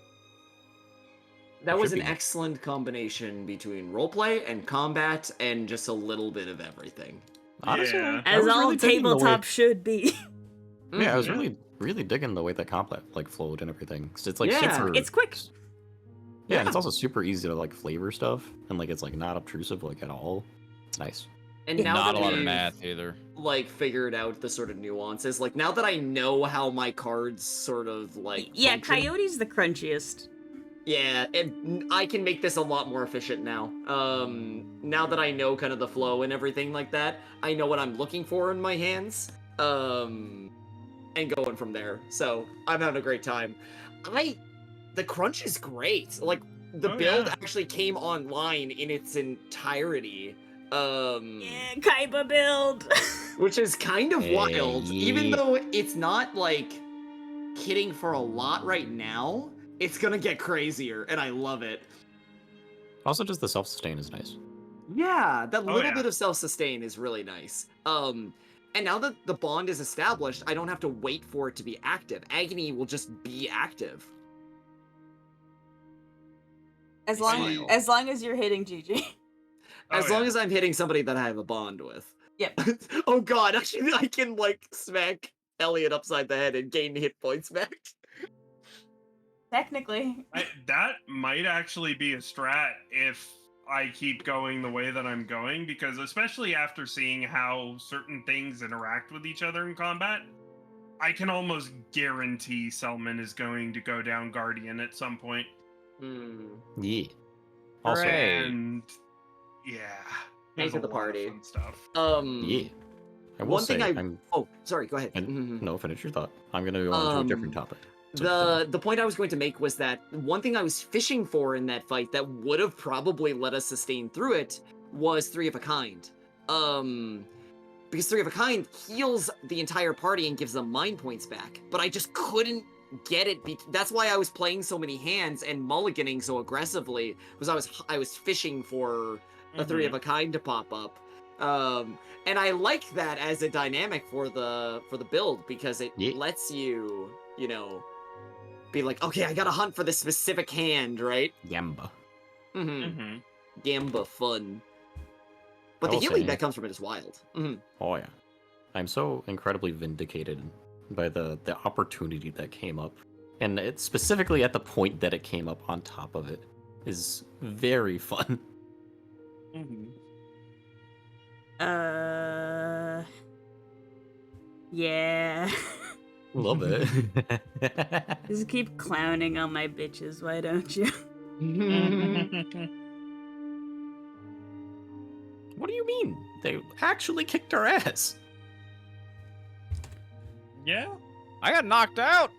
That It was should an be. excellent combination between roleplay and combat and just a little bit of everything. Honestly, Yeah. I as was all really digging the way- tabletop should be. Yeah, I was Mhm. really digging the way that combat like flowed and everything. 'Cause it's like Yeah. super. It's quick. Yeah, and it's also super easy to like flavor stuff, and like it's like not obtrusive like at all. It's nice. And now Not that a lot of we've, math either. like figured out the sort of nuances, like now that I know how my cards sort of like Yeah, function, Coyote's the crunchiest. yeah, I can make this a lot more efficient now. Now that I know kind of the flow and everything like that, I know what I'm looking for in my hands. And going from there. So I'm having a great time. The crunch is great. Like the Oh, build yeah. actually came online in its entirety. Yeah, Kaiba build. Which is kind of Hey. wild. Even though it's not like hitting for a lot right now, it's gonna get crazier, and I love it. Also, just the self sustain is nice. Yeah, that little yeah. bit of self-sustain is really nice. And now that the bond is established, I don't have to wait for it to be active. Agony will just be active. as Smile. long as you're hitting GG. As Oh, long yeah. as I'm hitting somebody that I have a bond with. Yep. Oh god, actually I can like smack Elliot upside the head and gain hit points back. Technically. That might actually be a strat if I keep going the way that I'm going, because especially after seeing how certain things interact with each other in combat, I can almost guarantee Selman is going to go down Guardian at some point. Yeah. Also, Hooray. And yeah, Make there's it a the lot of party. fun stuff. yeah. I will One say, thing I'm. Oh, sorry, go ahead. No, finish your thought. I'm gonna go on to a different topic. The point I was going to make was that one thing I was fishing for in that fight that would have probably let us sustain through it was Three of a Kind. Because Three of a Kind heals the entire party and gives them mind points back. But I just couldn't get it. That's why I was playing so many hands and mulliganing so aggressively, was I was fishing for a Three of a Kind to pop up. And I like that as a dynamic for the build, because it lets you, you know, be like, okay, I gotta hunt for this specific hand, right? Yamba. Gamba fun. But I the will healing say- that comes from it is wild. Oh yeah. I'm so incredibly vindicated by the opportunity that came up. And it's specifically at the point that it came up on top of it is very fun. Yeah. A little bit. Just keep clowning on my bitches, why don't you? What do you mean? They actually kicked our ass. Yeah. I got knocked out.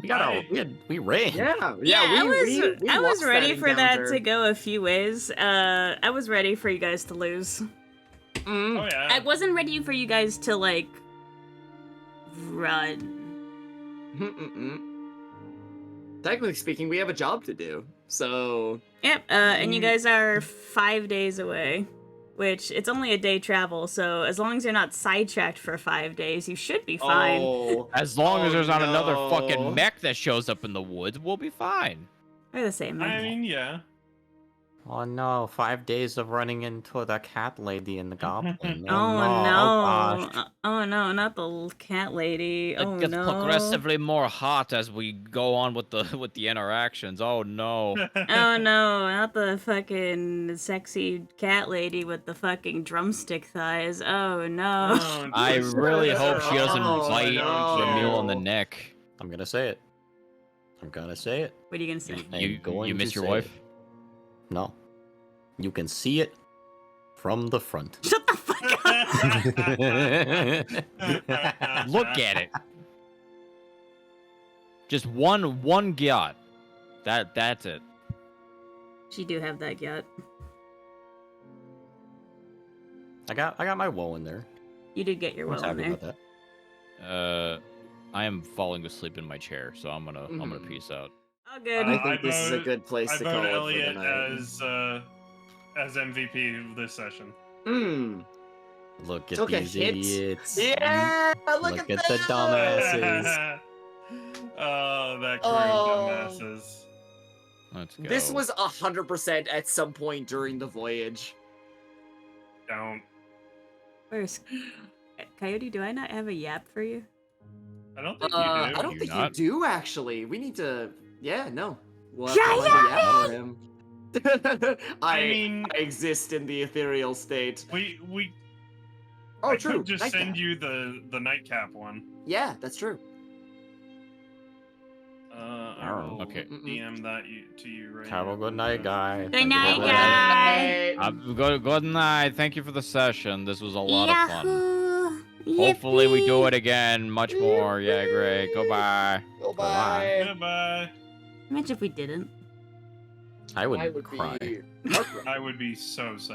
We got we ran. Yeah, I was lost ready for that encounter. to go a few ways. I was ready for you guys to lose. Oh yeah. I wasn't ready for you guys to like run. Technically speaking, we have a job to do, so... Yep, and you guys are 5 days away, which it's only a day travel, so as long as you're not sidetracked for 5 days, you should be fine. Oh, As long as there's not another no. fucking mech that shows up in the woods, we'll be fine. We're the same. I mean, yeah. Oh no, 5 days of running into the cat lady and the goblin. Oh no. no! Oh, gosh. Oh no, not the cat lady. It Oh gets no! progressively more hot as we go on with the interactions. Oh no. Oh no, not the fucking sexy cat lady with the fucking drumstick thighs. Oh no. Oh, I Jesus. really hope she doesn't Oh, bite no. Ramil on the neck. I'm gonna say it. I'm gonna say it. What are you gonna say? I'm You going miss to your say wife? it. No. You can see it from the front. Shut the fuck up! Look at it. Just one gyat. That's it. She do have that yet. I got my woe in there. You did get your I was will in happy there. about that. I am falling asleep in my chair, so I'm gonna Mhm. peace out. Oh, good. I think this is a good place I to vote call it for the Elliot night. as MVP of this session. Hmm. Look at Took a these hit. idiots. Yeah, look at the that. dumbasses. Oh, that crew Oh. of dumbasses. Let's go. This was 100% at some point during the voyage. Don't. Where's Coyote? Do I not have a yap for you? I don't think you do. I don't You think not? you do actually. We need to. Yeah, no. We'll have Yeah, to find a yap for him. I mean- I exist in the ethereal state. We Oh, I true. could just nightcap. send you the nightcap one. Yeah, that's true. I will Okay. DM that to you right Have now. a good night, guy. Good Thank you night, for guy. playing. Good night. Thank you for the session. This was a lot of fun. Yahoo! Hopefully we do Yippee! it again. Much more. Yeah, great. Goodbye. Bye-bye. Goodbye. Imagine if we didn't. I would I would cry. be. I would be so sad.